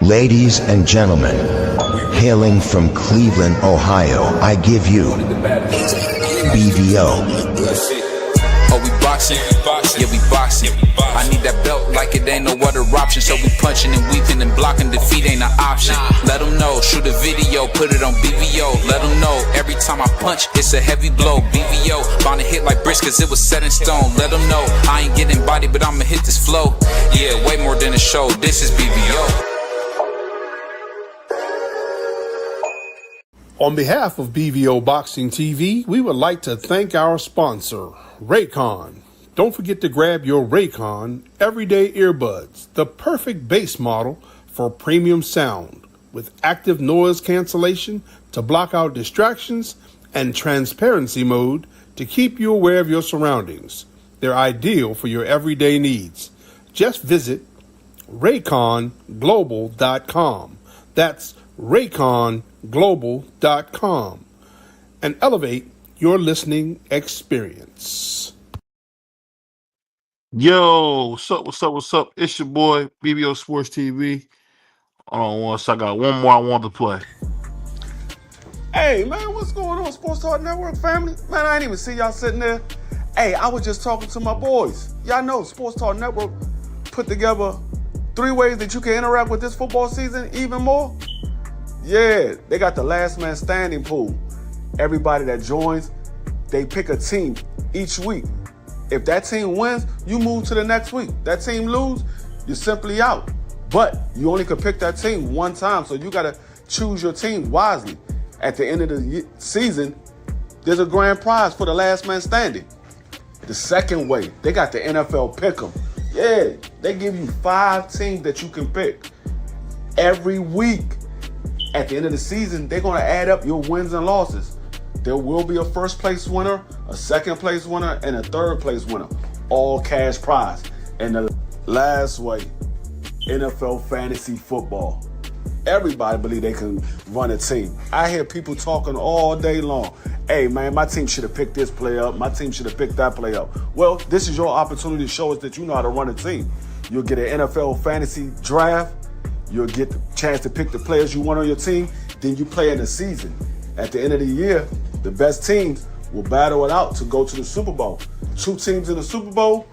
Ladies and gentlemen, hailing from Cleveland, Ohio, I give you BVO. Oh, we boxing? Yeah, we boxing. I need that belt like it ain't no other option. So we punching and weaving and blocking. Defeat ain't an option. Let them know, shoot a video, put it on BVO. Let them know, every time I punch, it's a heavy blow. BVO, bound to hit like bricks cause it was set in stone. Let them know, I ain't getting body, but I'ma hit this flow. Yeah, way more than a show, this is BVO. On behalf of BVO Boxing TV, we would like to thank our sponsor, Raycon. Don't forget to grab your Raycon Everyday Earbuds, the perfect bass model for premium sound, with active noise cancellation to block out distractions and transparency mode to keep you aware of your surroundings. They're ideal for your everyday needs. Just visit rayconglobal.com. That's rayconglobal.com and elevate your listening experience. Yo, what's up? It's your boy, BVO Sports TV. Once I got one more I want to play. Hey, man, what's going on, Sports Talk Network family? Man, I ain't even see y'all sitting there. Hey, I was just talking to my boys. Y'all know Sports Talk Network put together 3 ways that you can interact with this football season even more. Yeah, they got the last man standing pool. Everybody that joins, they pick a team each week. If that team wins, you move to the next week. That team lose, you're simply out. But you only can pick that team one time, so you gotta choose your team wisely. At the end of the season, there's a grand prize for the last man standing. The second way, they got the NFL Pick'em. Yeah, they give you 5 teams that you can pick every week. At the end of the season, they're gonna add up your wins and losses. There will be a first place winner, a second place winner, and a third place winner. All cash prize. And the last way, NFL fantasy football. Everybody believe they can run a team. I hear people talking all day long. Hey man, my team should have picked this player up. My team should have picked that player up. Well, this is your opportunity to show us that you know how to run a team. You'll get an NFL fantasy draft. You'll get the chance to pick the players you want on your team. Then you play in the season. At the end of the year, the best teams will battle it out to go to the Super Bowl. 2 teams in the Super Bowl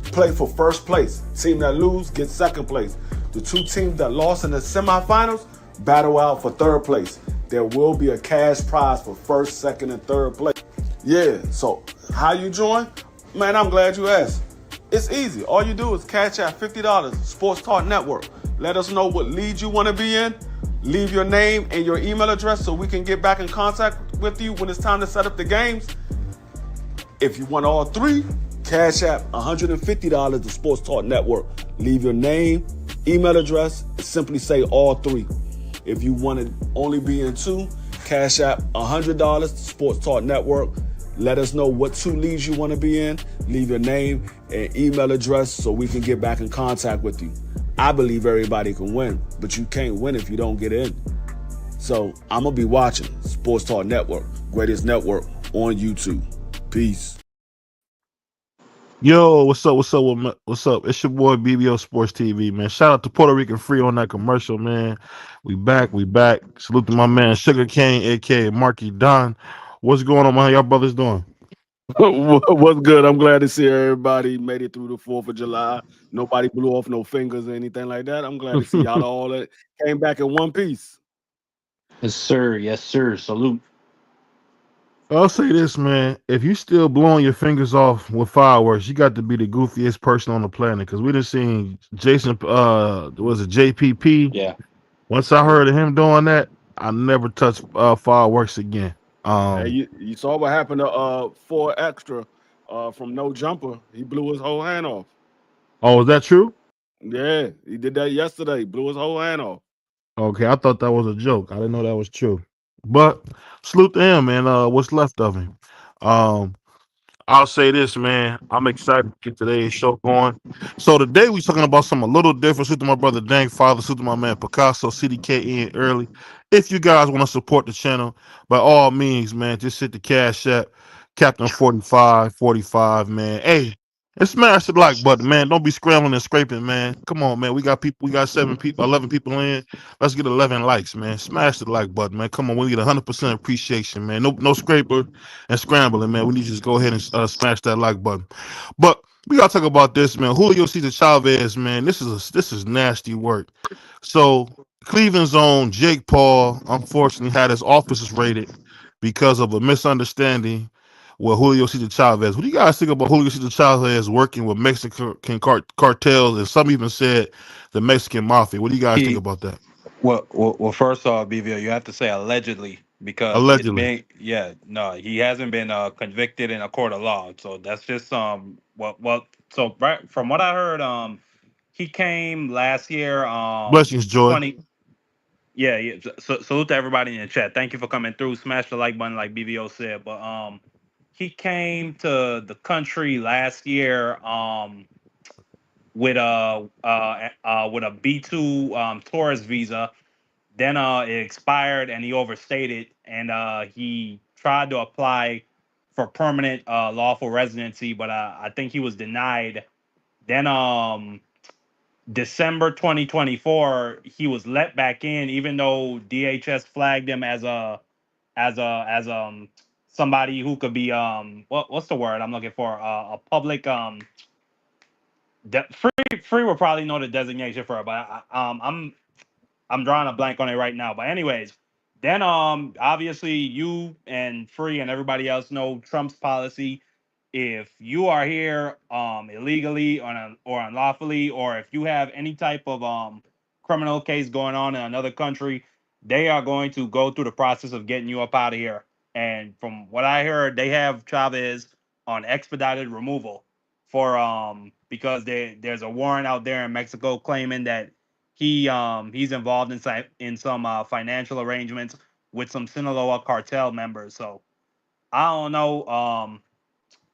play for first place. Team that lose gets second place. The 2 teams that lost in the semifinals battle out for third place. There will be a cash prize for first, second, and third place. Yeah, so how you join? Man, I'm glad you asked. It's easy. All you do is cash out $50, Sports Talk Network. Let us know what league you want to be in. Leave your name and your email address so we can get back in contact with you when it's time to set up the games. If you want all 3, cash app $150 to Sports Talk Network. Leave your name, email address, and simply say all 3. If you want to only be in 2, cash app $100 to Sports Talk Network. Let us know what 2 leagues you want to be in. Leave your name and email address so we can get back in contact with you. I believe everybody can win, but you can't win if you don't get in. So I'm going to be watching Sports Talk Network, greatest network on YouTube. Peace. Yo, what's up? It's your boy, BVO Sports TV, man. Shout out to Puerto Rican Free on that commercial, man. We back. Salute to my man, Sugar Cane, a.k.a. Marky Don. What's going on, man? How y'all brothers doing? What's good? I'm glad to see everybody made it through the 4th of July. Nobody blew off no fingers or anything like that. I'm glad to see y'all all that came back in one piece. Yes, sir. Yes, sir. Salute. I'll say this, man. If you still blowing your fingers off with fireworks, you got to be the goofiest person on the planet. Because we done seen Jason, was it JPP? Yeah. Once I heard of him doing that, I never touched fireworks again. Hey, you saw what happened to 4 Extra from No Jumper. He blew his whole hand off. Oh, is that true? Yeah, he did that yesterday. Blew his whole hand off. Okay, I thought that was a joke. I didn't know that was true. But salute to him, man. What's left of him. I'll say this, man. I'm excited to get today's show going. So today we're talking about something a little different. Salute to my brother Dang Father. Salute to my man Picasso, CDK in early. If you guys want to support the channel, by all means, man, just hit the Cash App, Captain 45, man. Hey, And smash the like button, man. Don't be scrambling and scraping, man. Come on, man. We got people. We got 7 people, 11 people in. Let's get 11 likes, man. Smash the like button, man. Come on, we need 100% appreciation, man. No scraper and scrambling, man. We need you to just go ahead and smash that like button. But we gotta talk about this, man. Julio César Chávez, man. This is nasty work. So Cleveland's own Jake Paul, unfortunately, had his offices raided because of a misunderstanding with Julio César Chavez. What do you guys think about Julio César Chavez working with Mexican cartels, and some even said the Mexican Mafia? What do you guys think He about that? well, first off, BVO, you have to say allegedly because it's Allegedly. been no, he hasn't been convicted in a court of law. So that's just so right from what I heard, he came last year, Blessings, Joy. 20. Yeah. So, salute to everybody in the chat. Thank you for coming through. Smash the like button, like BVO said. But he came to the country last year with a B2 tourist visa. Then it expired and he overstayed it, and he tried to apply for permanent lawful residency, but I think he was denied. Then December 2024, he was let back in, even though DHS flagged him as somebody who could be what's the word I'm looking for, a public free will probably know the designation for it, but I'm drawing a blank on it right now. But anyways, then obviously you and Free and everybody else know Trump's policy. If you are here illegally or unlawfully, or if you have any type of criminal case going on in another country, they are going to go through the process of getting you up out of here. And from what I heard, they have Chavez on expedited removal for because there's a warrant out there in Mexico claiming that he's involved in some financial arrangements with some Sinaloa cartel members. So I don't know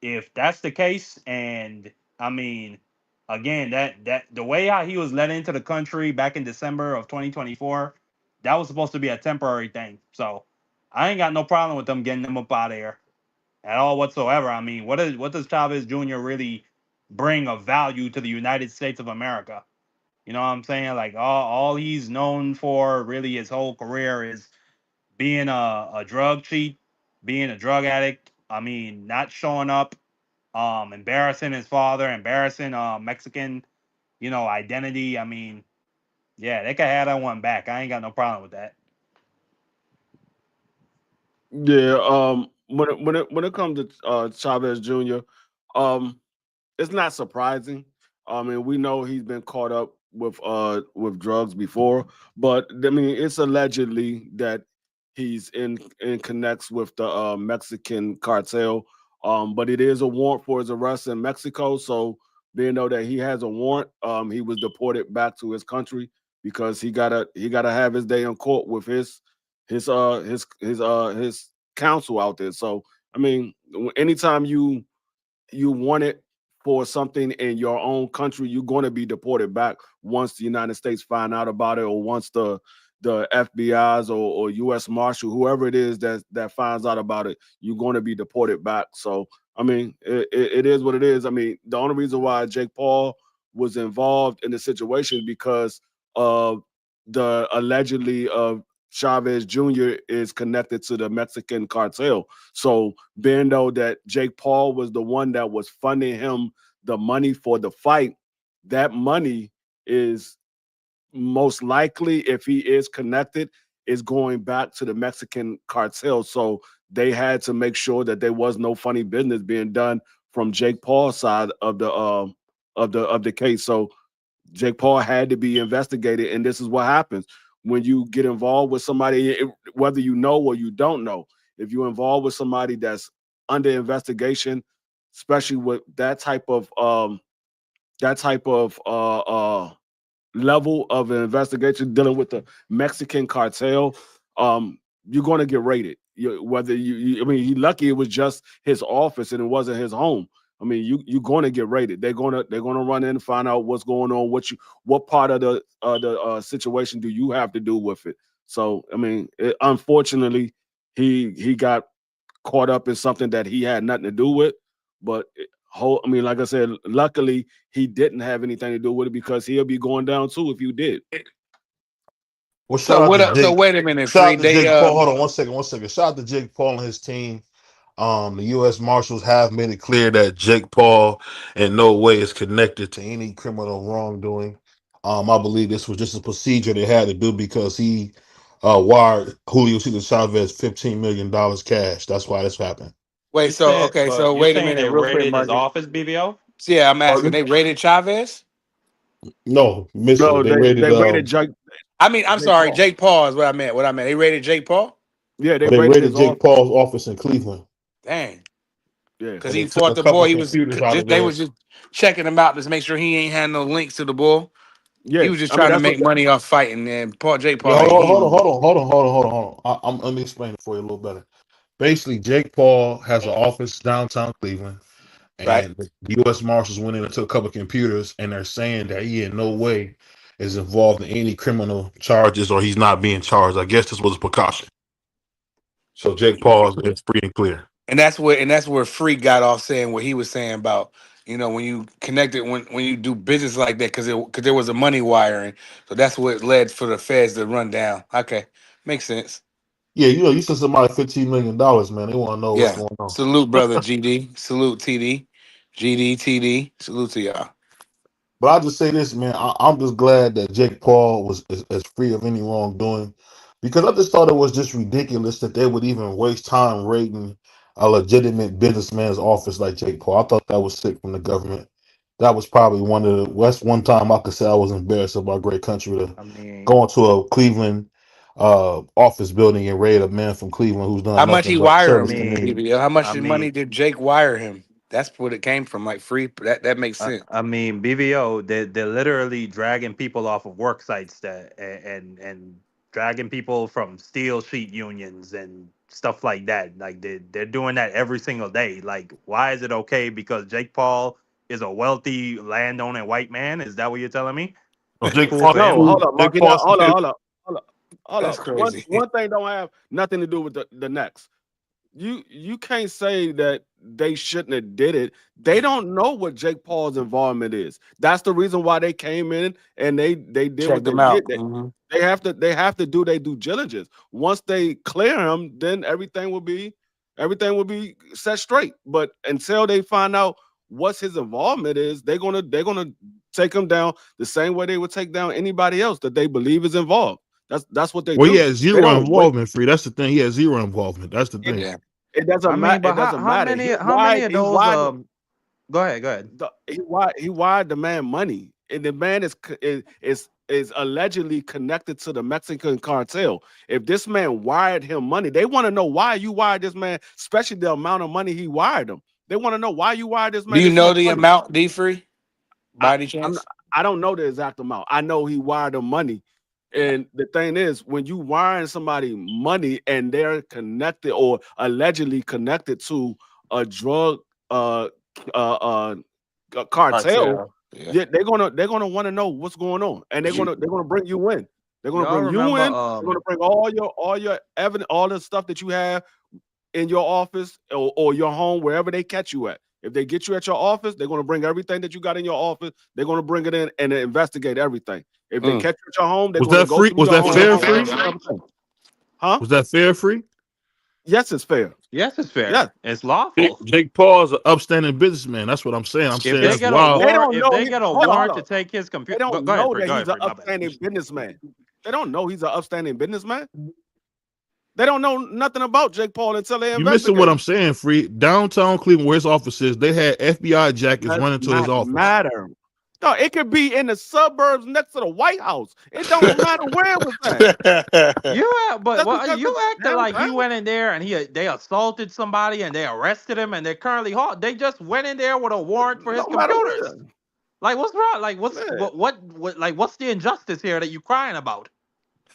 if that's the case. And I mean, again, that the way how he was let into the country back in December of 2024, that was supposed to be a temporary thing. So I ain't got no problem with them getting him up out of here at all whatsoever. I mean, what does Chavez Jr. really bring of value to the United States of America? You know what I'm saying? Like all he's known for really his whole career is being a drug cheat, being a drug addict. I mean, not showing up, embarrassing his father, embarrassing Mexican, identity. I mean, yeah, they could have that one back. I ain't got no problem with that. Yeah, when it comes to Chavez Jr., um, it's not surprising. I mean, we know he's been caught up with drugs before, but I mean, it's allegedly that he's in connects with the Mexican cartel. But it is a warrant for his arrest in Mexico. So being though that he has a warrant, he was deported back to his country because he gotta have his day in court with his counsel out there. So I mean, anytime you want it for something in your own country, you're going to be deported back once the United States find out about it, or once the FBI's or U.S. Marshal, whoever it is that finds out about it, you're going to be deported back. So I mean, it is what it is. I mean, the only reason why Jake Paul was involved in the situation because of the allegedly of Chavez Jr. is connected to the Mexican cartel. So being though that Jake Paul was the one that was funding him the money for the fight, that money is most likely, if he is connected, is going back to the Mexican cartel. So they had to make sure that there was no funny business being done from Jake Paul's side of the case. So Jake Paul had to be investigated, and this is what happens when you get involved with somebody, whether you know or you don't know. If you're involved with somebody that's under investigation, especially with that type of level of an investigation dealing with the Mexican cartel, you're going to get raided. I mean, he lucky it was just his office and it wasn't his home. I mean, you're going to get raided. They're gonna run in and find out what's going on. What part of the situation do you have to do with it? So I mean, unfortunately, he got caught up in something that he had nothing to do with. But I mean, like I said, luckily he didn't have anything to do with it because he'll be going down too if you did. Well, So what up? So wait a minute, Free. Jake Paul. Hold on 1 second. Shout out to Jake Paul and his team. The U.S. Marshals have made it clear that Jake Paul in no way is connected to any criminal wrongdoing. I believe this was just a procedure they had to do because he wired Julio César Chávez $15 million cash. That's why this happened. Wait, so wait a minute, They real quick, raided his Marcus. office, BVO? So, yeah, I'm asking. They raided Chavez? No, missing. No, They raided Jake. I mean, I'm sorry, Paul. Jake Paul is what I meant. They raided Jake Paul? Yeah, they raided Jake Paul's office in Cleveland. Dang. Yeah, because he fought the boy. He was they was just checking him out to make sure he ain't had no links to the bull. Yeah, he was just trying to make money off fighting. And Jake Paul. Yeah, hold on. Let me explain it for you a little better. Basically, Jake Paul has an office downtown Cleveland, and the U.S. Marshals went in and took a couple of computers, and they're saying that he in no way is involved in any criminal charges or he's not being charged. I guess this was a precaution. So Jake Paul is free and clear. And that's where Free got off saying what he was saying about, when you connect it, when you do business like that, because there was a money wiring. So that's what led for the feds to run down. Okay, makes sense. Yeah, you send somebody $15 million, man. They want to know what's going on. Salute, brother GD. Salute, TD. GD, TD. Salute to y'all. But I'll just say this, man. I'm just glad that Jake Paul is free of any wrongdoing, because I just thought it was just ridiculous that they would even waste time raiding a legitimate businessman's office like Jake Paul. I thought that was sick from the government. That was probably one time I could say I was embarrassed of our great country to go into a Cleveland office building and raid a man from Cleveland who's done how much he wired him. How much money did Jake wire him? That's what it came from, like Free. That makes sense. I mean, BVO, they're literally dragging people off of work sites and dragging people from steel sheet unions and stuff like that. Like they're doing that every single day. Like, why is it okay? Because Jake Paul is a wealthy landowning white man. Is that what you're telling me? No, Jake Paul. No, hold up, Marky. Hold up. That's crazy. One thing don't have nothing to do with the next. You can't say that they shouldn't have did it. They don't know what Jake Paul's involvement is. That's the reason why they came in and they did Check what they them out. did. They have to do their due diligence. Once they clear him, then everything will be set straight. But until they find out what his involvement is, they're gonna take him down the same way they would take down anybody else that they believe is involved. That's what they do. He has zero involvement, Free. That's the thing. He has zero involvement. That's the thing. Yeah. It doesn't matter. But how many of those? Go ahead. He wired the man money, and the man is allegedly connected to the Mexican cartel. If this man wired him money, they want to know why you wired this man, especially the amount of money he wired them. They want to know why you wired this man. Do you know the amount, D Free? By any chance? I don't know the exact amount. I know he wired them money. And the thing is, when you wiring somebody money and they're connected or allegedly connected to a drug cartel, they're gonna want to know what's going on, and they're gonna bring you in. They're gonna bring you in. They're gonna bring all your evidence, all the stuff that you have in your office or your home, wherever they catch you at. If they get you at your office, they're gonna bring everything that you got in your office. They're gonna bring it in and investigate everything. If they catch you at your home, was that free? Was that fair, Free? Huh? Was that fair, Free? Yes, it's fair. Yes, it's fair. Yeah. It's lawful. Jake Paul is an upstanding businessman. That's what I'm saying. If they get a warrant to take his computer, they don't know that he's an upstanding businessman. They don't know he's an upstanding businessman. They don't know nothing about Jake Paul until they investigate. You're missing what I'm saying, Free. Downtown Cleveland, where his office is, they had FBI jackets running to his office. Matter. No, it could be in the suburbs next to the White House. It don't matter where it was at. You acted like he went in there and they assaulted somebody and they arrested him and they're currently they just went in there with a warrant for his computers. Like, what's wrong? Like, what's the injustice here that you crying about?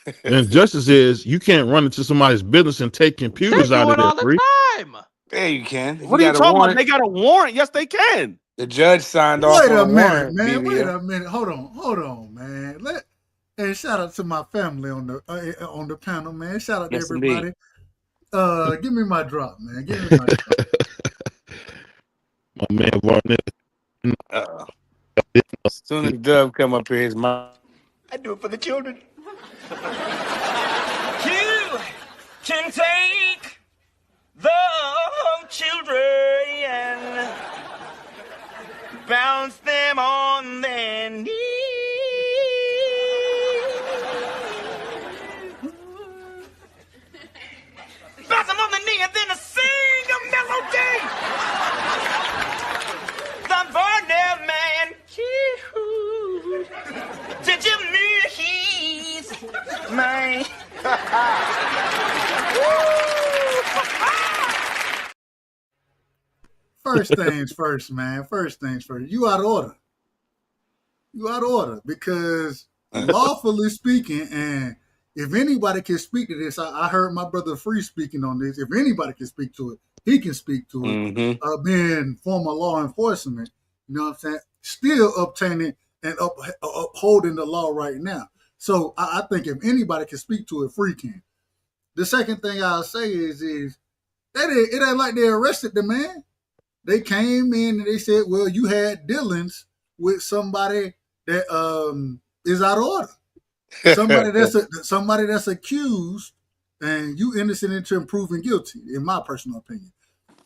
The injustice is you can't run into somebody's business and take computers out of there. All the time. Yeah, you can. What are you talking about? They got a warrant. Yes, they can. The judge signed off. Wait a minute, man. Wait a minute. Hold on, man. And shout out to my family on the panel, man. Shout out to everybody. Give me my drop, man. Give me my drop. My man Varnell. As soon as Dub come up here, his mouth. I do it for the children. You can take the children and bounce them on their knees. Bounce them on the knee and then sing a melody. The Varnell man. Did you mean he's mine? First things first, man. First things first. You out of order. You out of order because lawfully speaking, and if anybody can speak to this, I heard my brother Free speaking on this. If anybody can speak to it, he can speak to it. Being former law enforcement, you know what I'm saying? Still obtaining and upholding the law right now. So I think if anybody can speak to it, Free can. The second thing I'll say is that it ain't like they arrested the man. They came in and they said, well, you had dealings with somebody that is out of order. Somebody that's accused, and you innocent until proven guilty, in my personal opinion.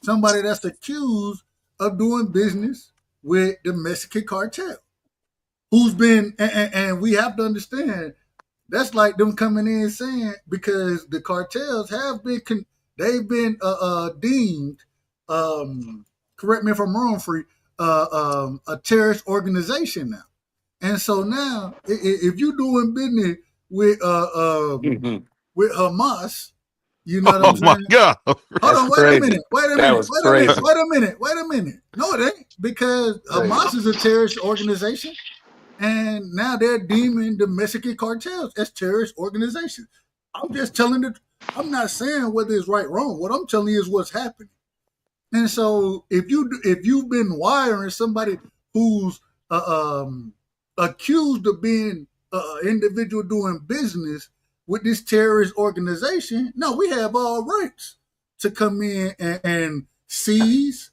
Somebody that's accused of doing business with the Mexican cartel, who's been, and we have to understand, that's like them coming in saying, because the cartels have been, they've been deemed, correct me if I'm wrong, Free, a terrorist organization now. And so now, if you're doing business with Hamas, you know what I'm saying? Oh my God! Hold on, wait a minute. Wait a minute. No, it ain't, because Hamas is a terrorist organization, and now they're deeming the Mexican cartels as terrorist organizations. I'm just telling you. I'm not saying whether it's right or wrong. What I'm telling you is what's happening. And so, if you've been wiring somebody who's accused of being an individual doing business with this terrorist organization, no, we have all rights to come in and seize,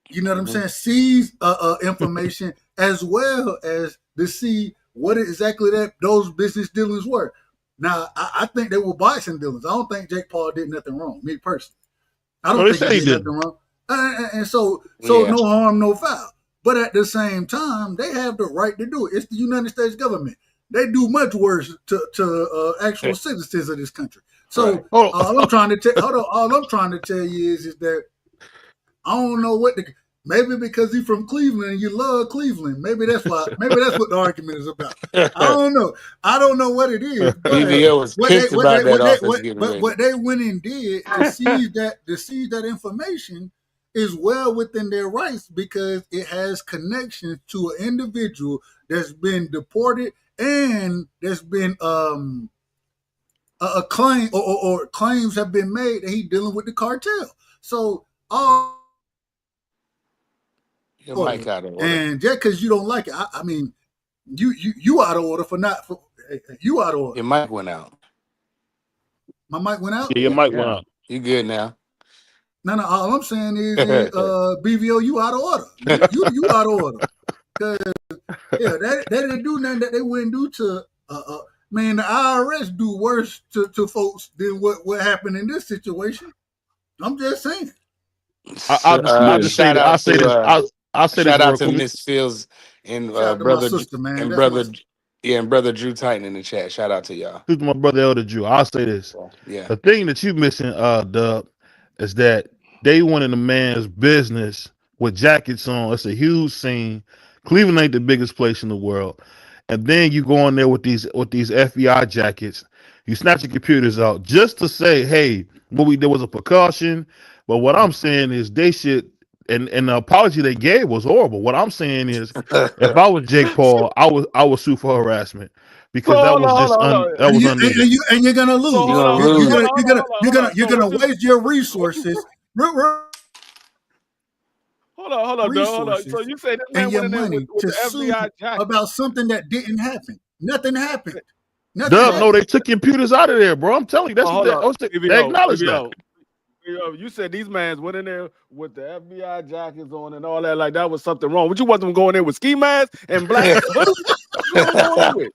you know what I'm saying, seize information, as well as to see what exactly that those business dealings were. Now, I think they were bison dealings. I don't think Jake Paul did nothing wrong, me personally. I don't think he did nothing wrong. And so no harm, no foul. But at the same time, they have the right to do it. It's the United States government. They do much worse to actual citizens of this country. So all I'm trying to tell you is that I don't know what maybe because he's from Cleveland and you love Cleveland. Maybe that's why. Maybe that's what the argument is about. I don't know. I don't know what it is. BVO was pissed about that. What they went and did to seize that information is well within their rights, because it has connections to an individual that's been deported and there's been a claim or claims have been made that he's dealing with the cartel. So your mic out of order. And just because you don't like it, I mean, you out of order you out of order. Your mic went out. My mic went out? Yeah, your mic went out. You good now? No, all I'm saying is BVO, you out of order. You out of order. Because they didn't do nothing that they wouldn't do to man, the IRS do worse to folks than what happened in this situation. I'm just saying. I'll say shout out to Miss Fields and brother Drew Titan in the chat. Shout out to y'all. Who's my brother Elder Drew? I'll say this. Yeah. The thing that you missing, Dub, is that they went in the man's business with jackets on. It's a huge scene. Cleveland ain't the biggest place in the world. And then you go in there with these FBI jackets. You snatch your computers out just to say, hey, what we did was a precaution. But what I'm saying is they should, and the apology they gave was horrible. What I'm saying is, if I was Jake Paul, I would sue for harassment, because that was unneeded. And you're gonna lose. You're gonna waste your resources. Hold on. So you say this man and your went in money with to the sue FBI jacket about something that didn't happen. Nothing happened. No, they took computers out of there, bro. I'm telling you, that's they acknowledge that. You said these mans went in there with the FBI jackets on and all that, like that was something wrong. But you wasn't going in with ski masks and black hoodies. What was going in with?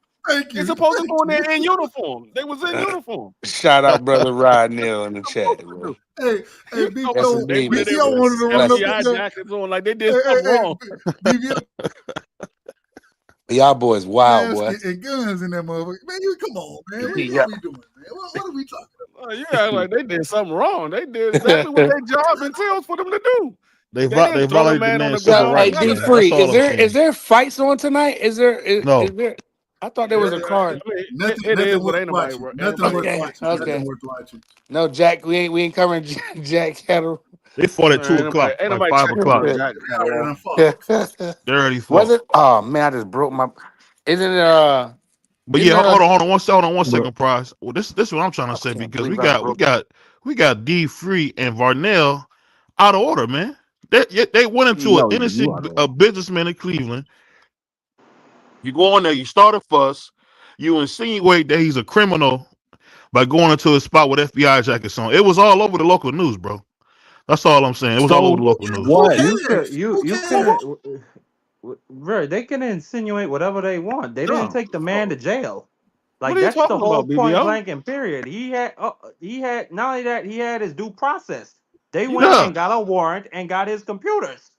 They're supposed to go in there in uniform. They was in uniform. Shout out, brother Rod Neal in the chat, bro. Hey, BVO wanted to run up FBI with jackets on like they did something wrong. BVO Y'all boys wild, boy. and guns in that motherfucker. Man, you come on, man. What are we doing, man? What are we talking about? You act like they did something wrong. They did exactly what their job entails for them to do. They violated the man's civil rights. Hey, D Free, is there fights on tonight? Is there? No. Is there? I thought there was a card. Nothing worth watching. No, Jack. We ain't covering Jack Cattle. They fought at 2 o'clock, like 5 o'clock. They already fought. Was it? Oh man, I just broke my. Isn't it? But yeah, hold on one second, Price. Well, this is what I'm trying to say because we got D Free and Varnell out of order, man. They went into an innocent businessman in Cleveland. You go in there, you start a fuss, you insinuate that he's a criminal by going into a spot with FBI jackets on. It was all over the local news, bro. That's all I'm saying. It was all over the local news. What? You can, they can insinuate whatever they want. They didn't take the man to jail. Like that's the whole point blank and period. He had not only that, he had his due process. They went and got a warrant and got his computers.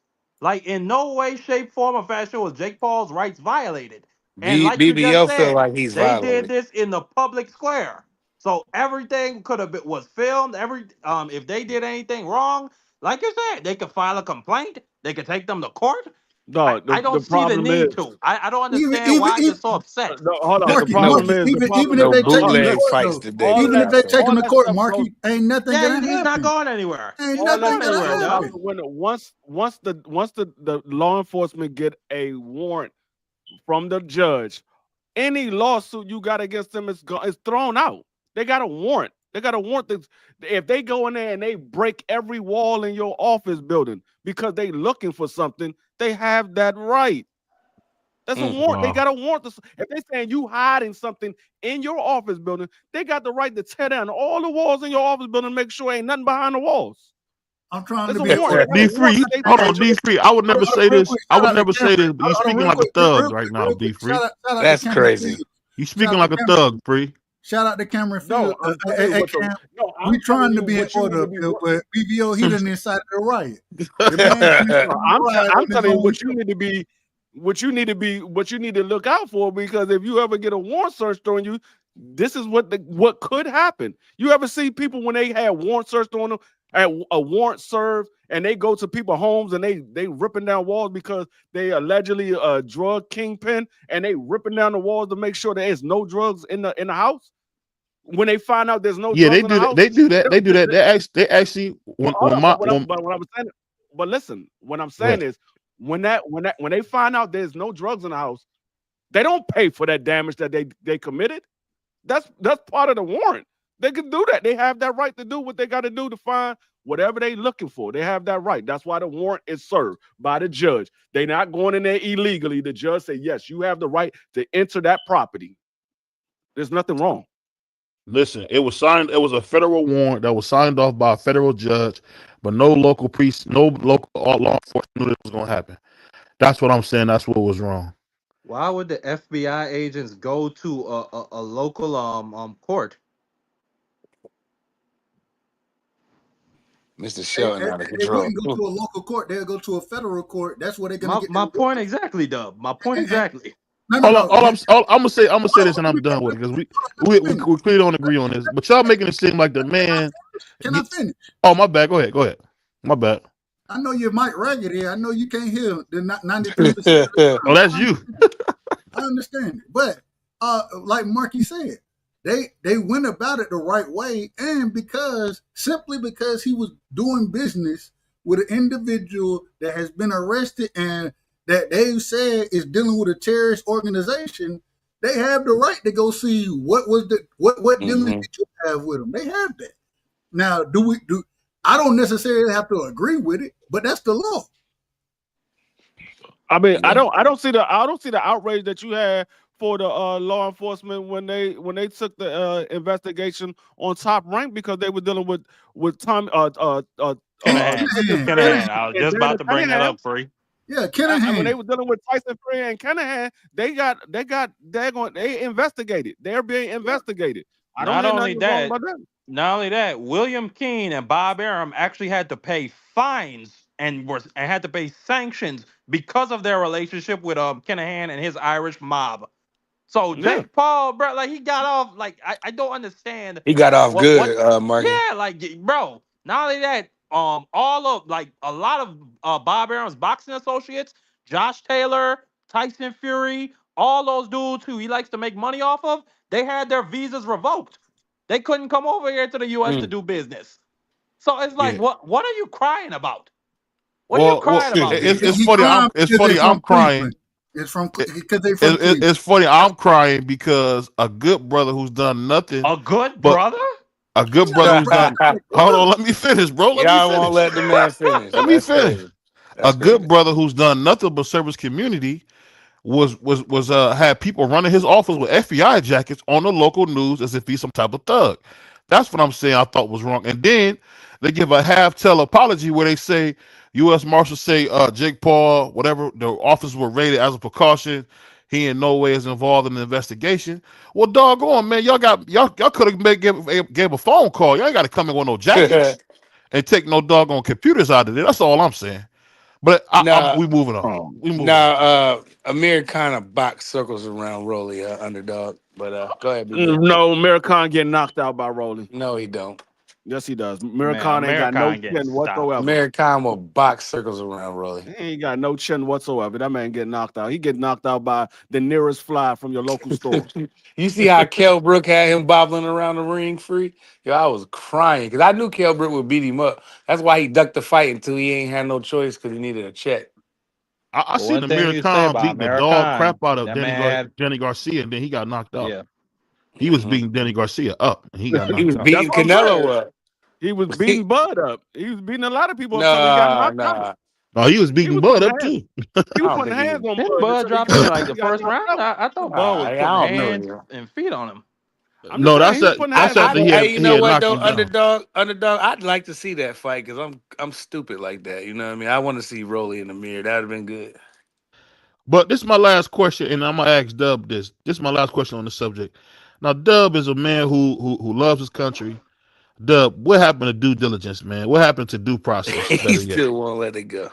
Like in no way, shape, form, or fashion was Jake Paul's rights violated. And like you just said, feel like he's they violated. did this in the public square. So everything was filmed. If they did anything wrong, like you said, they could file a complaint. They could take them to court. No, I don't see the need to. I don't understand why you're so upset. Hold on. Marky, the problem is even if they take him to court, Marky, ain't nothing gonna happen. He's not going anywhere. Ain't nothing gonna happen. Once the law enforcement get a warrant from the judge, any lawsuit you got against them is thrown out. They got a warrant. They got a warrant that if they go in there and they break every wall in your office building because they looking for something, they have that right. That's a warrant. They got a warrant. If they saying you hiding something in your office building, they got the right to tear down all the walls in your office building and make sure ain't nothing behind the walls. I'm trying to be D3. Hold on, D3. I would never say this. I would never say this, but you're speaking like a thug right now, D3. That's crazy. You speaking like a thug, Free. Shout out to Cameron Field. We trying to be in order, but BVO, he done incited a riot. I'm telling you what you need to be, what you need to look out for, because if you ever get a warrant searched on you, this is what could happen. You ever see people when they had warrant searched on them, at a warrant served, and they go to people's homes and they ripping down walls because they allegedly a drug kingpin, and they ripping down the walls to make sure there is no drugs in the house. When they find out there's no drugs they in the house, they do that. They actually when listen, what I'm saying is when they find out there's no drugs in the house, they don't pay for that damage that they committed. That's part of the warrant. They can do that. They have that right to do what they got to do to find whatever they looking for. They have that right. That's why the warrant is served by the judge. They're not going in there illegally. The judge say, yes, you have the right to enter that property. There's nothing wrong. Listen, it was signed. It was a federal warrant that was signed off by a federal judge, but no local law enforcement knew this was going to happen. That's what I'm saying. That's what was wrong. Why would the FBI agents go to a local court? Mr. Sheldon out of control. They wouldn't go to a local court. They'll go to a federal court. That's where they're going to get. My point exactly, Dub. My point exactly. I'm gonna say this, and I'm done with it because we clearly don't agree on this. But y'all making it seem like the man. Can I finish? Oh, my bad. Go ahead. My bad. I know you're Mike Ragged here. I know you can't hear the 93%. Oh, that's you. I understand it, but like Marky said, they went about it the right way, and simply because he was doing business with an individual that has been arrested and that they've said is dealing with a terrorist organization, they have the right to go see what dealing did you have with them. They have that. Now, I don't necessarily have to agree with it, but that's the law. I mean, I don't see the outrage that you had for the law enforcement when they took the investigation on Top Rank because they were dealing with Tom Kinahan. I was just about to bring that up, Free. Yeah, Kinahan. When they were dealing with Tyson Fury and Kinahan, they investigated. They're being investigated. I don't Not hear only nothing wrong that, about that. not only that, William Keene and Bob Arum actually had to pay fines and had to pay sanctions because of their relationship with Kinahan and his Irish mob. So Jake Paul, bro, like he got off. Like I don't understand. He got off what, good, Marky. Yeah, like bro. Not only that, all of like a lot of Bob Arum's boxing associates, Josh Taylor, Tyson Fury, all those dudes who he likes to make money off of, they had their visas revoked. They couldn't come over here to the U.S. to do business. So it's like, what are you crying about? What are you crying about? It's funny. It's funny. I'm crying. It's from because they from it's funny. I'm crying because a good brother who's done nothing. A good brother. A good brother who's done. Hold on, let me finish, bro. Y'all won't let the man finish. Let me finish. A good brother who's done nothing but serve his community was had people running his office with FBI jackets on the local news as if he's some type of thug. That's what I'm saying. I thought was wrong. And then they give a half-tell apology where they say U.S. Marshals say Jake Paul, whatever, the officers were raided as a precaution. He in no way is involved in the investigation. Well, doggone, man, y'all could have gave a phone call. Y'all ain't got to come in with no jackets and take no doggone computers out of there. That's all I'm saying. But we moving on. Now, Amir kind of box circles around Rolly, underdog. But go ahead. No, Amir Khan getting knocked out by Rolly. No, he don't. Yes, he does. Amir Khan ain't got no chin whatsoever. Amir Khan will box circles around Rolly. He ain't got no chin whatsoever. That man get knocked out. He get knocked out by the nearest fly from your local store. You see how Kell Brook had him bobbling around the ring free? Yo, I was crying because I knew Kell Brook would beat him up. That's why he ducked the fight until he ain't had no choice because he needed a check. I seen Amir Khan beat the dog crap out of Danny Garcia, and then he got knocked out. Yeah. He was beating Danny Garcia up, and he got knocked out. He was beating Canelo up. He was beating Bud up. He was beating a lot of people up until he got knocked out. No, he was beating Bud up too. He was putting hands on Bud. Bud dropped him in like the first round. I thought Bud was putting hands and feet on him. No, that's after he had you know what though, knocked him down. underdog. I'd like to see that fight because I'm stupid like that. You know what I mean? I want to see Rolly in the mirror. That'd have been good. But this is my last question, and I'm gonna ask Dub this. This is my last question on the subject. Now, Dub is a man who loves his country. Dub, what happened to due diligence, man? What happened to due process? He still won't let it go.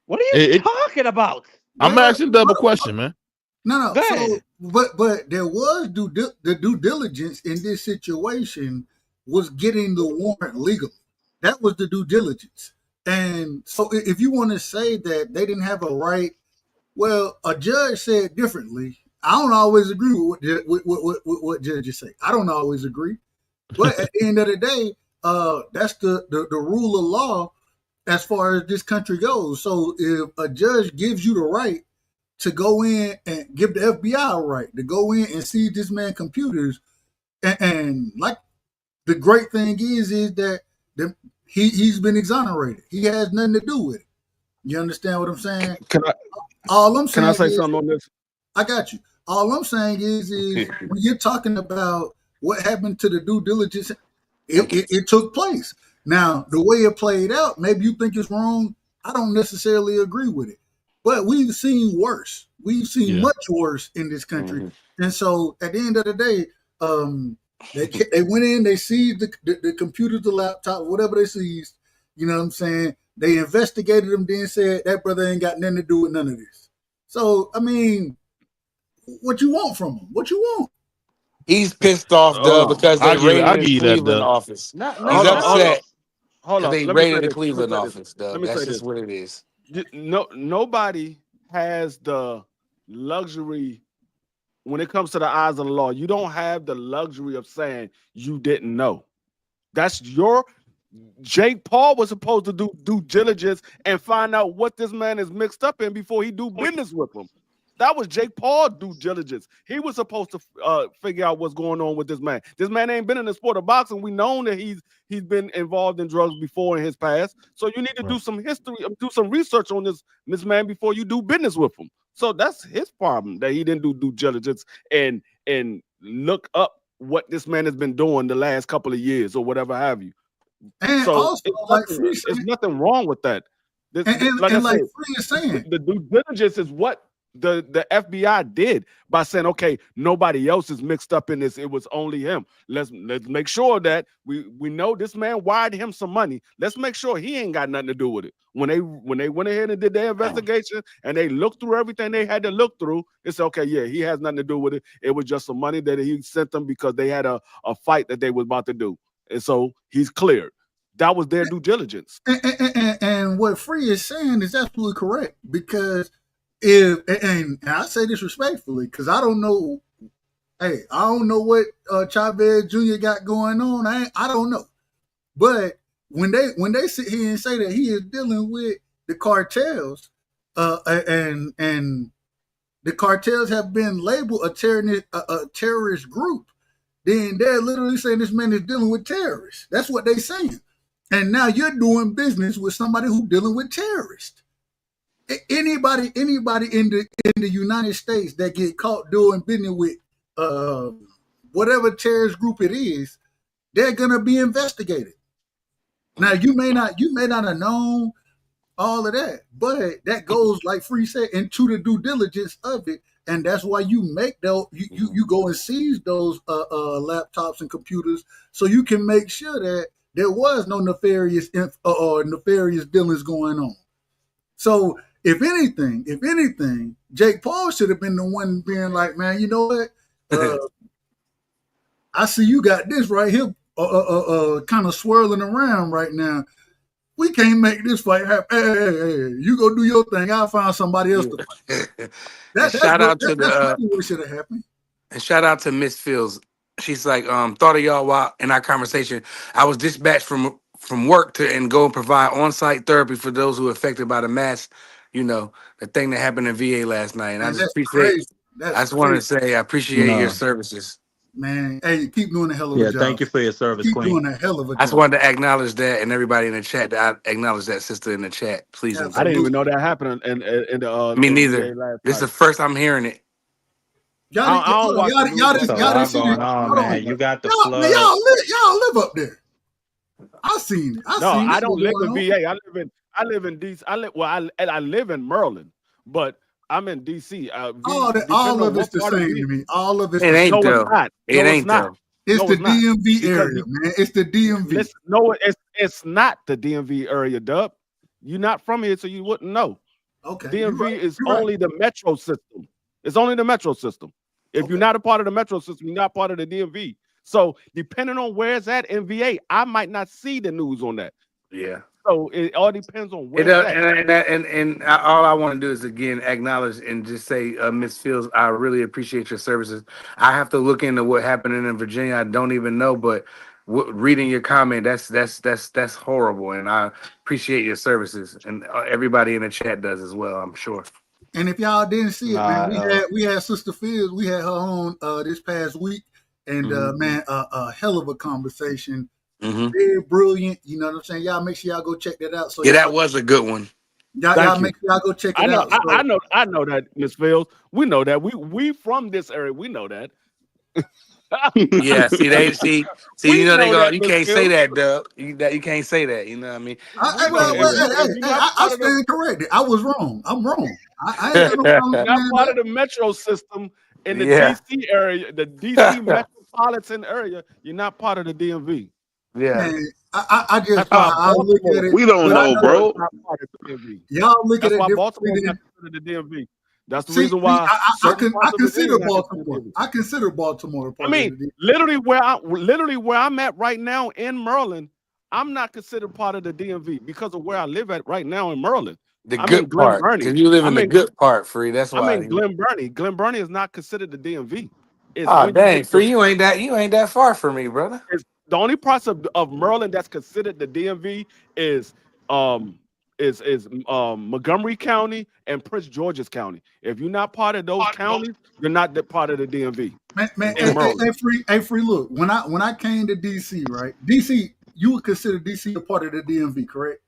What are you talking about? I'm asking Dub a question, man. No. So, but there was the due diligence in this situation was getting the warrant legally. That was the due diligence. And so, if you want to say that they didn't have a right, well, a judge said differently. I don't always agree with what judges say. I don't always agree. But at the end of the day, that's the rule of law as far as this country goes. So if a judge gives you the right to go in and give the FBI a right to go in and seize this man's computers, and like the great thing is that he's been exonerated. He has nothing to do with it. You understand what I'm saying? Can I say something on this? I got you. All I'm saying is when you're talking about what happened to the due diligence, it took place. Now, the way it played out, maybe you think it's wrong. I don't necessarily agree with it. But we've seen worse. We've seen much worse in this country. Mm-hmm. And so at the end of the day, they went in, they seized the computers, the laptop, whatever they seized. You know what I'm saying? They investigated them, then said that brother ain't got nothing to do with none of this. So, I mean, what you want from him? What you want? He's pissed off, because they raided the Cleveland office. He's upset. Hold on. They raided the Cleveland office, Doug. That's just what it is. Nobody has the luxury when it comes to the eyes of the law. You don't have the luxury of saying you didn't know. That's Jake Paul was supposed to do due diligence and find out what this man is mixed up in before he do business with him. That was Jake Paul due diligence. He was supposed to figure out what's going on with this man. This man ain't been in the sport of boxing. We known that he's been involved in drugs before in his past. So you need to do some history, do some research on this man before you do business with him. So that's his problem that he didn't do due diligence and look up what this man has been doing the last couple of years or whatever have you. And so also, it's nothing wrong with that. Like Free is saying, the due diligence is what the FBI did by saying, okay, nobody else is mixed up in this. It was only him. Let's make sure that we know this man wired him some money. Let's make sure he ain't got nothing to do with it. When they went ahead and did their investigation and they looked through everything they had to look through, it's okay. Yeah, he has nothing to do with it. It was just some money that he sent them because they had a fight that they was about to do, and so he's cleared. That was their due diligence. And what Free is saying is absolutely correct, because and I say this respectfully, because I don't know. Hey, I don't know what Chavez Jr. got going on. I don't know. But when they sit here and say that he is dealing with the cartels, and the cartels have been labeled a terrorist group, then they're literally saying this man is dealing with terrorists. That's what they're saying. And now you're doing business with somebody who's dealing with terrorists. Anybody in the United States that get caught doing business with whatever terrorist group it is, they're gonna be investigated. Now you may not have known all of that, but that goes, like Free said, into the due diligence of it, and that's why you make those. You go and seize those laptops and computers so you can make sure that there was no nefarious dealings going on. So if anything, Jake Paul should have been the one being like, man, you know what? I see you got this right here, kind of swirling around right now. We can't make this fight happen. Hey, you go do your thing. I'll find somebody else to fight. That's what should have happened. And shout out to Miss Fields. She's like, thought of y'all while in our conversation. I was dispatched from work and go and provide on-site therapy for those who are affected by the mass, the thing that happened in VA last night. And I just appreciate. I just wanted to say I appreciate your services. Man, hey, keep doing a hell of a job. Yeah, thank you for your service, Keep Queen. doing a hell of a job. I just wanted to acknowledge that, and everybody in the chat. That I acknowledge that sister in the chat, please. I didn't even know that happened in the. Me neither. This is the first I'm hearing it. Y'all didn't see it. Man, you got the flood. Y'all live up there. I seen it. I don't live in VA. I live in DC. I live in Maryland, but I'm in DC. All of it's the same to me. All of it's it ain't though. It ain't though. It's the DMV area, man. It's the DMV. Listen, no, it's not the DMV area, Dub. You're not from here, so you wouldn't know. Okay. DMV is only the metro system. It's only the metro system. If you're not a part of the metro system, you're not part of the DMV. So depending on where it's at in VA, I might not see the news on that. Yeah. So it all depends on where it's at. And all I want to do is again acknowledge and just say, Miss Fields, I really appreciate your services. I have to look into what happened in Virginia. I don't even know, but reading your comment, that's horrible. And I appreciate your services, and everybody in the chat does as well, I'm sure. And if y'all didn't see it, man, we had Sister Fields. We had her on this past week, and man, a hell of a conversation. Very brilliant. You know what I'm saying? Y'all make sure y'all go check that out. So that was a good one. Y'all make sure y'all go check it out. I know that, Miss Fields. We know that. We from this area. We know that. Yeah, see, you know they go. You can't say that, Doug. You can't say that. You know what I mean? I stand corrected. I was wrong. I'm wrong. I ain't no problem. Not part of the metro system in the DC area, the DC metropolitan area. You're not part of the DMV. Yeah, man, I just I look at it. We don't know, bro. Y'all look at it. That's why Baltimore not part of the DMV. That's the reason why I consider Baltimore. I consider Baltimore. I mean, literally where I'm at right now in Maryland, I'm not considered part of the DMV because of where I live at right now in Maryland. The good part, because you live in the good part, Free. That's why I'm in Glen Burnie. Glen Burnie is not considered the DMV. Oh dang, Free, you ain't that far from me, brother. The only parts of Maryland that's considered the DMV is Montgomery County and Prince George's County. If you're not part of those counties, you're not part of the DMV. Hey, Free, look, when I came to DC, right? DC, you would consider DC a part of the DMV, correct?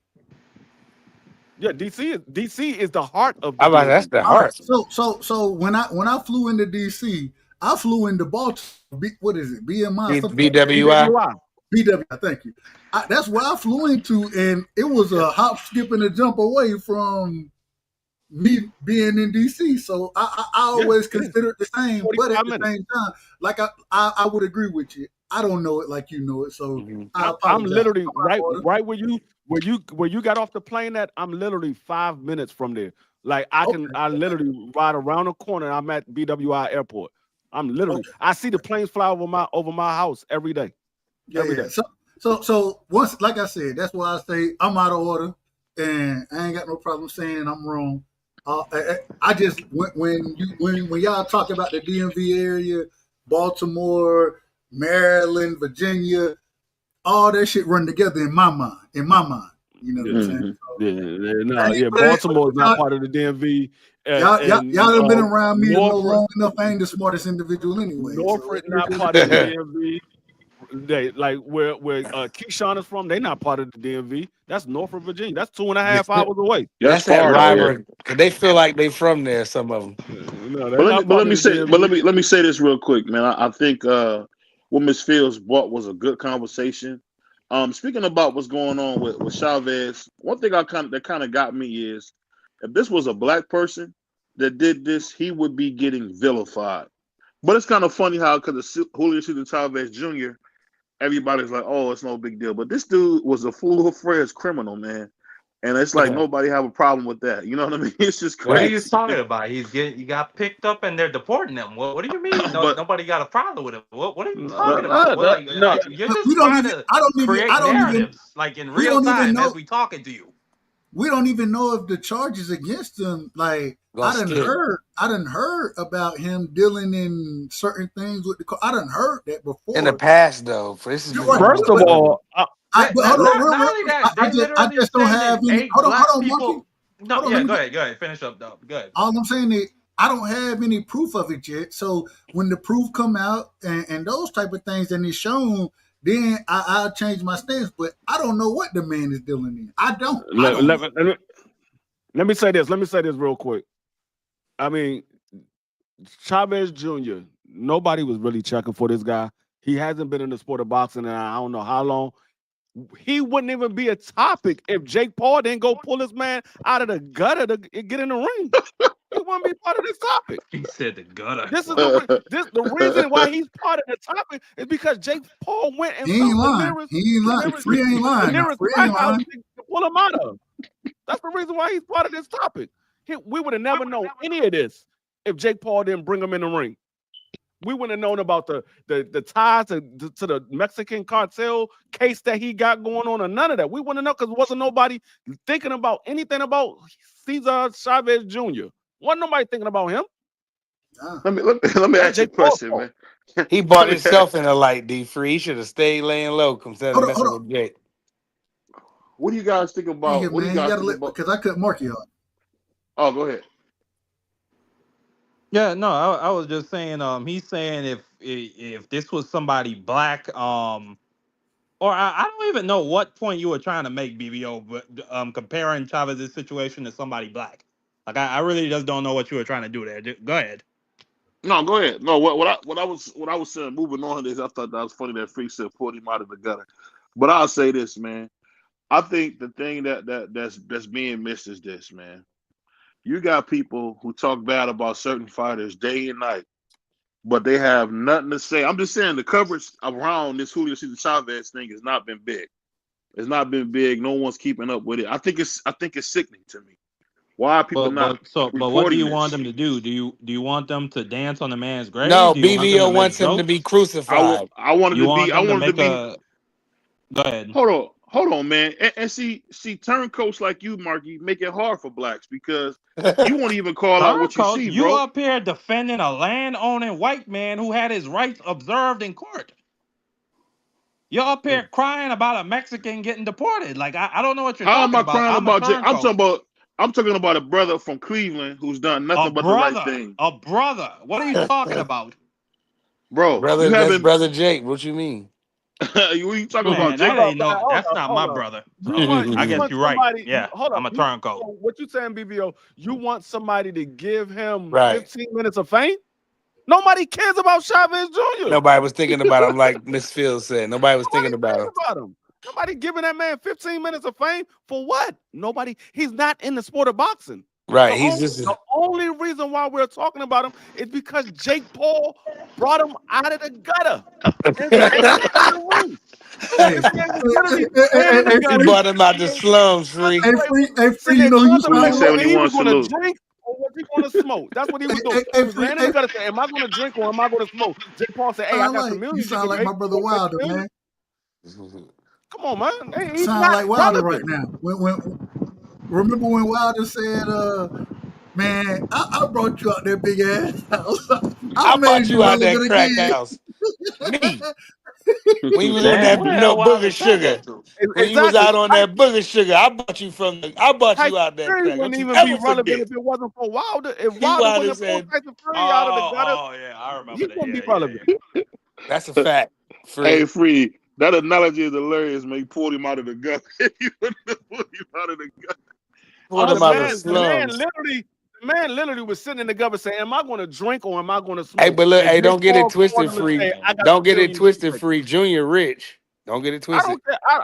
Yeah, DC is the heart of the How about that's DMV. the All right. heart? So when I flew into DC, I flew into Baltimore. What is it? BMI something. BWI. BWI. Thank you. That's where I flew into, and it was a hop, skip, and a jump away from me being in DC. So I always consider it the same, but at the same time, like I would agree with you. I don't know it like you know it, so I apologize. I'm literally right where you got off the plane at. I'm literally 5 minutes from there. Like I literally ride around the corner. And I'm at BWI Airport. I'm literally I see the planes fly over my house every day. Every day. So once, like I said, that's why I say I'm out of order, and I ain't got no problem saying I'm wrong. I just when y'all talk about the DMV area, Baltimore, Maryland, Virginia, all that shit run together in my mind. You know what I'm saying? So, Baltimore is not part of the DMV. Y'all done been around me long enough. I ain't the smartest individual anyway. Norfolk not part of the DMV. They like where Keyshawn is from. They not part of the DMV. That's Norfolk, Virginia. That's 2.5 hours away. That's that rivalry. Cause they feel like they from there. Some of them. But let me say this real quick, man. I think what Ms. Fields brought was a good conversation. Speaking about what's going on with Chavez, one thing that kind of got me is if this was a black person that did this, he would be getting vilified. But it's kind of funny how because of Julio César Chávez Jr., everybody's like, "Oh, it's no big deal." But this dude was a full-fledged criminal, man, and it's like nobody have a problem with that. You know what I mean? It's just crazy. What are you talking about? He got picked up and they're deporting him. What do you mean? Nobody got a problem with him. What are you talking about? You're just trying to create narratives like in real time as we talking to you. We don't even know if the charges against him, like I done heard about him dealing in certain things with the. I done heard that before in the past, though. First of all, I just don't have any. Hold on, Monkey. No, yeah, go ahead. Finish up, though. Go ahead. All I'm saying is I don't have any proof of it yet. So when the proof come out and those type of things and it's shown, then I'll change my stance. But I don't know what the man is dealing in. I don't. Let me say this. Let me say this real quick. I mean, Chavez Jr., nobody was really checking for this guy. He hasn't been in the sport of boxing in I don't know how long. He wouldn't even be a topic if Jake Paul didn't go pull this man out of the gutter to get in the ring. He wouldn't be part of this topic. He said the gutter. This is the reason why he's part of the topic is because Jake Paul went and he ain't lying. He ain't lying. Free ain't lying. Free ain't lying. To pull him out of. That's the reason why he's part of this topic. We would have never known any of this if Jake Paul didn't bring him in the ring. We wouldn't have known about the ties to the Mexican cartel case that he got going on or none of that. We wouldn't know because wasn't nobody thinking about anything about Cesar Chavez Jr. Wasn't nobody thinking about him. Let me ask you a question, man. He bought himself in a light, D-Free. He should have stayed laying low instead of messing with Jake. What do you guys think about? What do you guys think about? Because I couldn't mark you on. Oh, go ahead. Yeah, no, I was just saying. He's saying if this was somebody black, or I don't even know what point you were trying to make, BVO, but comparing Chavez's situation to somebody black. Like I really just don't know what you were trying to do there. Go ahead. No, go ahead. No, what I was saying, moving on is I thought that was funny that Freak said pulled him out of the gutter. But I'll say this, man. I think the thing that's being missed is this, man. You got people who talk bad about certain fighters day and night, but they have nothing to say. I'm just saying the coverage around this Julio César Chávez thing has not been big. It's not been big. No one's keeping up with it. I think it's sickening to me. Why are people not? But what do you want them to do? Do you want them to dance on the man's grave? No, BVO wants him to be crucified. I wanted to be. Go ahead. Hold on, man. And see, turncoats like you, Marky, make it hard for blacks because you won't even call out what you see, bro. You up here defending a land-owning white man who had his rights observed in court. You're up here crying about a Mexican getting deported. Like I don't know what you're talking about. How am I crying about Jake? I'm talking about a brother from Cleveland who's done nothing but the right thing. A brother. What are you talking about? Bro, brother Jake, what you mean? What you talking Man, about, Jake? that ain't no. Hold That's on, not hold my on. brother. You So want I guess you're right. somebody? Yeah, Hold I'm on. a turncoat. What you saying, BVO? You want somebody to give him Right. 15 minutes of fame? Nobody cares about Chavez Jr. Nobody was thinking about him like Miss Fields said. Nobody was thinking Nobody about cares him. about him. Nobody giving that man 15 minutes of fame for what? Nobody. He's not in the sport of boxing. Right. The only reason why we're talking about him is because Jake Paul brought him out of the gutter. He brought him out the slums, Free. Hey, Free, you know you sound whether he was going to drink or was he going to smoke. That's what he was doing. He was laying in the gutter saying, am I going to drink or am I going to smoke? Jake Paul said, hey, I got some millions. You sound like my brother Wilder, man. Come on, man. He's sound like Wilder right now. Remember when Wilder said, man, I brought you out that big ass house. I brought you out that crack house. Me. When you was on that booger sugar. When you was out on that booger sugar, I brought you out that crack. Wouldn't even be relevant if it wasn't for Wilder. If Wilder wouldn't have pulled Tyson Fury out of the gutter, I remember he wouldn't be relevant. That's a fact. Hey, Free. That analogy is hilarious, man. He pulled him out of the gut. He wouldn't have pulled him out of the gut. The man literally was sitting in the gutter saying, am I going to drink or am I going to smoke? Hey, but look, hey, don't get it twisted, Free. Don't get it twisted, Free. Junior rich. Don't get it twisted.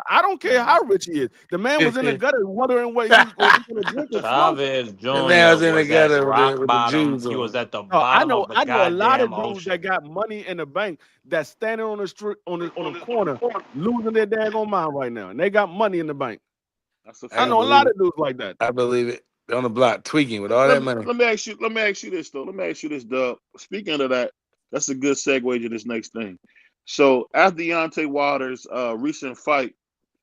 I don't care how rich he is. The man was in the gutter wondering what he was going to drink or smoke. Chavez Jr. The man was in the gutter rock with bottom. the Jews He was on. at the bottom of the I know a lot of goddamn dudes ocean. that got money in the bank that's standing on the street on the corner losing their daggone mind right now, and they got money in the bank. I know a lot of dudes like that. I believe it. On the block, tweaking with all that money. Let me ask you this, though. Let me ask you this, Dub. Speaking of that, that's a good segue to this next thing. So after Deontay Wilder's recent fight,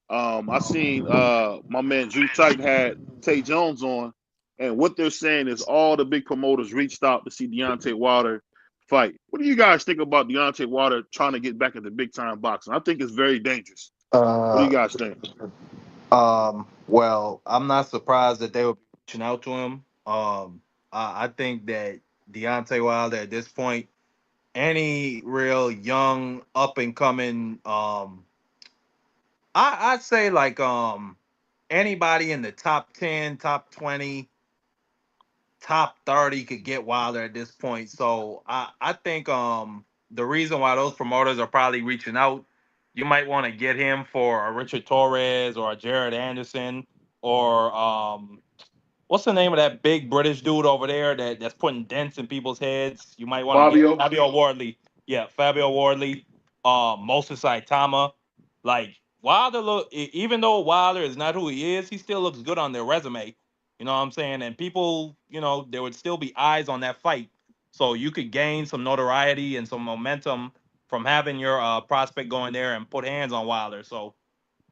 I seen my man Drew Titan had Tay Jones on, and what they're saying is all the big promoters reached out to see Deontay Wilder fight. What do you guys think about Deontay Wilder trying to get back into big time boxing? I think it's very dangerous. What do you guys think? Well, I'm not surprised that they were reaching out to him. I think that Deontay Wilder at this point, any real young up and coming, I'd say like anybody in the top 10, top 20, top 30 could get Wilder at this point. So I think the reason why those promoters are probably reaching out, you might want to get him for a Richard Torres or a Jared Anderson or what's the name of that big British dude over there that's putting dents in people's heads? You might want to get Fabio Wardley. Yeah, Fabio Wardley, Moses Saitama. Like Wilder even though Wilder is not who he is, he still looks good on their resume. You know what I'm saying? And people, there would still be eyes on that fight. So you could gain some notoriety and some momentum from having your prospect going there and put hands on Wilder. So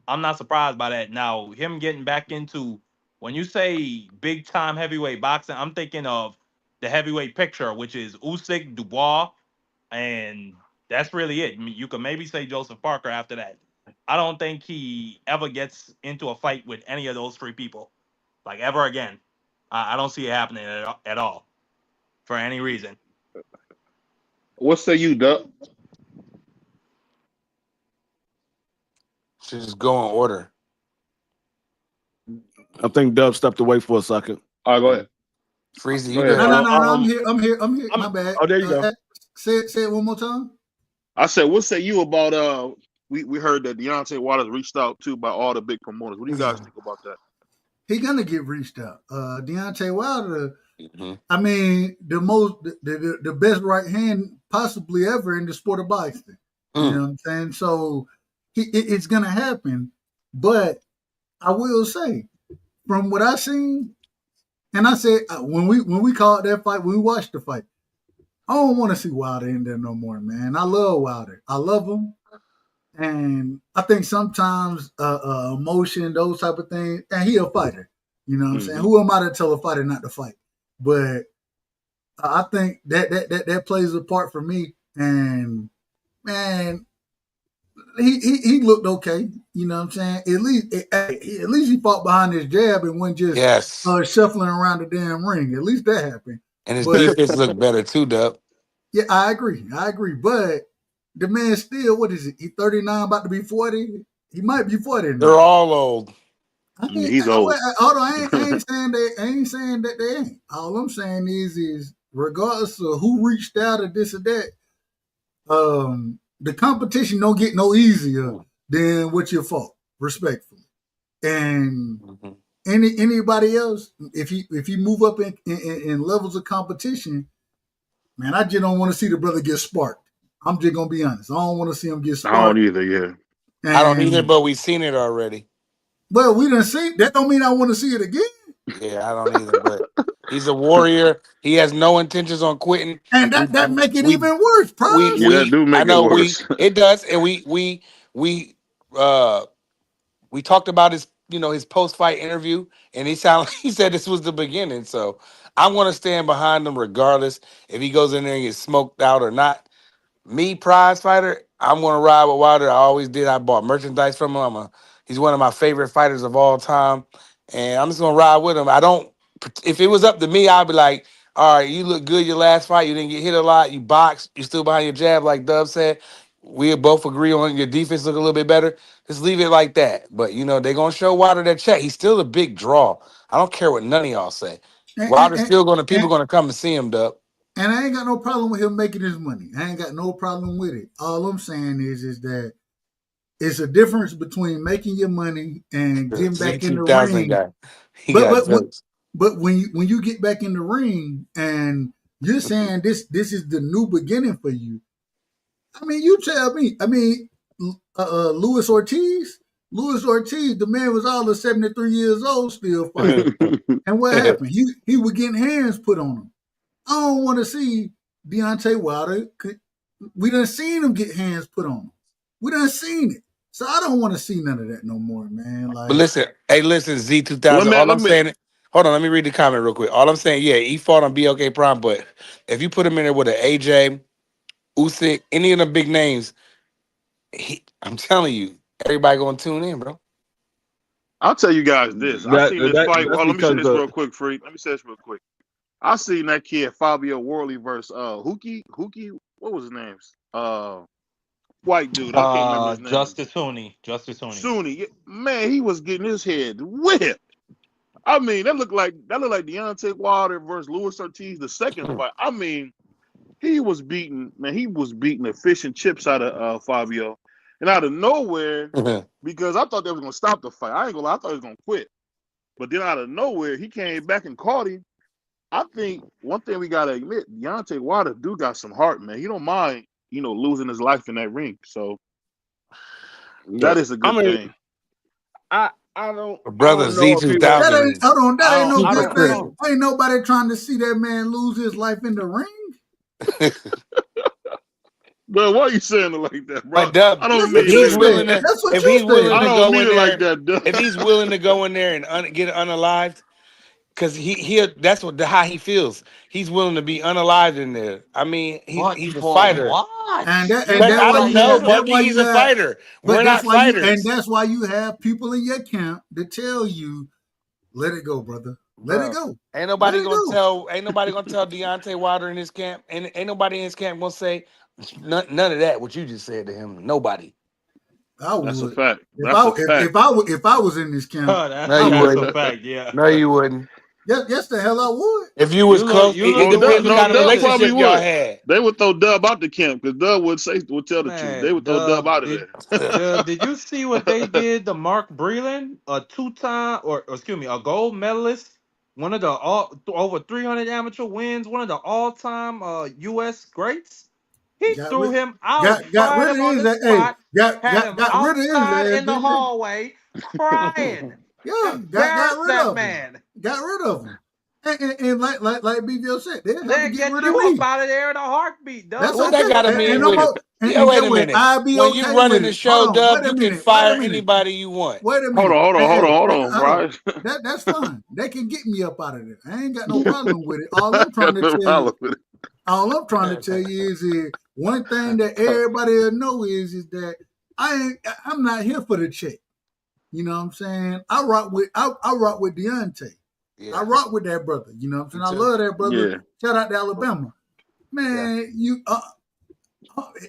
I'm not surprised by that. Now, him getting back into, when you say big time heavyweight boxing, I'm thinking of the heavyweight picture, which is Usyk, Dubois, and that's really it. I mean, you could maybe say Joseph Parker after that. I don't think he ever gets into a fight with any of those three people, like ever again. I don't see it happening at all for any reason. What say you, Duck? Should just go in order. I think Dub stepped away for a second. All right, go ahead. Freezy, No, I'm here. My bad. Oh, there you go. Say it one more time. I said, what say you about we heard that Deontay Wilder reached out to by all the big promoters. What do you guys think about that? He's gonna get reached out. Deontay Wilder, I mean, the best right hand possibly ever in the sport of boxing. You know what I'm saying? So it's gonna happen. But I will say, from what I seen, and I said when we called that fight, when we watched the fight, I don't want to see Wilder in there no more, man. I love Wilder. I love him. And I think sometimes emotion, those type of things, and he a fighter. You know what I'm saying? Who am I to tell a fighter not to fight? But I think that plays a part for me. And man, he looked okay. You know what I'm saying? At least he fought behind his jab and wasn't just shuffling around the damn ring. At least that happened. And his defense looked better too, Dub. Yeah, I agree. But the man still, what is it? He 39, about to be 40. He might be 40 now. They're all old. He's old. Hold on, I ain't saying that they ain't. All I'm saying is regardless of who reached out or this or that, the competition don't get no easier than what your fault, respectfully. And anybody else, if you move up in levels of competition, man, I just don't want to see the brother get sparked. I'm just gonna be honest. I don't want to see him get sparked. I don't either. Yeah, I don't either, but we've seen it already. Well, we done see that. Don't mean I want to see it again. Yeah, I don't either. But he's a warrior. He has no intentions on quitting, and that make it even worse. That do make it worse. It does, and we talked about his his post fight interview, and he said this was the beginning. So I'm gonna stand behind him regardless if he goes in there and gets smoked out or not. Me, prize fighter, I'm gonna ride with Wilder. I always did. I bought merchandise from him. He's one of my favorite fighters of all time, and I'm just gonna ride with him. If it was up to me, I'd be like, all right, you look good your last fight. You didn't get hit a lot. You boxed. You still behind your jab, like Dub said. We both agree on your defense look a little bit better. Just leave it like that. But they're gonna show Wilder that check. He's still a big draw. I don't care what none of y'all say. Wilder's still people gonna come and see him, Dub. And I ain't got no problem with him making his money. I ain't got no problem with it. All I'm saying is that it's a difference between making your money and getting back in the ring. But when you get back in the ring and you're saying this is the new beginning for you, I mean, you tell me. I mean, Luis Ortiz, the man was all of 73 years old still fighting. And what happened? He was getting hands put on him. I don't want to see Deontay Wilder. We done seen him get hands put on him. We done seen it. So I don't want to see none of that no more, man. Like, but listen, Z2000. Hold on, let me read the comment real quick. All I'm saying, yeah, he fought on BLK Prime, but if you put him in there with an AJ, Usyk, any of the big names, I'm telling you, everybody gonna tune in, bro. I'll tell you guys this. I seen this fight. Let me say this real quick, Freak. Let me say this real quick. I seen that kid Fabio Worley versus Hookie. What was his name? White dude. I can't remember his name. Justice Huni. Man, he was getting his head whipped. I mean, that looked like Deontay Wilder versus Luis Ortiz, the second fight. I mean, he was beating the fish and chips out of Fabio. And out of nowhere, because I thought they was gonna stop the fight. I ain't gonna lie, I thought he was gonna quit. But then out of nowhere, he came back and caught him. I think one thing we gotta admit, Deontay Wilder do got some heart, man. He don't mind, losing his life in that ring. So that is a good thing. I don't. Brother Z2000. That ain't no good thing. Ain't nobody trying to see that man lose his life in the ring. But why are you saying it like that, bro? Dub, I don't if he's willing to, if he's willing to go in there and get unalived. Because that's how he feels. He's willing to be unalived in there. I mean, he's a fighter. And I don't know, Bucky. He's a fighter. We're not fighters. And that's why you have people in your camp that tell you, "Let it go, brother. Let it go." Ain't nobody gonna tell Deontay Wilder in his camp. And ain't nobody in his camp gonna say none of that. What you just said to him. Nobody. That's a fact. If I was in this camp, that's a fact. Yeah. No, you wouldn't. Yes, the hell I would. If you was close, it depends what kind of relationship y'all had. They would throw Dub out the camp because Dub would tell the truth. They would throw Dub out of there. Did you see what they did to Mark Breland, a gold medalist, one of the over 300 amateur wins, one of the all-time U.S. greats? He threw him out. Got rid of his spot. Got rid of his in the hallway, crying. Yeah, got rid of man. Got rid of him. And like BVO said, they have to get rid of me. Up out of there in a heartbeat, Dub. That's what that got to mean with it. Wait a minute. When you running the show, Dub, you can fire anybody you want. Wait a minute. Hold on, Brian. That's fine. They can get me up out of there. I ain't got no problem with it. All I'm trying to tell you is one thing that everybody will know is that I'm not here for the check. You know what I'm saying? I rock with Deontay. Yeah. I rock with that brother. You know what I'm saying? I love that brother. Yeah. Shout out to Alabama. Man,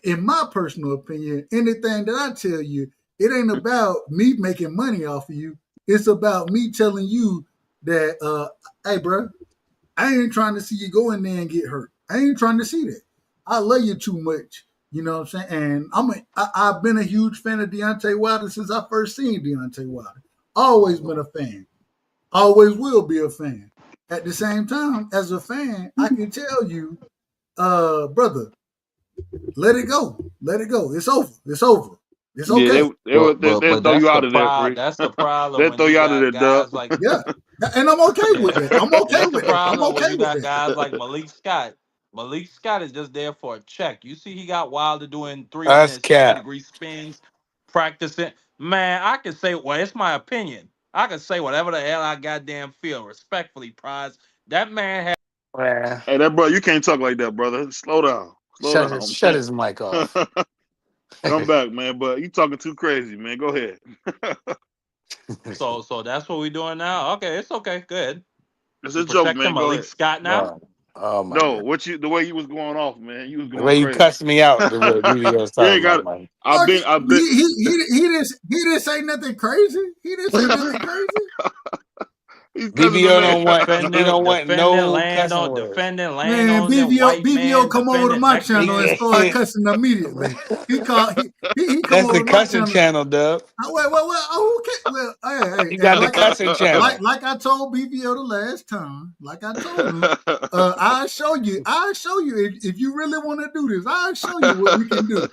in my personal opinion, anything that I tell you, it ain't about me making money off of you. It's about me telling you that, hey, bro, I ain't trying to see you go in there and get hurt. I ain't trying to see that. I love you too much. You know what I'm saying? And I've been a huge fan of Deontay Wilder since I first seen Deontay Wilder. Always been a fan. Always will be a fan. At the same time, as a fan, I can tell you, brother, let it go. Let it go. It's over. It's over. It's okay. Yeah, they throw you out of there, Free. That's the problem. They throw you out of there, Dub. Like, yeah, and I'm okay with it. I'm okay with it. I'm okay with it. Guys like Malik Scott. Malik Scott is just there for a check. You see, he got Wilder doing 360-degree spins, practicing. Man, I can say, well, it's my opinion. I can say whatever the hell I goddamn feel. Respectfully, Prize. That man had. Hey, that brother, you can't talk like that, brother. Slow down. Shut his mic off. Come back, man. But you talking too crazy, man. Go ahead. So that's what we doing now. Okay, it's okay. Good. It's a joke, man. Go ahead. Scott now. Oh my no, God. The way you was going off, man. You was going the way crazy. You cussed me out. The way BVO was talking about, man. I've been. He didn't say nothing crazy. He didn't say nothing crazy. BVO don't want no cussing words. Defending land man, on BVO come over to my channel and start cussing immediately. He come That's over the cussing channel, Dub. Wait. Oh, okay. Well, hey, you got the cussing channel. Like I told BVO the last time. Like I told him, I'll show you. If you really want to do this, I'll show you what we can do.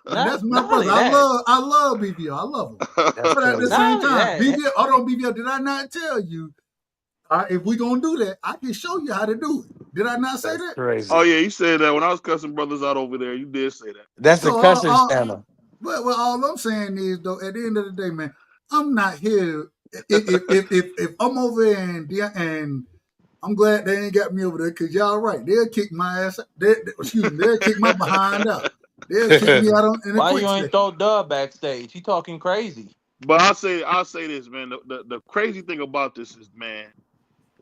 That's my brother. I love BVO. I love him. But at the same time, BVO. Hold on, BVO. Did I not tell you? If we're going to do that, I can show you how to do it. Did I not say that? Crazy. Oh, yeah, you said that. When I was cussing brothers out over there, you did say that. That's the cussing channel. Well, all I'm saying is, though, at the end of the day, man, I'm not here. If I'm over there and I'm glad they ain't got me over there because y'all right. They'll kick my ass. They'll kick my behind out. They'll kick me out in the Why you ain't throw Dub backstage? He talking crazy. But I'll say this, man. The crazy thing about this is, man,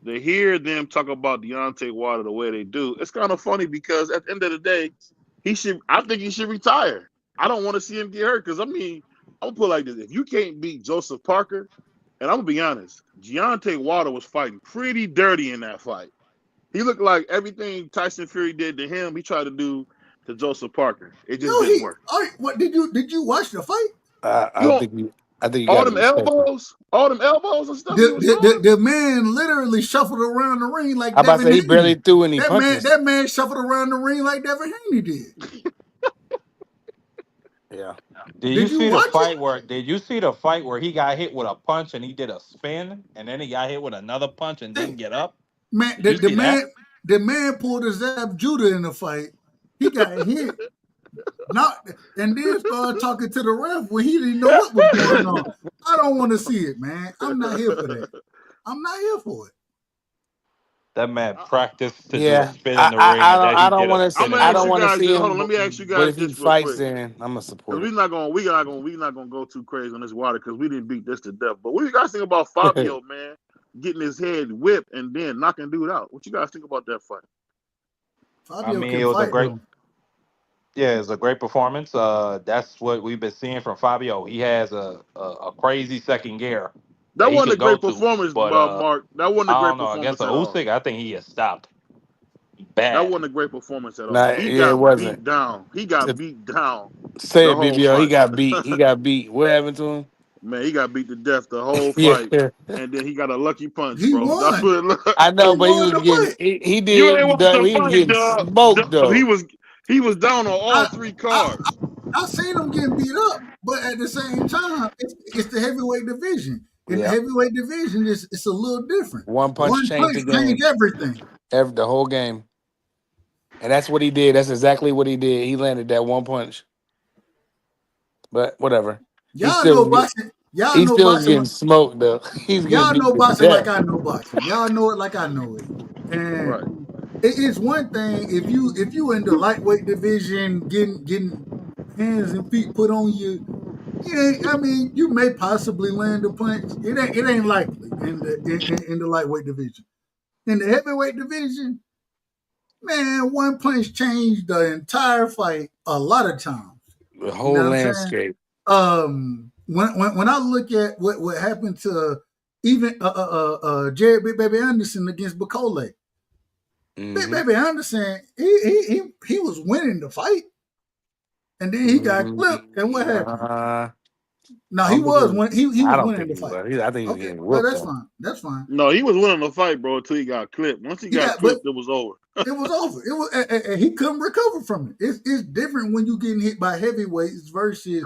to hear them talk about Deontay Wilder the way they do, it's kind of funny because at the end of the day, I think he should retire. I don't want to see him get hurt because, I mean, I'm going to put it like this. If you can't beat Joseph Parker, and I'm going to be honest, Deontay Wilder was fighting pretty dirty in that fight. He looked like everything Tyson Fury did to him, he tried to do to Joseph Parker. It just didn't work. What did you watch the fight? I think you all them elbows and stuff. The man literally shuffled around the ring like Devin Haney. He barely threw any punches. That man shuffled around the ring like Devin Haney did. Yeah. Did you see the fight where he got hit with a punch and he did a spin and then he got hit with another punch and didn't get up? Man, the man pulled a Zab Judah in the fight. He got hit. And then started talking to the ref when he didn't know what was going on. I don't want to see it, man. I'm not here for that. I'm not here for it. That man practiced to do a spin in the ring. I don't want to see. I don't want to see him. Hold on, let me ask you guys. But if he fights, then I'm gonna support. We're not gonna go too crazy on this water because we didn't beat this to death. But what do you guys think about Fabio, man, getting his head whipped and then knocking dude out? What you guys think about that fight? Fabio it was a great. Yeah, it's a great performance. That's what we've been seeing from Fabio. He has a crazy second gear. That wasn't a great performance, Mark. That wasn't a great performance. Against Usyk, I think he is stopped. Bad. That wasn't a great performance at all. It wasn't. Beat down. He got beat down. Say it, BBO. He got beat. He got beat. What happened to him? Man, he got beat to death the whole fight, and then he got a lucky punch, he bro. Won. That's what it looked. I know, but he was getting. He did. He was getting smoked though. He was down on all three cards. I seen him getting beat up, but at the same time, it's the heavyweight division. In the heavyweight division, it's a little different. One punch changed the game. Everything. The whole game. And that's what he did. That's exactly what he did. He landed that one punch. But whatever. Y'all know boxing. He's still getting smoked though. Y'all know boxing like I know boxing. Y'all know it like I know it. And it's one thing if you in the lightweight division getting hands and feet put on you. I mean, you may possibly land a punch. It ain't likely in the lightweight division. In the heavyweight division, Man, one punch changed the entire fight a lot of times. The whole landscape. When I look at what happened to even Jared Big Baby Anderson against Bacole, Big Baby Anderson, he was winning the fight, and then he got clipped. And what happened? No, he was winning the fight. I think he was getting whooped. Well, that's fine. That's fine. No, he was winning the fight, bro, until he got clipped. Once he got clipped, it was over. It was over. It was, and he couldn't recover from it. It's different when you getting hit by heavyweights versus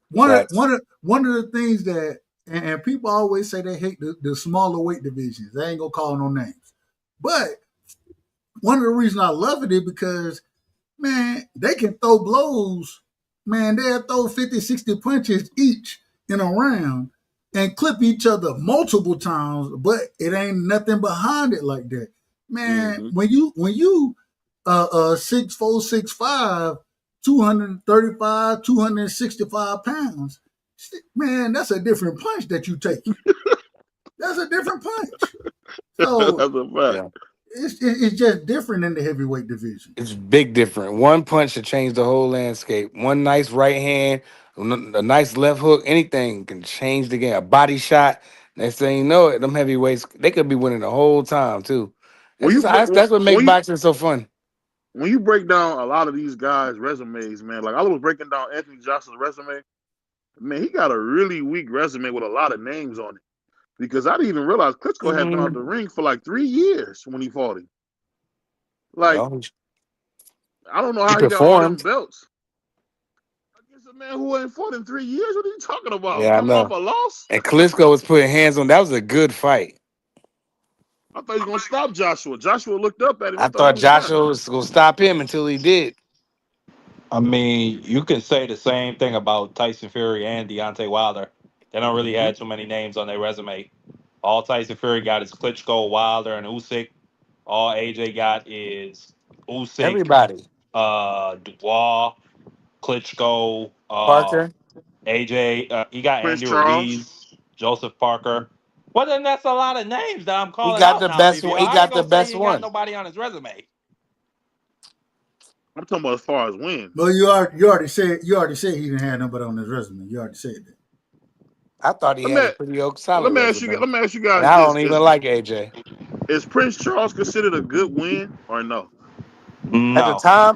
one of the things that and people always say they hate the smaller weight divisions. They ain't gonna call no names, but one of the reasons I love it is because, man, they can throw blows. Man, they'll throw 50, 60 punches each in a round and clip each other multiple times, but it ain't nothing behind it like that. Man, when you 6'4", 6'5", 235, 265 pounds, man, that's a different punch that you take. That's a different punch. So that's a fact. Yeah. It's just different in the heavyweight division. It's big different. One punch should change the whole landscape. One nice right hand, a nice left hook, anything can change the game. A body shot. Next thing you know it, them heavyweights, they could be winning the whole time too. That's what makes boxing so fun. When you break down a lot of these guys' resumes, man, like I was breaking down Anthony Joshua's resume, man, he got a really weak resume with a lot of names on it. Because I didn't even realize Klitschko had been out the ring for like 3 years when he fought him. Like, I don't know how he got all them belts. Against a man who ain't fought in 3 years? What are you talking about? Yeah, Coming off a loss? And Klitschko was putting hands on. That was a good fight. I thought he was going to stop Joshua. Joshua looked up at him. I thought Joshua was going to stop him until he did. I mean, you can say the same thing about Tyson Fury and Deontay Wilder. They don't really have too many names on their resume. All Tyson Fury got is Klitschko, Wilder, and Usyk. All AJ got is Usyk, everybody, Dubois, Klitschko, Parker, AJ. He got Prince Andy Charles. Ruiz, Joseph Parker. Well, then that's a lot of names that I'm calling. He got out the now, best BVO. one. He I got ain't the gonna say best he one. got nobody on his resume. I'm talking about as far as wins. Well, you already said he didn't have nobody on his resume. You already said that. I thought he had a pretty solid Let me ask you guys. And I don't even like AJ. Is Prince Charles considered a good win or no? No.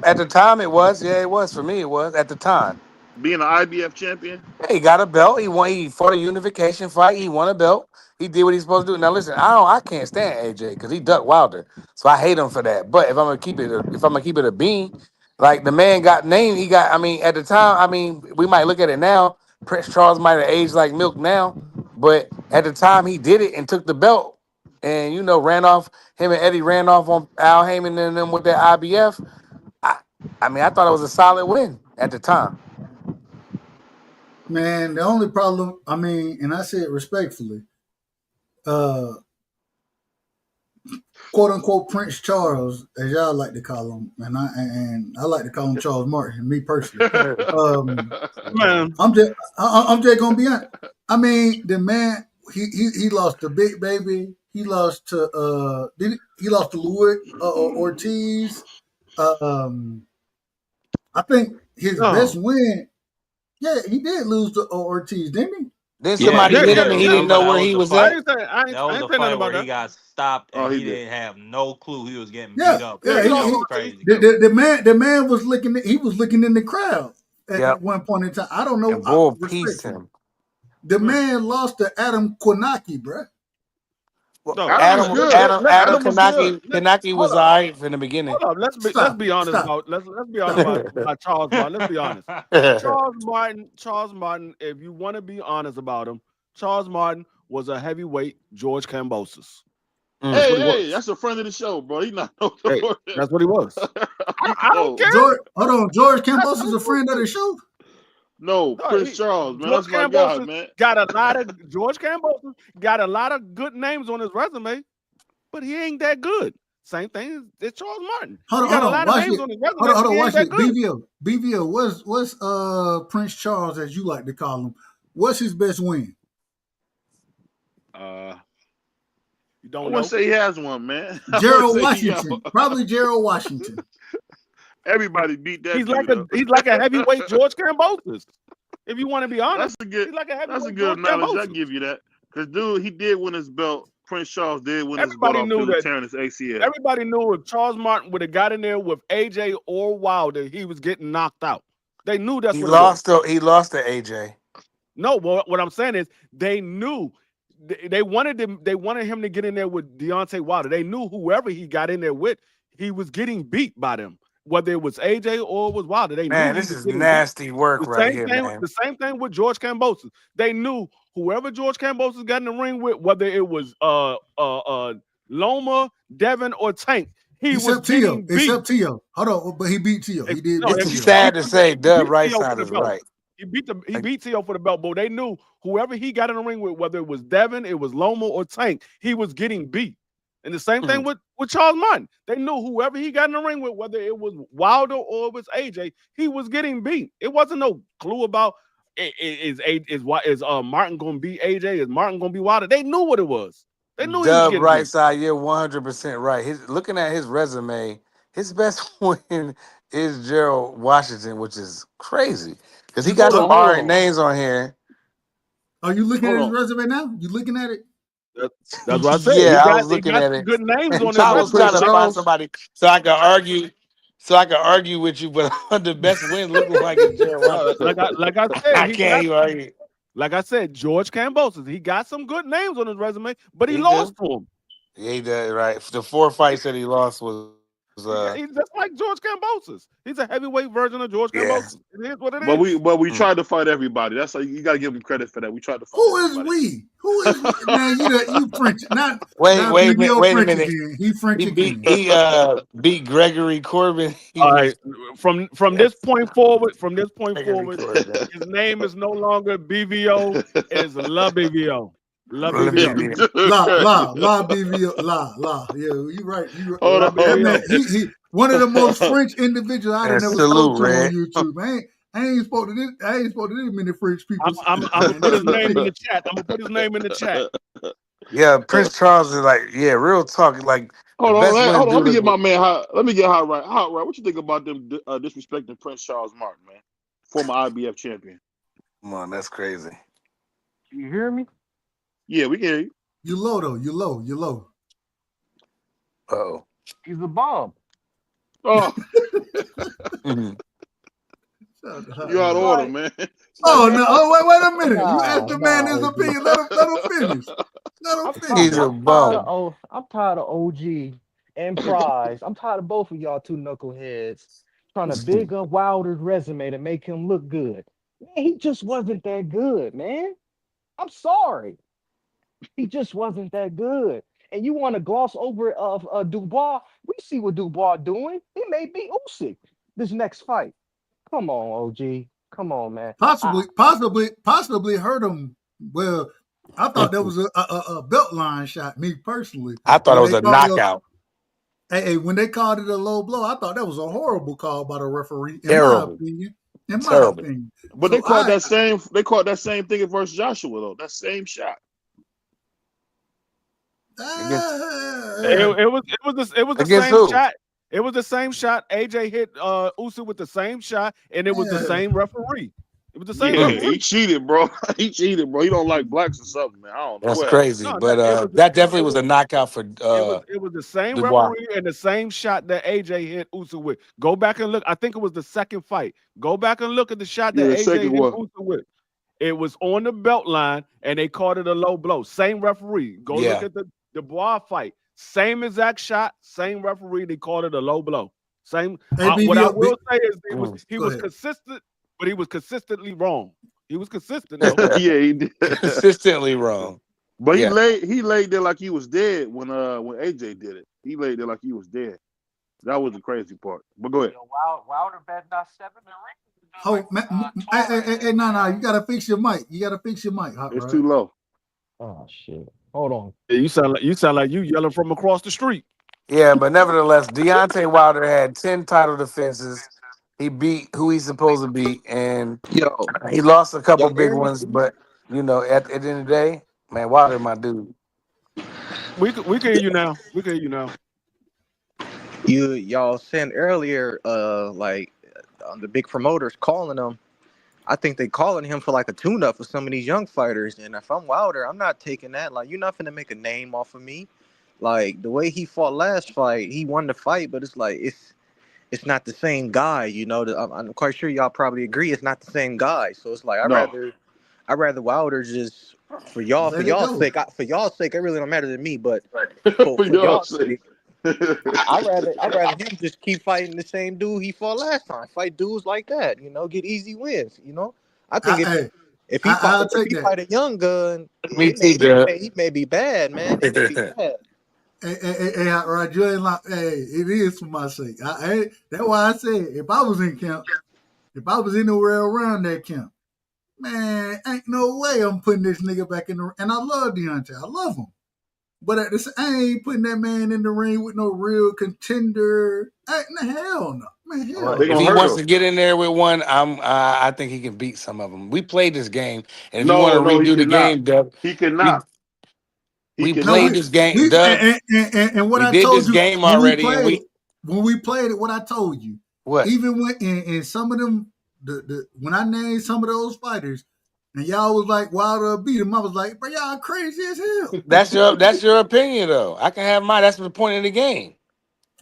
At the time, it was. Yeah, it was for me. It was at the time. Being an IBF champion. Yeah, he got a belt. He won. He fought a unification fight. He won a belt. He did what he's supposed to do. Now listen, I can't stand AJ because he ducked Wilder, so I hate him for that. But if I'm gonna keep it a bean, like the man got named. He got. I mean, at the time, I mean, we might look at it now. Prince Charles might have aged like milk now, but at the time he did it and took the belt, and ran off. Him and Eddie ran off on Al Heyman and them with that IBF. I mean, I thought it was a solid win at the time. Man, the only problem, I mean, and I say it respectfully, quote unquote Prince Charles, as y'all like to call him, and I like to call him Charles Martin, me personally. Man, I'm just gonna be honest. I mean, the man, he lost to Big Baby. He lost to Louis Ortiz. I think his best win. Yeah, he did lose to Ortiz, didn't he? Then somebody hit him and he didn't know where he was at. That was the fight where he got stopped and he didn't have no clue he was getting beat up. Yeah, Crazy. The man was looking. He was looking in the crowd at one point in time. I don't know. And Bull pieced him. The man lost to Adam Konaki, bro. Well, Adam Konaki was all right from the beginning. Hold on, let's be honest about Charles Martin. Let's be honest. Charles Martin. If you want to be honest about him, Charles Martin was a heavyweight George Kambosos. Hey, that's a friend of the show, bro. He's not. That's what he was. I don't care. Hold on, George Kambosos is a friend of the show. No, Prince Charles, man. That's my guy, man. George Kambosos got a lot of good names on his resume, but he ain't that good. Same thing as Charles Martin. Hold on, watch it. BVO, what's Prince Charles, as you like to call him? What's his best win? You I don't wouldn't know. say he has one, man. I wouldn't Gerald say he Washington, probably Gerald Washington. Everybody beat that He's dude like up. a heavyweight George Kambosos. If you want to be honest, That's he's like a a heavyweight good George analogy. I Kambosos. give you that. Because dude, he did win his belt. Prince Charles did win his belt Everybody off knew dude that. tearing his ACL. Everybody knew if Charles Martin would have got in there with AJ or Wilder, he was getting knocked out. They knew that's He what it was. He lost to AJ. No, what I'm saying is they knew they wanted him to get in there with Deontay Wilder. They knew whoever he got in there with, he was getting beat by them. Whether it was AJ or it was Wilder, they Man, knew this is nasty work right here, man. The same thing with George Kambosos. They knew whoever George Kambosos got in the ring with, whether it was Loma, Devin, or Tank, he was getting beat. Except Tio. Hold on, but he beat Tio. He did. No, it's sad to say, Dub right Tio side is right. He beat Tio for the belt, but they knew whoever he got in the ring with, whether it was Devin, it was Loma, or Tank, he was getting beat. And the same thing with Charles Martin. They knew whoever he got in the ring with, whether it was Wilder or it was AJ, he was getting beat. It wasn't no clue about is Martin going to beat AJ? Is Martin going to be Wilder? They knew what it was. They knew he was Dub getting right beat. side, you're 100% right. Looking at his resume, his best win is Gerald Washington, which is crazy because he got some hard names on here. Are you looking at his resume now? You looking at it? That's what I said. Yeah, I was looking at it. Good names on I was trying to resume. find somebody so I could argue with you, but the best win looking like a Gerald Washington. Like I said, I can't even argue. Like I said, George Kambosos, he got some good names on his resume, but he lost to him. Yeah, he did, right. The 4 fights that he lost was he's just like George Kambosos. He's a heavyweight version of George Kambosos. It is what it is. But we tried to fight everybody. That's how you got to give him credit for that. We tried to fight. Who is we? Who is we? Man, you French. Wait a minute. Again. He French again. He beat Gregory Corbin. All right. From this point forward, his name is no longer BVO. It is La BVO. La BVO. La BVO. Yeah, you right. He one of the most French individuals I ever spoke to on YouTube, man. I ain't spoke to this many French people. I'm gonna put his name in the chat. Yeah, Prince Charles is like, real talk. Like, hold on. Let me get my man hot. Let me get hot right. What you think about them disrespecting Prince Charles Martin, man? Former IBF champion. Come on, that's crazy. You hear me? Yeah, we can hear you. You low though. You low. Oh, he's a bomb. Oh. You out of order, man. Oh no! Oh wait a minute! You asked the man his opinion. Let him finish. He's a bum. I'm tired of OG and Prize. I'm tired of both of y'all two knuckleheads trying to big up Wilder's resume to make him look good. Man, he just wasn't that good, man. I'm sorry. He just wasn't that good. And you want to gloss over Dubois? We see what Dubois doing. He may beat Usyk this next fight. Come on, OG. Come on, man. Possibly hurt him. Well, I thought that was a belt line shot. Me personally, I thought it was a knockout. Hey, when they called it a low blow, I thought that was a horrible call by the referee. Terrible. In my opinion. But they called that same. They called that same thing versus Joshua though. That same shot. It was the same shot. It was the same shot. AJ hit Usyk with the same shot, and it was the same referee. It was the same. Yeah, he cheated, bro. He don't like blacks or something, man. I don't know. That's crazy, but that definitely was a knockout for. It was the same Dubois. referee and the same shot that AJ hit Usyk with. Go back and look. I think it was the second fight. Go back and look at the shot that AJ hit Usyk with. It was on the belt line, and they called it a low blow. Same referee. Go look at the Dubois fight. Same exact shot, same referee. They called it a low blow. Same. What I will say is he was consistent, but he was consistently wrong. He was consistent. Yeah, he did. Consistently wrong. But he laid there like he was dead when AJ did it. He laid there like he was dead. That was the crazy part. But go ahead. Wilder bet not 7 in the ring. Oh, hey, no, you gotta fix your mic. It's too low. Oh shit! Hold on. Yeah, you sound like you yelling from across the street. Yeah, but nevertheless, Deontay Wilder had 10 title defenses. He beat who he's supposed to beat, and he lost a couple big ones. But at the end of the day, man, Wilder, my dude. We can hear you now. We can hear you now. Y'all saying earlier, like the big promoters calling him. I think they calling him for like a tune-up for some of these young fighters. And if I'm Wilder, I'm not taking that. Like, you're not finna make a name off of me. Like, the way he fought last fight, he won the fight, but it's like it's not the same guy. You know, I'm quite sure y'all probably agree it's not the same guy. So it's like I'd rather Wilder just for y'all's sake. For y'all's sake, it really don't matter to me. But for y'all's sake. I'd rather him just keep fighting the same dude he fought last time. Fight dudes like that, you know, get easy wins. You know, I think if he fight a young gun, he may be bad, man. He may be bad. Hey, Roger, ain't like, hey, it is for my sake. That's why I said if I was in camp, if I was anywhere around that camp, man, ain't no way I'm putting this nigga back in the. And I love Deontay, I love him. But at this, I ain't putting that man in the ring with no real contender. Hell no, man. Hell no. If he wants to get in there with one, I think he can beat some of them. We played this game, and if you want to redo the game, Dub, he cannot. We played this game, Dub. And what I did told this you game already, when we played it, what I told you. What? Even when in some of them, when I named some of those fighters. And y'all was like, Wilder beat him. I was like, bro, y'all crazy as hell. That's your opinion, though. I can have mine. That's the point of the game.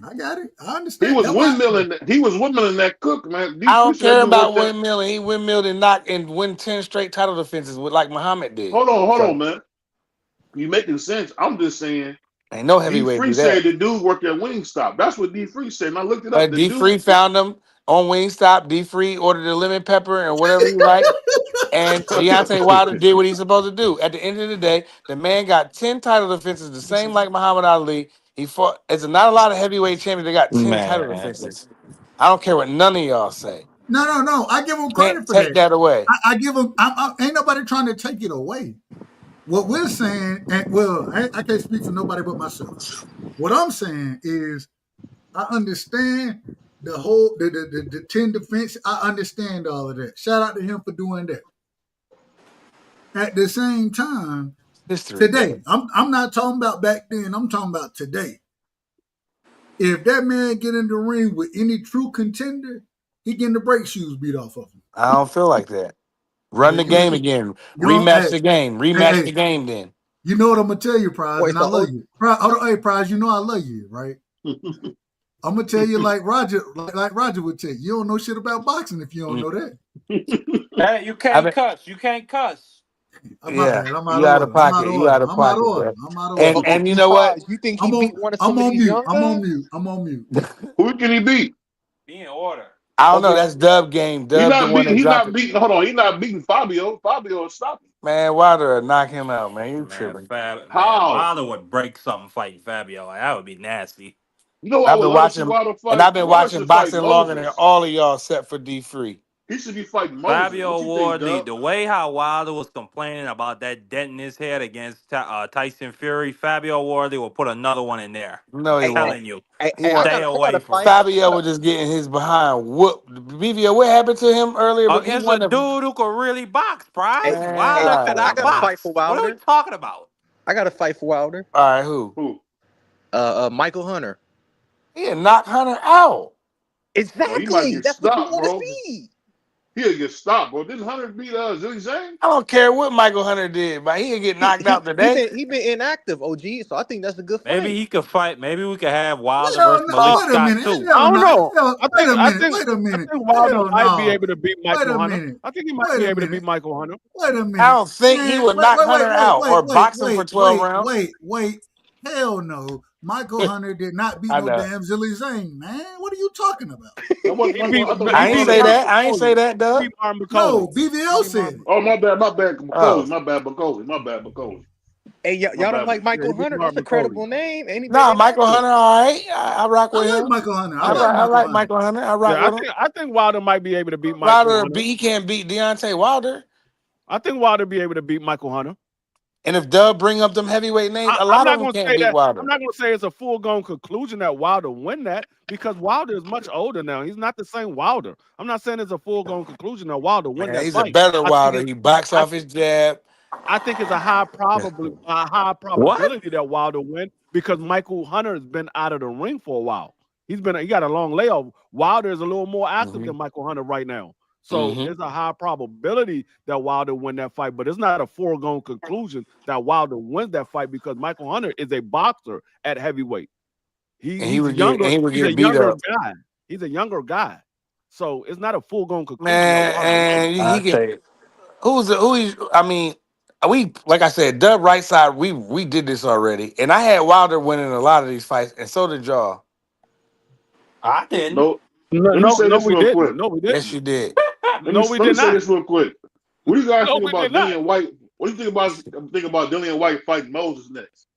I got it. I understand. He was windmilling. He was windmilling that Cook, man. I don't care about windmilling. He windmilled and knocked and win 10 straight title defenses with like Muhammad did. Hold on, man. You making sense? I'm just saying. Ain't no heavyweight. D3 said the dude worked at Wingstop. That's what D3 said. And I looked it up. D3 found him on Wingstop. D3 ordered the lemon pepper and whatever he liked. And Deontay Wilder did what he's supposed to do. At the end of the day, the man got 10 title defenses, the same like Muhammad Ali. He fought. It's not a lot of heavyweight champions that got 10 title defenses. I don't care what none of y'all say. No. I give him credit for take that away. I give him. Ain't nobody trying to take it away. What we're saying, I can't speak for nobody but myself. What I'm saying is, I understand the whole the 10 defense. I understand all of that. Shout out to him for doing that. At the same time, today, I'm not talking about back then. I'm talking about today. If that man get in the ring with any true contender, he getting the brake shoes beat off of him. I don't feel like that. Run the game again. Rematch the game. Rematch the game then. You know what I'm gonna tell you, Prize, and I love you. Hey, Prize, you know I love you, right? I'm gonna tell you like Roger would tell you. You don't know shit about boxing if you don't know that. Hey, you can't cuss. You can't cuss. I'm out of pocket. You out of pocket. I'm out of order. And you know what? You think he beat one of some I'm of these young guys? I'm on mute. Who can he beat? Be in order. I don't know. That's Dub game. Dub He's not beating. Hold on. He's not beating Fabio. Fabio will stop him. Man, Wilder will knock him out, man. You tripping. How? Wilder would break something fighting Fabio. Like, that would be nasty. You know, I've been watching boxing longer than all of y'all except for D3. He should be fighting Moses. Fabio Wardley, the way how Wilder was complaining about that dent in his head against Tyson Fury, Fabio Wardley will put another one in there. No, he I'm telling you. Stay away from Fabio was just getting his behind whooped. BVO, what happened to him earlier? Against a dude who could really box, Prize. Wilder cannot box. Fight for Wilder. What are we talking about? I got to fight for Wilder. All right, who? Michael Hunter. He'll knock Hunter out. Exactly. That's what you want to see. He'll get stopped, bro. Didn't Hunter beat Zilly Zane? I don't care what Michael Hunter did, but he'll get knocked out today. He been inactive, OG, so I think that's a good fight. Maybe he could fight. Maybe we could have Wilder versus Malik Scott too. I don't know. Wait a minute. I think Wilder might be able to beat Michael Hunter. I think he might be able to beat Michael Hunter. Wait a minute. I don't think he would knock Hunter out or box him for 12 rounds. Wait. Hell no. Michael Hunter did not beat no damn Zilly Zane, man. What are you talking about? I ain't say that, Doug. No, BVO said. Oh, my bad, Bacoli. Hey, y'all don't like Michael Hunter? That's a credible name. Michael Hunter, all right. I rock with him. Michael Hunter. I like Michael Hunter. I rock with him. I think Wilder might be able to beat Michael Hunter. He can't beat Deontay Wilder. I think Wilder be able to beat Michael Hunter. And if Dub bring up them heavyweight names, a lot of them can't beat Wilder. I'm not going to say it's a full-blown conclusion that Wilder win that because Wilder is much older now. He's not the same Wilder. I'm not saying it's a full-blown conclusion that Wilder win that He's fight. a better Wilder. He backs off his jab. I think it's a high probability that Wilder win because Michael Hunter has been out of the ring for a while. He got a long layoff. Wilder is a little more active than Michael Hunter right now. So it's a high probability that Wilder win that fight, but it's not a foregone conclusion that Wilder wins that fight because Michael Hunter is a boxer at heavyweight. He's a younger guy. He's a younger guy. So it's not a foregone conclusion. Man, we like I said, Dub right side. We did this already, and I had Wilder winning a lot of these fights, and so did y'all. I didn't. No, let me say this real quick. No, we didn't. Yes, you did. Let me say this real quick. What do you guys think about Dillian White? What do you think about Dillian White fighting Moses next?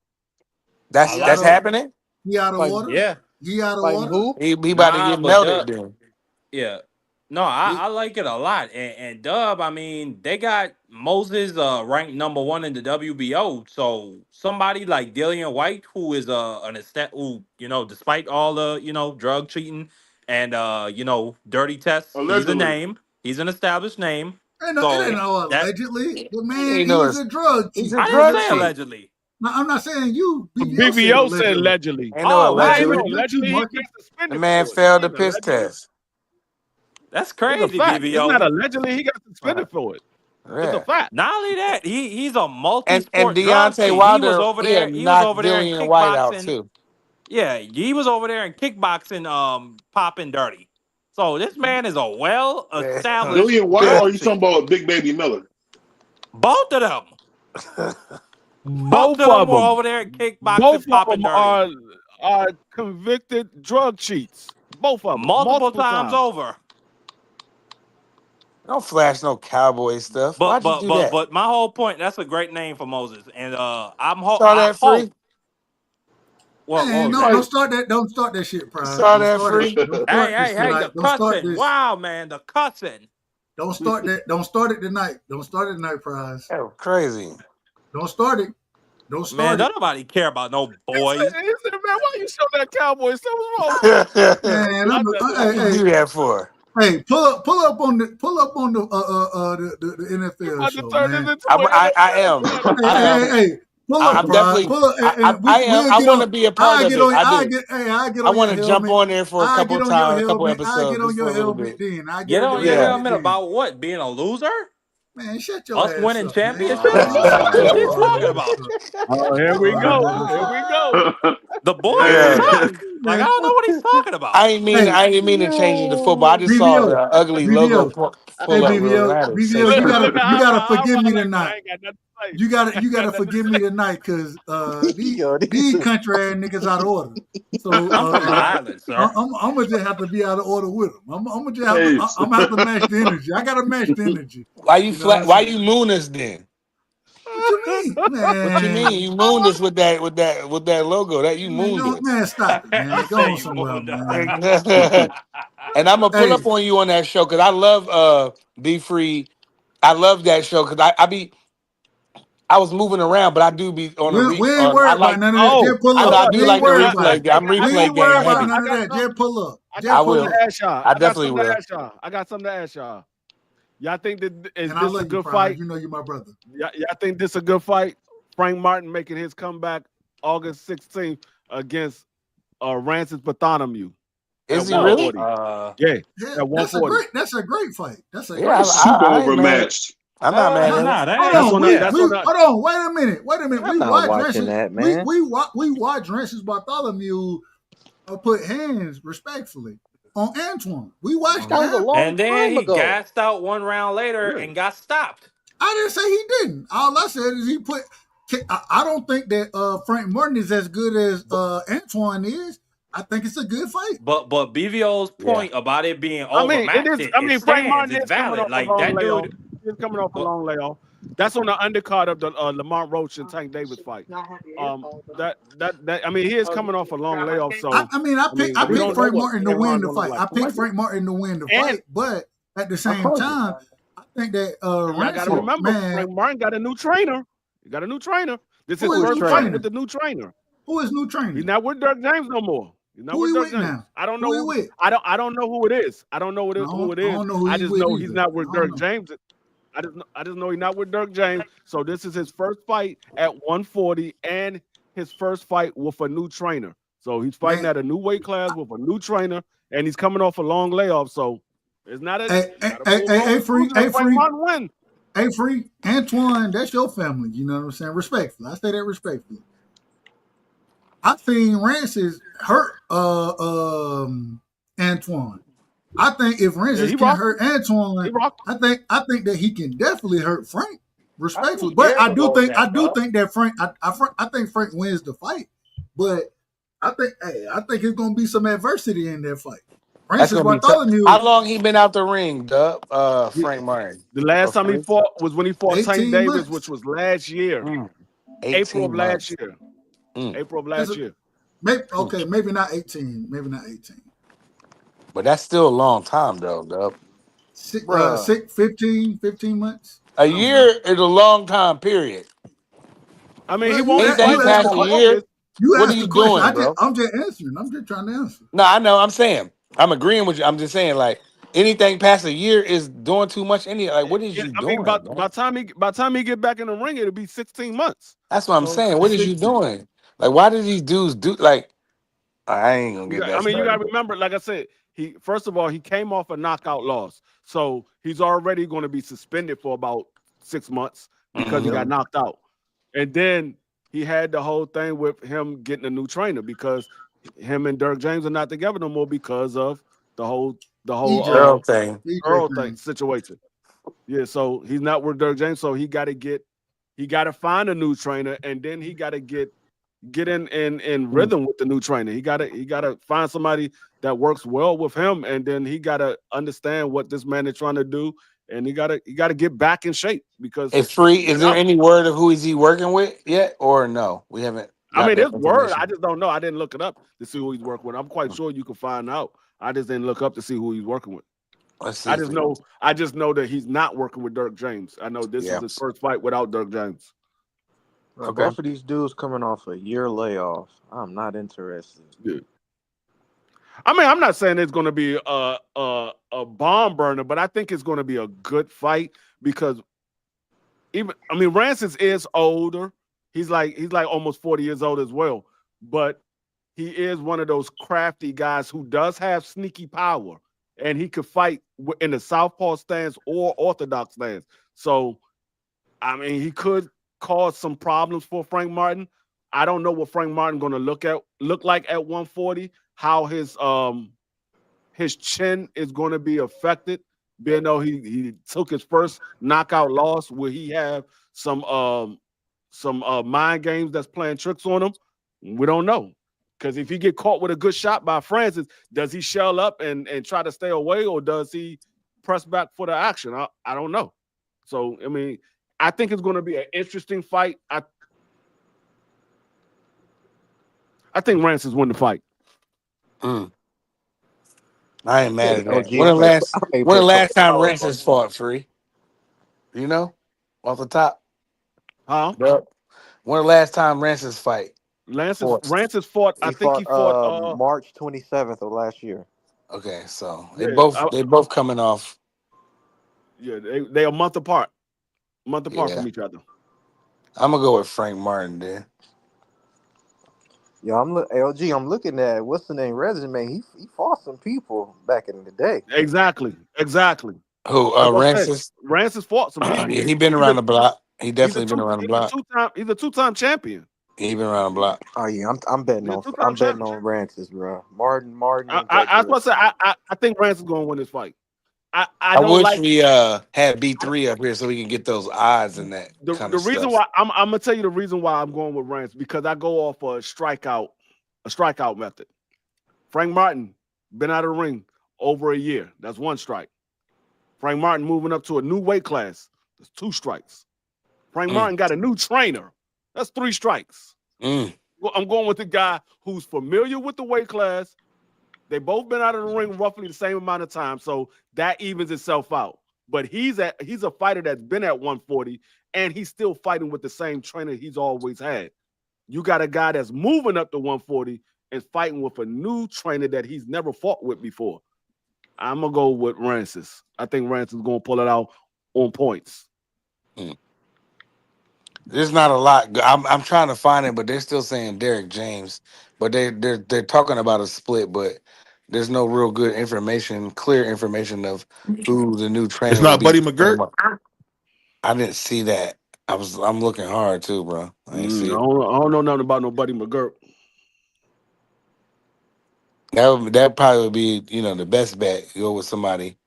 That's happening. He out of order. Yeah. He out of order. He about to get melted then. Yeah. No, I like it a lot. And Dub, I mean, they got Moses ranked number 1 in the WBO. So somebody like Dillian White, who is who, despite all the, drug cheating and dirty tests, allegedly. He's a name. He's an established name. It ain't no allegedly. The man, he's a drug cheater. I didn't say allegedly. No, I'm not saying you. BVO said allegedly. Allegedly. The man failed the piss test. That's crazy, BVO. BVO. It's not allegedly. He got suspended for it. Yeah. It's a fact. Not only that, he's a multi-sport and Deontay Wilder, Wilder, he was over there in Dillian White out too. Yeah, he was over there in kickboxing, popping dirty. So this man is a well-established. Dillian White, or are you talking about Big Baby Miller? Both of them. Both of them were over there in kickboxing, both popping of them dirty. are convicted drug cheats. Both of them, multiple times over. Don't flash no cowboy stuff. Why'd you do that? But my whole point, that's a great name for Moses. And Saw that free? Man, don't start that. Don't start that shit, Prime. Saw that free? Hey, the cussing. Wow, man, the cussing. Don't start that. Don't start it tonight. Don't start it tonight, Prize. That's crazy. Don't start it. Don't start man, it. don't nobody care about no boys. Man, why you show that cowboy stuff? What's wrong? Man, what you do that for? Hey, pull up on the NFL show, man. I am. Hey, pull up, I'm definitely. I am. I want to be a part of it. I want to jump on there for a couple times, a couple episodes. I get on your helmet then. Get on your helmet about what? Being a loser? Man, shut your ass Us winning up, championships? What are you talking about? Oh, here we go. The boy suck. Like, I don't know what he's talking about. I didn't mean to change it to football. I just saw the ugly logo pull up. BVO, you gotta forgive me tonight. You gotta forgive me tonight because these country ass niggas out of order. So I'm gonna just have to be out of order with them. I'm gonna have to match the energy. I gotta match the energy. Why you moon us then? What you mean, man? What you mean? You mooned us with that logo. That you mooned us. Man, stop it, man. Go on somewhere, man. And I'm gonna pull up on you on that show because I love Be Free. I love that show because I was moving around, but I do be on the we ain't worried about none of that. Just pull up. I do like the replay. I'm replay game heavy. None of that. Just pull up. I will. I definitely will. I got something to ask y'all. Y'all think that is this a good fight? You know you're my brother. Y'all think this a good fight? Frank Martin making his comeback August 16th against Rancis Bartholomew. Is he really? Yeah. At 140. That's a great fight. That's a super overmatched. I'm not mad at it. Hold on. Wait a minute. I'm not watching that, man. We watch Rancis Bartholomew put hands respectfully on Antoine. We watched that. And then he gassed out one round later and got stopped. I didn't say he didn't. All I said is he put. I don't think that Frank Martin is as good as Antoine is. I think it's a good fight. But BVO's point about it being overmatched, Frank Martin is valid. Like that dude is coming off a long layoff. That's on the undercard of the Lamont Roach and Tank Davis fight. He is coming off a long layoff. So I picked Frank Martin to win the fight. I picked Frank Martin to win the fight, but at the same time, I think that I gotta remember, Frank Martin got a new trainer. He got a new trainer. This is his first fight with the new trainer. Who is new trainer? He's not with Dirk James no more. He's not with Dirk James. Now? I don't know. I don't know who it is. I don't know who it is. I just know he's not with Dirk James. I just know he's not with Dirk James. So this is his first fight at 140 and his first fight with a new trainer. So he's fighting at a new weight class with a new trainer, and he's coming off a long layoff. So it's not a Free. win. Hey, Free, Antoine, that's your family. You know what I'm saying? Respectfully. I say that respectfully. I seen Rances hurt Antoine. I think if Rances can hurt Antoine, I think that he can definitely hurt Frank. Respectfully. But I do think that Frank I think Frank wins the fight. But I think it's gonna be some adversity in that fight. Francis Bartholomew. How long he been out the ring, Dub? Frank Martin. The last time he fought was when he fought Tank Davis, months. which was last year. April of last year. April of last year. Maybe not 18. Maybe not 18. But that's still a long time, though, Dub. 15 months. A year is a long time, period. I mean, he won't past a year. What are you doing, bro? I'm just answering. I'm just trying to answer. No, I know. I'm saying. I'm agreeing with you. I'm just saying, like, anything past a year is doing too much. What is you doing? By the time he get back in the ring, it'll be 16 months. That's what I'm saying. What is you doing? Like, why do these dudes do like? I ain't gonna get that. I mean, you gotta remember, like I said, he first of all he came off a knockout loss, so he's already going to be suspended for about 6 months because he got knocked out, and then he had the whole thing with him getting a new trainer because him and Dirk James are not together no more because of the whole Earl thing situation. Yeah, so he's not with Dirk James, so he got to find a new trainer, and then he got to get in rhythm with the new trainer. He got to find somebody that works well with him, and then he got to understand what this man is trying to do, and he got to get back in shape because it's free. Is there any word of who is he working with yet, or no? We haven't. I mean, there's word. I just don't know. I didn't look it up to see who he's working with. I'm quite sure you can find out. I just didn't look up to see who he's working with. I just know that he's not working with Dirk James. I know this is his first fight without Dirk James. Okay. Both of these dudes coming off a year layoff. I'm not interested. Yeah. I mean, I'm not saying it's going to be a bomb burner, but I think it's going to be a good fight because Rances is older. He's like almost 40 years old as well, but he is one of those crafty guys who does have sneaky power, and he could fight in the southpaw stance or orthodox stance. So, I mean, he could cause some problems for Frank Martin. I don't know what Frank Martin going to look like at 140. How his chin is going to be affected, being though he took his first knockout loss. Will he have some mind games that's playing tricks on him? We don't know. Because if he get caught with a good shot by Francis, does he shell up and try to stay away, or does he press back for the action? I don't know. So, I mean, I think it's going to be an interesting fight. I think Rances win the fight. I ain't mad at that. When the last time Rances fought, Free? You know? Off the top? Huh? When the last time Rances fight? Rances fought. I think he fought March 27th of last year. Okay, so they both coming off. Yeah, they a month apart. From each other. I'm gonna go with Frank Martin then. Yeah, LG. I'm looking at what's the name resume. He fought some people back in the day. Exactly. Who? Rances? Rances fought some people. Yeah, he been around the block. He definitely been around the block. He's a two-time champion. He been around the block. Oh yeah, I'm betting on Rances, bro. Martin. I was about to say I think Rances gonna win this fight. I wish we had B3 up here so we can get those odds and that. The reason why I'm gonna tell you the reason why I'm going with Rances, because I go off a strikeout method. Frank Martin been out of the ring over a year. That's 1 strike. Frank Martin moving up to a new weight class. That's 2 strikes. Frank Martin got a new trainer. That's 3 strikes. I'm going with the guy who's familiar with the weight class. They both been out of the ring roughly the same amount of time, so that evens itself out. But he's a fighter that's been at 140, and he's still fighting with the same trainer he's always had. You got a guy that's moving up to 140 and fighting with a new trainer that he's never fought with before. I'm gonna go with Rances. I think Rances is gonna pull it out on points. There's not a lot. I'm trying to find it, but they're still saying Derek James. But they're talking about a split, but there's no real good information, clear information of who the new It's trainer will not be. Buddy McGirt. I didn't see that. I'm looking hard too, bro. I didn't see I it. don't know nothing about nobody McGirt. That probably would be the best bet. Go with somebody.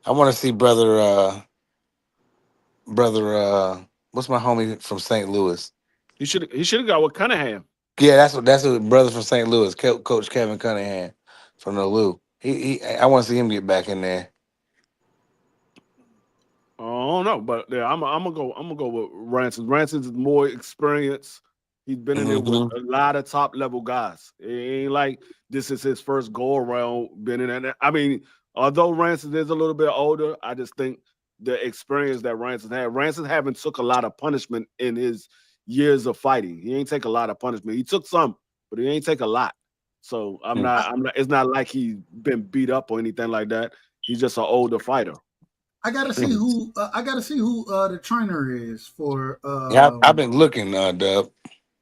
I want to see brother. What's my homie from St. Louis? He should have got with Cunningham. Yeah, that's what brother from St. Louis, Coach Kevin Cunningham from the Lou. I want to see him get back in there. I don't know, but yeah, I'm gonna go with Ransom. Ransom's more experienced. He's been in there with a lot of top level guys. It ain't like this is his first go around. Been in there. I mean, although Ransom is a little bit older, I just think the experience that Ransom had. Ransom haven't took a lot of punishment in his years of fighting. He ain't take a lot of punishment. He took some, but he ain't take a lot. So I'm not. It's not like he's been beat up or anything like that. He's just an older fighter. I gotta see who. The trainer is for. Yeah, I've been looking, Dub.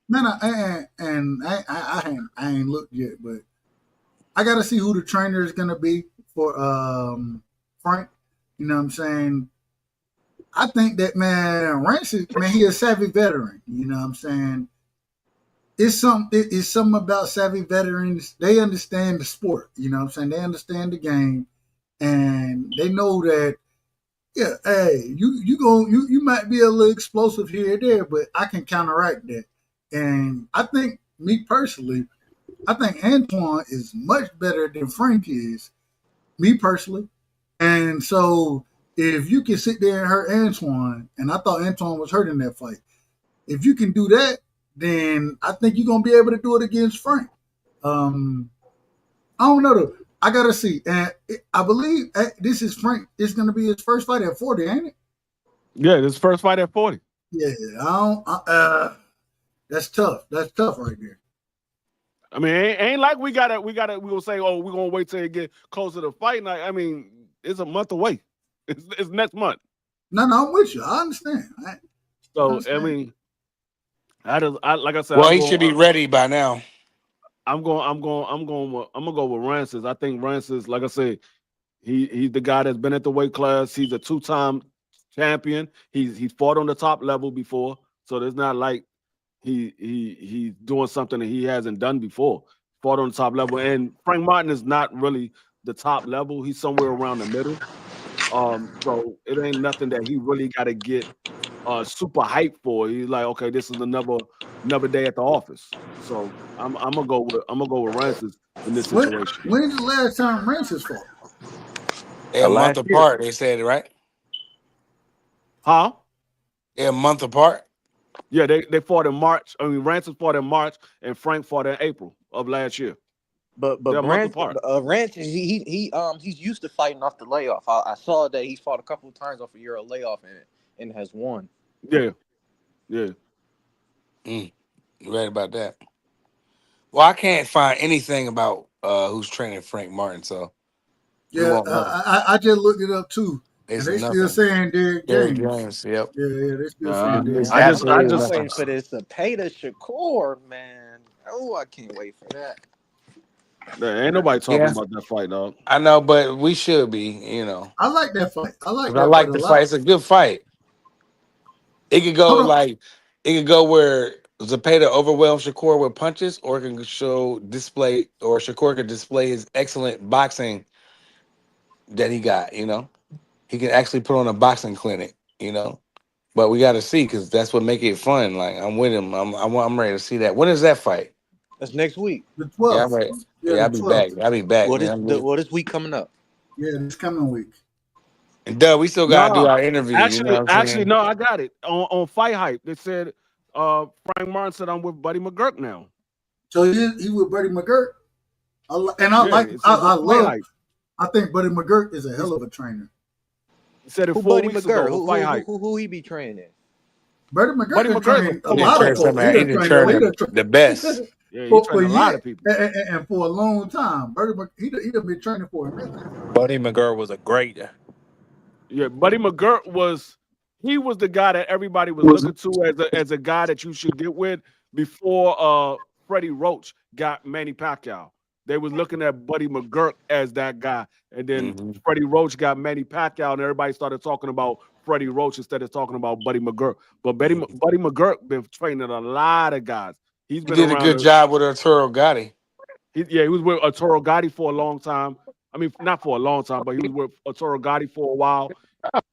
Man, I ain't looked yet, but I gotta see who the trainer is gonna be for Frank. You know what I'm saying? I think that Rance is he a savvy veteran. You know what I'm saying? It's something about savvy veterans. They understand the sport. You know what I'm saying? They understand the game, and they know that. Yeah, hey, you might be a little explosive here or there, but I can counteract that. And I think, me personally, I think Antoine is much better than Frank is, me personally. And so if you can sit there and hurt Antoine, and I thought Antoine was hurt in that fight, if you can do that, then I think you're gonna be able to do it against Frank. I don't know though. I gotta see, and I believe this is Frank. It's gonna be his first fight at 40, ain't it? Yeah, his first fight at 40. Yeah, that's tough. That's tough right there. I mean, ain't like we gonna say, oh, we're gonna wait till it get closer to fight night. I mean, it's a month away. It's next month. No, I'm with you. I understand. I mean, like I said, Well, he should be ready by now. I'm gonna go with Rances. I think Rances, like I said, he's the guy that's been at the weight class. He's a 2-time champion. He's fought on the top level before, so there's not like he's doing something that he hasn't done before. Fought on the top level, and Frank Martin is not really the top level. He's somewhere around the middle. So it ain't nothing that he really got to get super hyped for. He's like, okay, this is another day at the office. So I'm gonna go with Rances in this situation. When's the last time Rances fought? They're a month apart. They said it right. Huh? They're a month apart. Yeah, they fought in March. I mean, Rances fought in March, and Frank fought in April of last year. But Rances, he's used to fighting off the layoff. I saw that he's fought a couple of times off a year of layoff and has won. Yeah. You right about that. Well, I can't find anything about who's training Frank Martin, so yeah, I just looked it up too. And they still saying Derek James. Yep. Yeah, they still saying Derek. I just waiting for this Zepeda Shakur, man. Oh, I can't wait for that. There ain't nobody talking about that fight, dog. I know, but we should be, I like that fight. I like the fight. It's a good fight. It could go where Zepeda overwhelms Shakur with punches, or it can Shakur can display his excellent boxing that he got. He can actually put on a boxing clinic. But we got to see, because that's what make it fun. Like, I'm with him. I'm ready to see that. When is that fight? That's next week. The 12th. Yeah, I'm ready. Yeah, I'll be back. I'll be back. What is week coming up? Yeah, this coming week. And Doug, we still gotta do our interview. Actually, no, I got it on Fight Hype. They said Frank Martin said I'm with Buddy McGirt now. So he with Buddy McGirt, I think Buddy McGirt is a hell of a trainer. He said it 4 weeks ago. Fight Hype. Who he be training? Buddy McGirt trained a lot of folks. The best. Yeah, he trained a lot of people. And for a long time. He done been training for a minute. Buddy McGirt was a great. Yeah, Buddy McGirt he was the guy that everybody was looking to as a guy that you should get with before Freddie Roach got Manny Pacquiao. They was looking at Buddy McGirt as that guy, and then Freddie Roach got Manny Pacquiao, and everybody started talking about Freddie Roach instead of talking about Buddy McGirt. But Buddy McGirt been training a lot of guys. He did a good job with Arturo Gatti. He was with Arturo Gatti for a long time. I mean, not for a long time, but he was with Arturo Gatti for a while.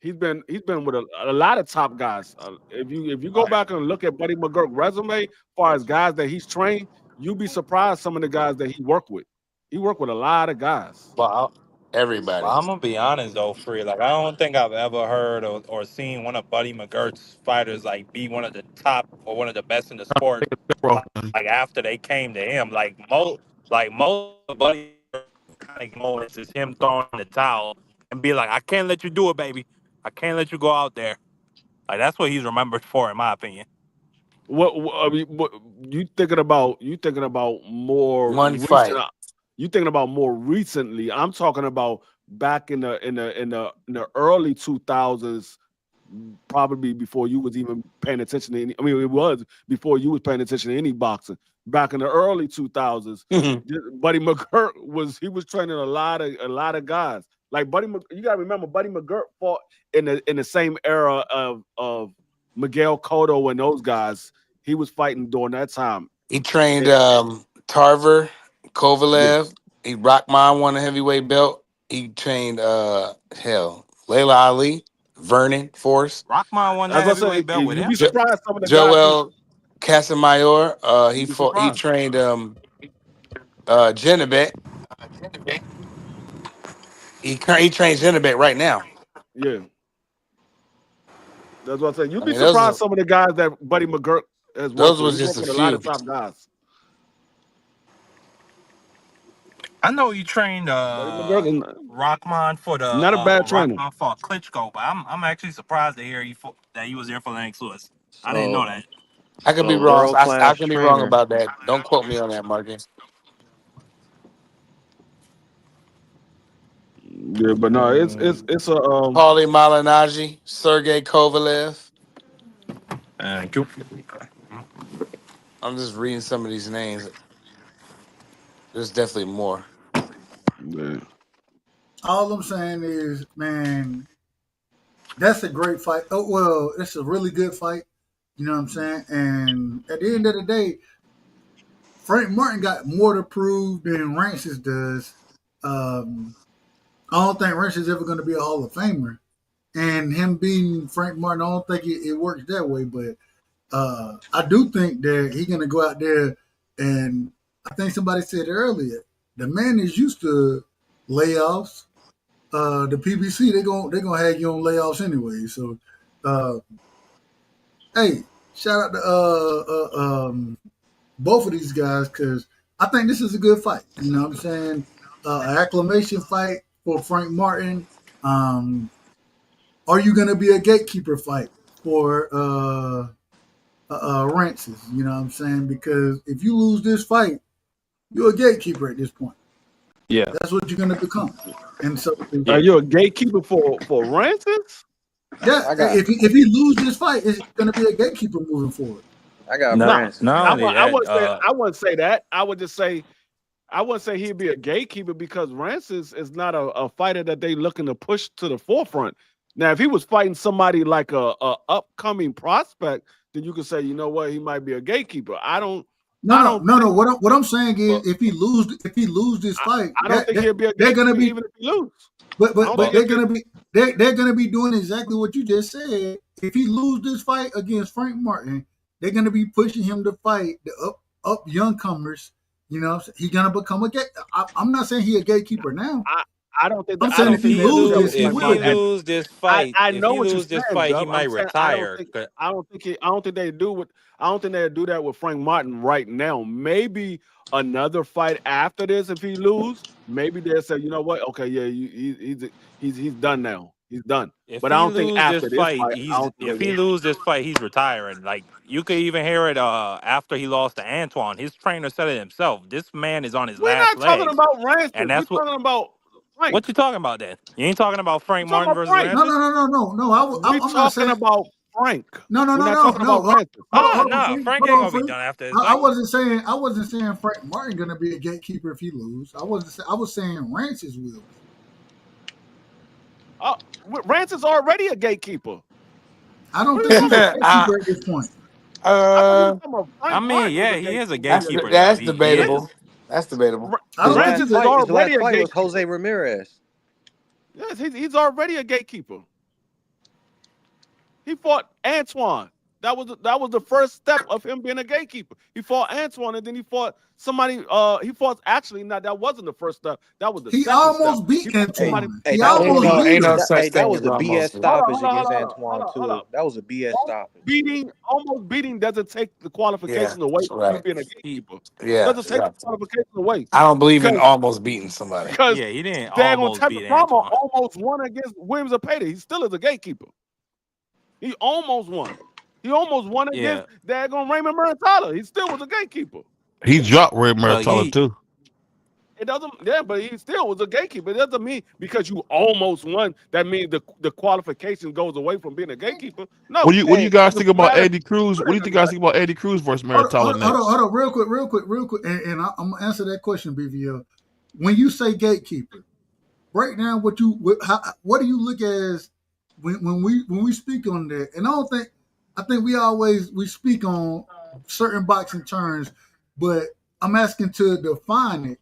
He's been with a lot of top guys. If you go back and look at Buddy McGirt's resume, as far as guys that he's trained, you'd be surprised some of the guys that he worked with. He worked with a lot of guys. Wow. Everybody. I'm gonna be honest though, Free. Like I don't think I've ever heard or seen one of Buddy McGirt's fighters like be one of the top or one of the best in the sport. Like after they came to him, most of Buddy kind of moments is him throwing in the towel and be like, "I can't let you do it, baby. I can't let you go out there." Like that's what he's remembered for, in my opinion. What you thinking about? You thinking about more one recent, fight? You thinking about more recently? I'm talking about back in the early 2000s, probably before you was even paying attention to any. I mean, it was before you was paying attention to any boxing. Back in the early 2000s, Buddy McGirt was training a lot of guys. Like you gotta remember, Buddy McGirt fought in the same era of Miguel Cotto and those guys. He was fighting during that time. He trained Tarver, Kovalev. He Rockman won a heavyweight belt. He trained Layla Ali, Vernon Force. Rockman won that heavyweight belt with him. Be surprised some of the Joel Casamayor. He trained Genebet. He trains Genebet right now. Yeah. That's what I'm saying. You'd be surprised some of the guys that Buddy McGirt has worked with. Those was just a lot of top guys. I know he trained Rockman for the not a bad trainer. Rockman for Klitschko, but I'm actually surprised to hear that he was there for Lennox Lewis. I didn't know that. I could be wrong. I could be wrong about that. Don't quote me on that, Marcus. Yeah, but no, it's a Paulie Malignaggi, Sergey Kovalev. Thank you. I'm just reading some of these names. There's definitely more. Yeah. All I'm saying is, man, that's a great fight. Oh, well, it's a really good fight. You know what I'm saying? And at the end of the day, Frank Martin got more to prove than Rancis does. I don't think Rancis is ever going to be a Hall of Famer. And him being Frank Martin, I don't think it works that way. But I do think that he's going to go out there, and I think somebody said earlier, the man is used to layoffs. The PBC, they're gonna have you on layoffs anyway. So, hey, shout out to both of these guys, because I think this is a good fight. You know what I'm saying? An acclamation fight for Frank Martin. Are you gonna be a gatekeeper fight for Rancis? You know what I'm saying? Because if you lose this fight, you're a gatekeeper at this point. Yeah, that's what you're gonna become. And so, are you a gatekeeper for Rancis? Yeah, if he loses this fight, it's gonna be a gatekeeper moving forward. I wouldn't say that. I would just say I wouldn't say he'd be a gatekeeper, because Rancis is not a fighter that they looking to push to the forefront. Now, if he was fighting somebody like a upcoming prospect, then you could say, you know what, he might be a gatekeeper. No. What I'm saying is, if he lose this fight, I don't think he'll be a gatekeeper, they're gonna be, even if he lose. But they're gonna be doing exactly what you just said. If he lose this fight against Frank Martin, they're gonna be pushing him to fight the up young comers. You know, he's gonna become a gate. I'm not saying he's a gatekeeper now. I don't think. I'm saying if he loses this fight, I know what you're saying, he might retire. I don't think they do that with Frank Martin right now. Maybe another fight after this, if he lose, maybe they'll say, you know what? Okay, yeah, he's done now. He's done. But I don't think after this fight, if he loses this fight, he's retiring. Like, you could even hear it after he lost to Antoine. His trainer said it himself. This man is on his last leg. We're not talking about Rancis. And that's We're talking about Frank. What you talking about then? You ain't talking about Frank Martin versus Frank. No, Rancis? We're I'm not talking saying. about Frank. No, We're not talking about Rancis. Hold on, Nah, Free. Frank Hold ain't on, gonna be Free. done after his I fight. wasn't saying Frank Martin gonna be a gatekeeper if he lose. I was saying Rancis will. Rancis already a gatekeeper. I don't think he's a gatekeeper at this point. I mean, yeah, he is a gatekeeper. That's He debatable. is. That's debatable. I don't Rancis think is already a fight was gatekeeper. Jose Ramirez. Yes, he's already a gatekeeper. He fought Antoine. That was the first step of him being a gatekeeper. He fought Antoine, and then he fought somebody. He fought that wasn't the first step. That was the he second almost step. beat Antoine. Hey, He that was almost beat him. that was the BS stoppage Hold against on, Antoine hold too. up. That was a BS stoppage. Almost beating doesn't take the qualifications away from you being a gatekeeper. Yeah, Doesn't take the qualifications away. I don't believe in almost beating somebody. Because Yeah, he didn't Dagon almost beat Tepper Antoine. almost won against Williams Zapata. He still is a gatekeeper. He almost won. He almost won against Dagon Raymond Muratalla. He still was a gatekeeper. He dropped Ray Muratalla too. It doesn't, but he still was a gatekeeper. It doesn't mean because you almost won that means the qualification goes away from being a gatekeeper. No. What do you guys think about Eddie Cruz? What do you think guys think about Eddie Cruz versus Muratalla next? Hold on, real quick, and I'm gonna answer that question, BVO. When you say gatekeeper, break down what do you look as when we speak on that? And I think we speak on certain boxing terms, but I'm asking to define it.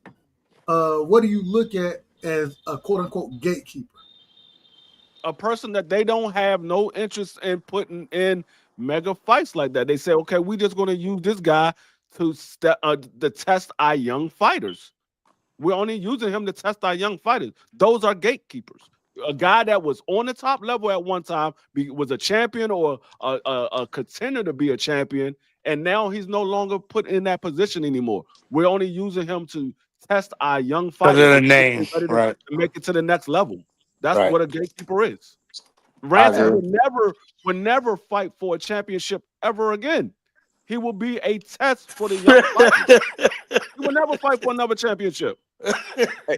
What do you look at as a quote unquote gatekeeper? A person that they don't have no interest in putting in mega fights like that. They say, okay, we're just going to use this guy to test our young fighters. We're only using him to test our young fighters. Those are gatekeepers. A guy that was on the top level at one time, was a champion or a contender to be a champion, and now he's no longer put in that position anymore. We're only using him to test our young fighters. Because of the name, right? To make it to the next level. That's Right. what a gatekeeper is. Rancis would never fight for a championship ever again. He will be a test for the young fighters. He will never fight for another championship.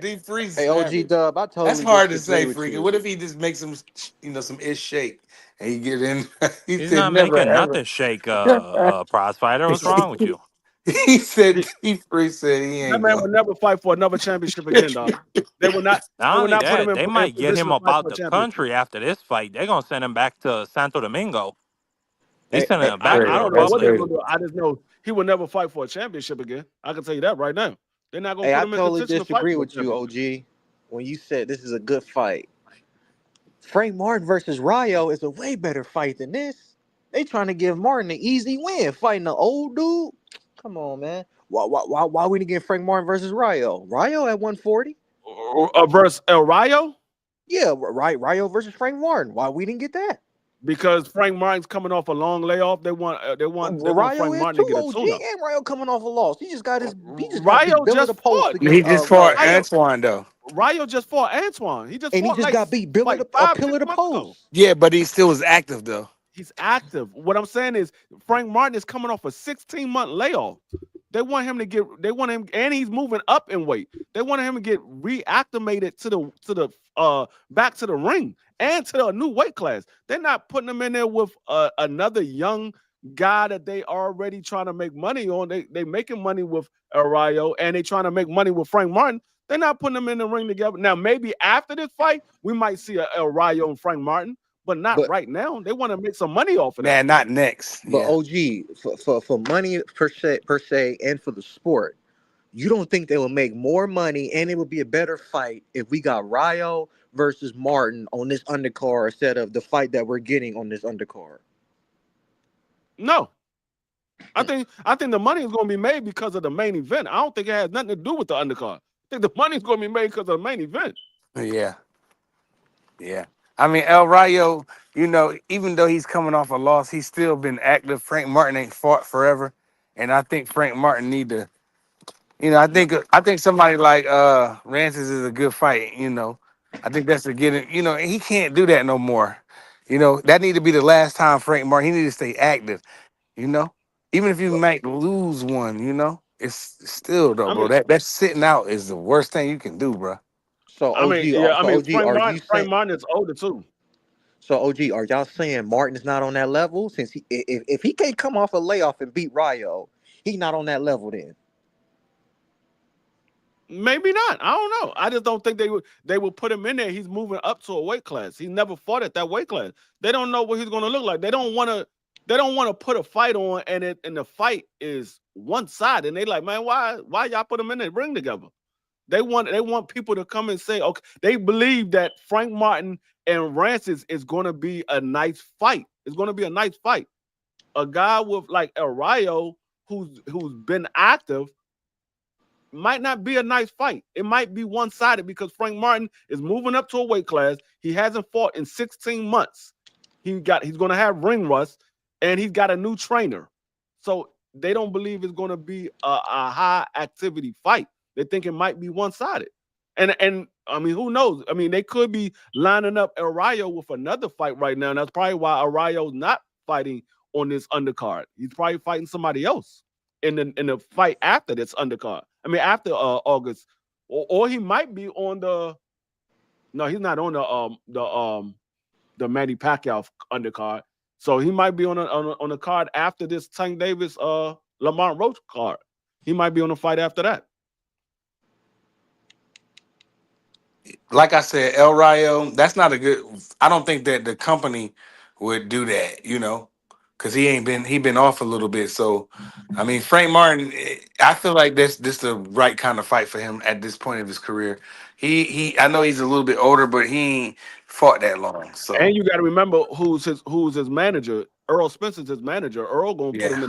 Deep freeze. Hey, OG Dub, I totally That's hard to disagree say, with freaking. you. What if he just makes some, some ish shake and he get in? He's not making nothing shake prize fighter. What's wrong with you? He said Deep freeze said he ain't. That man will never fight for another championship again, dog. They will not. Not They will only not put that, him in. they might get position him to up fight out for a the championship. country after this fight. They're gonna send him back to Santo Domingo. They Hey, sending him back to I the don't know what they're Republic. going to do. I just know he will never fight for a championship again. I can tell you that right now. They're not going Hey, to I put him in totally position to fight disagree for a with you, championship. OG. When you said this is a good fight, Frank Martin versus Rayo is a way better fight than this. They trying to give Martin an easy win, fighting an old dude. Come on, man. Why we didn't get Frank Martin versus Rayo? Rayo at 140? Versus El Rayo? Yeah, right. Rayo versus Frank Martin. Why we didn't get that? Because Frank Martin's coming off a long layoff. They want Rayo Frank is Martin to too, get a OG, tune-up. and Rayo coming off a loss. He just got Rayo beat just the post fought. against He just fought Rayo. Antoine though. Rayo just fought Antoine. He just got beat pillar to 5-6 months post. ago. Yeah, but he still was active though. He's active. What I'm saying is Frank Martin is coming off a 16-month layoff. They want him, and he's moving up in weight. They want him to get reacclimated to the back to the ring and to a new weight class. They're not putting him in there with another young guy that they already trying to make money on. They making money with Rayo, and they trying to make money with Frank Martin. They're not putting them in the ring together. Now, maybe after this fight, we might see a Rayo and Frank Martin. But not right now. They want to make some money off of that. Man, not next. But OG, for money per se, and for the sport, you don't think they will make more money and it would be a better fight if we got Rayo versus Martin on this undercard instead of the fight that we're getting on this undercard? No. I think the money is going to be made because of the main event. I don't think it has nothing to do with the undercard. I think the money is going to be made because of the main event. Yeah. Yeah. I mean, El Rayo, even though he's coming off a loss, he's still been active. Frank Martin ain't fought forever. And I think Frank Martin need to, I think somebody like Rancis is a good fight, I think that's a getting, he can't do that no more. That need to be the last time Frank Martin, he need to stay active, even if you might lose one, it's still though, bro. That sitting out is the worst thing you can do, bro. So I OG, mean, yeah, I so mean, OG, are you Frank saying? Martin is older too. So OG, are y'all saying Martin's not on that level? Since if he can't come off a layoff and beat Rayo, he's not on that level then. Maybe not. I don't know. I just don't think they would put him in there. He's moving up to a weight class. He never fought at that weight class. They don't know what he's going to look like. They don't want to put a fight on and the fight is one side. And they like, man, why y'all put him in the ring together? They want people to come and say, okay, they believe that Frank Martin and Rancis is going to be a nice fight. It's going to be a nice fight. A guy with like El Rayo who's been active might not be a nice fight. It might be one-sided because Frank Martin is moving up to a weight class. He hasn't fought in 16 months. He's going to have ring rust, and he's got a new trainer. So they don't believe it's going to be a high-activity fight. They think it might be one-sided. And I mean, who knows? I mean, they could be lining up Arayo with another fight right now, and that's probably why Arayo's not fighting on this undercard. He's probably fighting somebody else in the fight after this undercard. I mean, after August, or he might be on the. No, he's not on the Manny Pacquiao undercard. So he might be on a card after this Tank Davis Lamont Roach card. He might be on a fight after that. Like I said, El Rayo, that's not a good. I don't think that the company would do that, because he been off a little bit. So, I mean, Frank Martin, I feel like this the right kind of fight for him at this point of his career. I know he's a little bit older, but he ain't fought that long. So, and you got to remember who's his manager. Earl Spencer's his manager. Earl gonna put him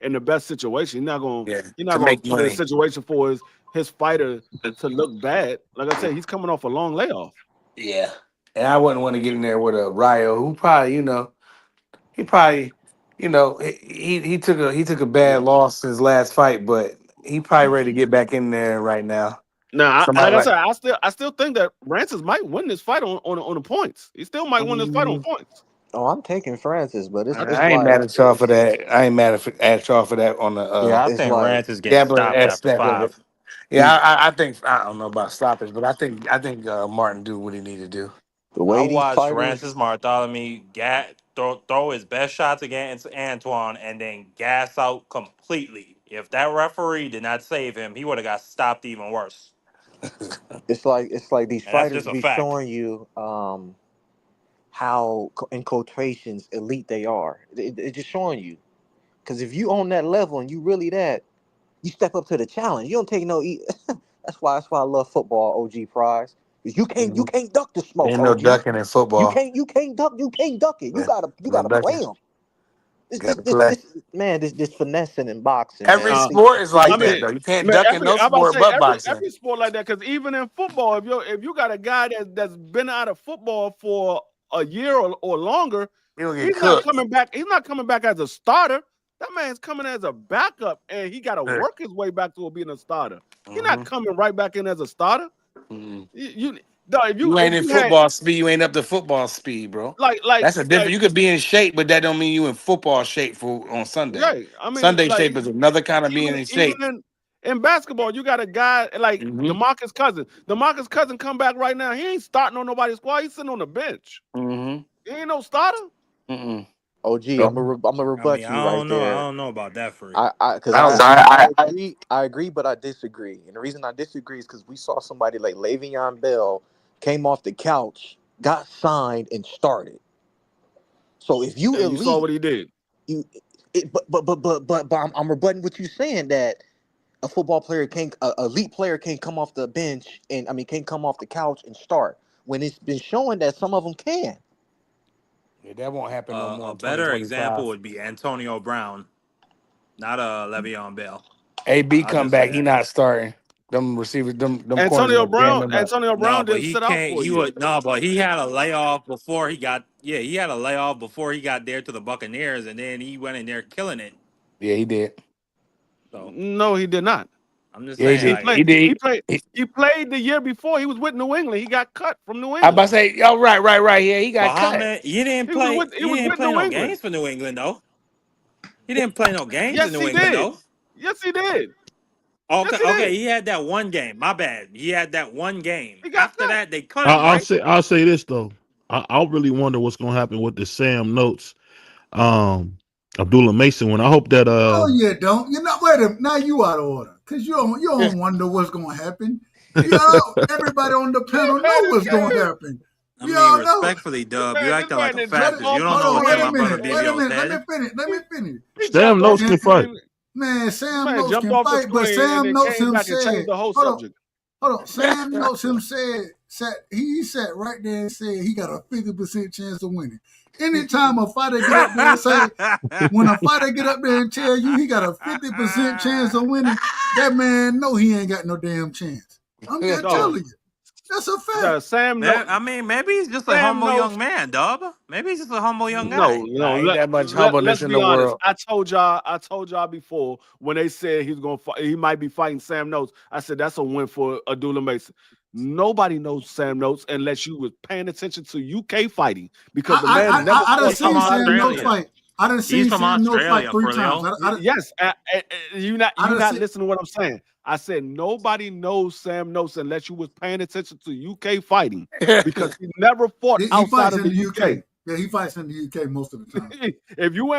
in the best situation. He's not gonna put him in a situation for his fighter to look bad. Like I said, he's coming off a long layoff. Yeah, and I wouldn't want to get in there with a Rayo who probably, he took a bad loss in his last fight, but he probably ready to get back in there right now. Now, I still think that Rancis might win this fight on the points. He still might win this fight on points. Oh, I'm taking Francis, but I ain't mad at y'all for that. I ain't mad at y'all for that on the. I think Rancis gets stopped after 5. Yeah, I think I don't know about stoppage, but I think Martin do what he need to do. I watched Francis Bartholomew throw his best shots against Antoine and then gas out completely. If that referee did not save him, he would have got stopped even worse. It's like these And fighters be showing you how, in quotations, elite they are. It's just showing you. Because if you on that level and you really that, you step up to the challenge. You don't take no. That's why I love football. OG Prize. You can't duck the smoke. Ain't no ducking in football. You can't duck it. You gotta play them. This finessing in boxing. Every sport is like that, though. You can't duck in no sport but boxing. Every sport like that, because even in football, if you got a guy that's been out of football for a year or longer, he's not coming back. He's not coming back as a starter. That man's coming as a backup, and he got to work his way back to being a starter. He's not coming right back in as a starter. If you ain't in football speed, you ain't up to football speed, bro. Like that's a different. You could be in shape, but that don't mean you in football shape on Sunday. Right. I mean, Sunday shape is another kind of being in shape. In basketball, you got a guy like DeMarcus Cousins. DeMarcus Cousins come back right now. He ain't starting on nobody's squad. He's sitting on the bench. He ain't no starter. OG, I'm gonna rebut you right there. I don't know about that for you. I agree, but I disagree. And the reason I disagree is because we saw somebody like Le'Veon Bell came off the couch, got signed, and started. So if you elite, you saw what he did. But I'm rebutting what you're saying, that a football player elite player can't come off the bench can't come off the couch and start, when it's been showing that some of them can. Yeah, that won't happen no more. A better example would be Antonio Brown, not Le'Veon Bell. AB come back, he not starting. Them receivers, them Antonio Brown didn't sit out for you. But he had a layoff before he got. Yeah, he had a layoff before he got there to the Buccaneers, and then he went in there killing it. Yeah, he did. So no, he did not. I'm just saying. He played the year before. He was with New England. He got cut from New England. I about to say, right. Yeah, he got cut. He didn't play. He didn't play no games for New England, though. He didn't play no games in New England, though. Yes, he did. Okay, Yes, he okay, did. he had that one game. My bad. He had that one game. He got After cut. that, they cut him, right? I'll say this though. I really wonder what's gonna happen with the Sam Notes, Abdullah Mason one. I hope that No, you don't. You're not. Wait a minute. Now you out of order because you don't wonder what's going to happen. Everybody on the panel know what's going to happen. I We mean, all know. respectfully, Dub, you acting like a man fascist. You don't Hold know on, what wait came a my brother minute. Wait a BVO's minute. Let head. me finish. Sam Notes can fight. Man, Sam Man Notes jumped can off the fight, but screen and Sam then Notes came him back and said, changed the whole hold subject. on. Sam Notes him he sat right there and said he got a 50% chance of winning. Anytime a fighter get up there and say, when a fighter get up there and tell you he got a 50% chance of winning, that man know he ain't got no damn chance. I'm just telling you. That's a fact. Sam Notes. I mean, maybe he's just a Sam humble Notes. young man, Dub. Maybe he's just a humble young guy. No. ain't that much Let's humbleness in be the honest. world. I told y'all before when they said he's gonna fight, he might be fighting Sam Notes. I said that's a win for Abdullah Mason. Nobody knows Sam Notes unless you was paying attention to UK fighting because the man never I done fought seen outside of Sam the Notes UK. fight. I done seen Sam Notes fight 3 times. Yes, you're not listening to what I'm saying. I said nobody knows Sam Notes unless you was paying attention to UK fighting because he never fought outside of the UK. Yeah, he fights in the UK most of the time. If you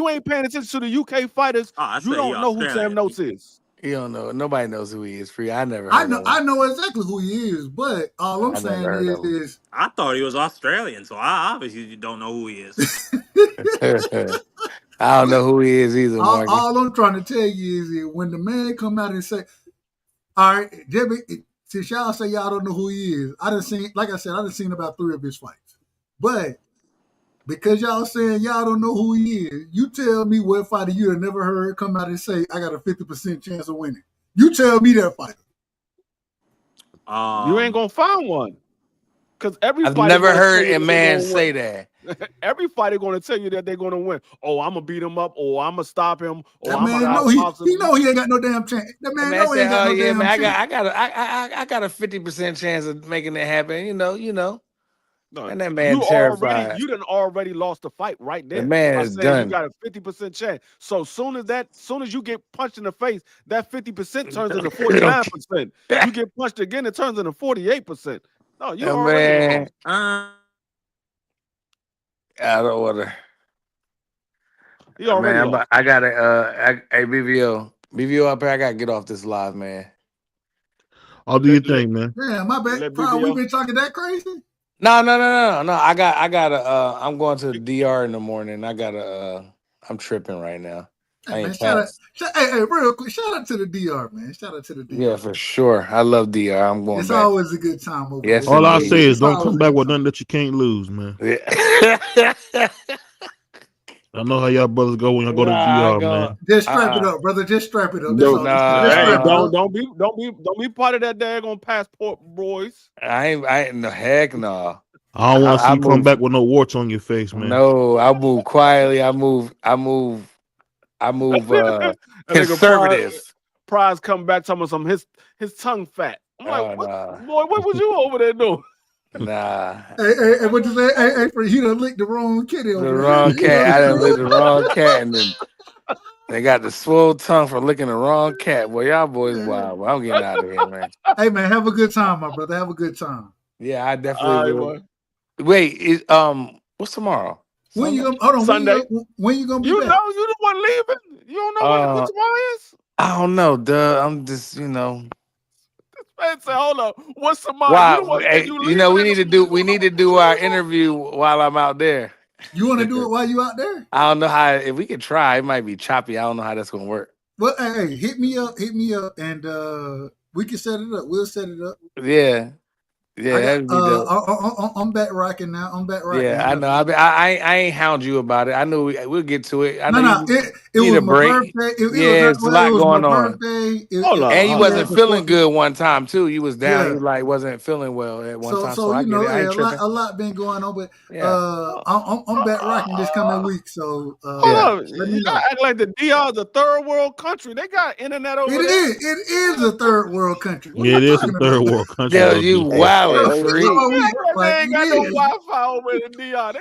ain't paying attention to the UK fighters, you don't know who Sam Notes is. You don't know. Nobody knows who he is. Free. I never. I know exactly who he is, but all I'm I never saying heard of him. is I thought he was Australian, so I obviously don't know who he is. I don't know who he is either, Marky. all I'm trying to tell you is when the man come out and say, all right, Jimmy, since y'all say y'all don't know who he is, I done seen about 3 of his fights. But because y'all saying y'all don't know who he is, you tell me what fighter you have never heard come out and say, I got a 50% chance of winning. You tell me that fighter. You ain't gonna find one. Because I've never heard a man say that. Every fighter gonna tell you that they're gonna win. Oh, I'm gonna beat him up, or I'm gonna stop him, or That I'm man gonna know he know he ain't got no damn chance. That man know he ain't got no damn chance. I got a 50% chance of making it happen. You know. No, and that man terrified. You done already lost the fight right there. The man is done. You got a 50% chance. So soon as you get punched in the face, that 50% turns into 49%. You get punched again, it turns into 48%. No, you already lost. Out of order. You already lost. I gotta hey BVO up here. I gotta get off this live, man. I'll do your thing, man. Yeah, my bad. We been talking that crazy? No. I gotta I'm going to the DR in the morning. I'm tripping right now. Hey, man, hey, real quick, shout out to the DR, man. Shout out to the DR. Yeah, for sure. I love DR. I'm going it's back. Always a good time over yes, there. All I say is don't come back with nothing that you can't lose, man. Yeah. I know how y'all brothers go when y'all go to the DR, man. Just strap it up, brother. Just strap it up. Don't be part of that daggone passport, boys. I ain't no heck no. I don't want to see you come back with no warts on your face, man. No, I move quietly. I move conservative. Prize come back talking about his tongue fat. I'm like, boy, what was you over there doing? Nah. Hey, what you say? Hey, he done licked the wrong kitty over there. The wrong cat. I done licked the wrong cat, and then they got the swole tongue for licking the wrong cat. Boy, y'all boys wild. Well, I'm getting out of here, man. Hey, man, have a good time, my brother. Have a good time. Yeah, I definitely will. Wait, what's tomorrow? When you gonna hold on? Sunday. When you gonna be back? You know you the one leaving. You don't know what tomorrow is. I don't know, duh. I'm just, Man said, hold up. What's tomorrow? Wow. We need to do our interview while I'm out there. You want to do it while you out there? I don't know how. If we could try, it might be choppy. I don't know how that's gonna work. Well, hey, hit me up, and we can set it up. We'll set it up. Yeah. Yeah, that'd be dope. I'm back rocking now. Yeah, I know. I ain't hound you about it. I knew we'll get to it. I know it was my birthday. It's a lot going on. And you wasn't feeling good one time too. You was down. You like wasn't feeling well at one time. So I get it. I ain't tripping. A lot been going on, but I'm back rocking this coming week. So let me know. Act like the DR is a third world country. They got internet over there. It is a third world country. Yeah, it is a third world country. Yeah, you wow. They ain't got no Wi-Fi over in the DR.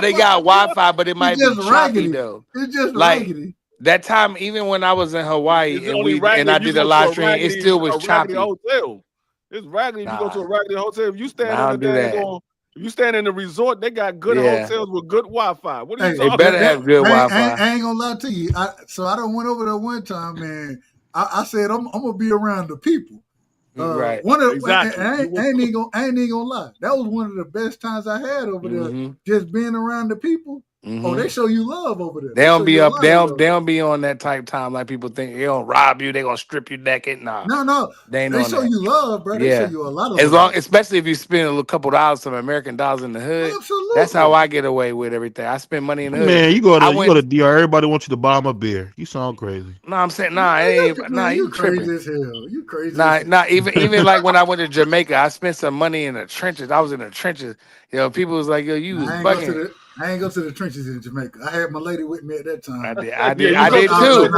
They got Wi-Fi, but it might be choppy though. It's just raggedy. That time, even when I was in Hawaii It's and only raggedy I if you did a go to live a stream, it raggedy, still was choppy. hotel. It's raggedy if you go to a raggedy hotel. If you stand Nah, I on don't do that. if you stand in the resort, they got good Yeah. hotels with good Wi-Fi. What are you Hey, They talking better about? have good Wi-Fi. I ain't gonna lie to you. So I done went over there one time, man. I said I'm gonna be around the people. Right. One of Exactly. I ain't even gonna lie. That was one of the best times I had over there. Just being around the people. Oh, they show you love over there. They don't show be you a up. lot They of don't. love. They don't be on that type time like people think. They gonna rob you. They gonna strip you naked. Nah. No. They ain't They on show that. you love, bro. They show Yeah. you a lot of As love. long, especially if you spend a little couple dollars, some American dollars in the hood. Absolutely. That's how I get away with everything. I spend money in the hood. Man, you go to DR. Everybody wants you to buy them a beer. You sound crazy. No, I'm saying you crazy tripping. as hell. You crazy. Nah. Even like when I went to Jamaica, I spent some money in the trenches. I was in the trenches. People was like, "Yo, you was bugging." I ain't go to the trenches in Jamaica. I had my lady with me at that time. I did too.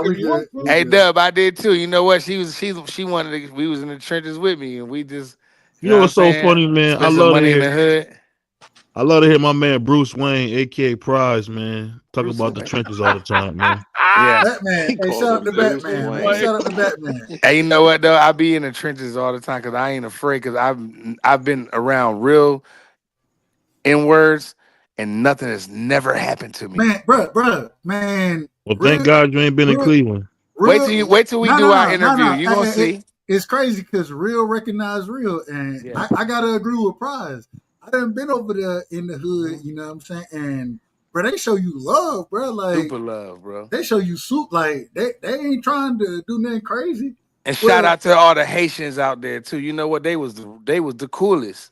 We good. Hey Dub, I did too. You know what? She wanted to, we was in the trenches with me, and we just You know what's so funny, man? Spent some money in the hood. I love to hear my man Bruce Wayne, aka Prize, man, talk about the trenches all the time, man. Yeah, Batman. Hey, shout out to Batman, man. Shout out to Batman. Hey, you know what though? I be in the trenches all the time because I ain't afraid because I've been around real N-words and nothing has never happened to me. Man, bro, man. Well, thank God you ain't been in Cleveland. Wait till we do our interview. You gonna see. It's crazy because real recognize real, and I gotta agree with Prize. I done been over there in the hood, you know what I'm saying? And bro, they show you love, bro. Like super love, bro. They show you like they ain't trying to do nothing crazy. And shout out to all the Haitians out there too. You know what? They was the coolest.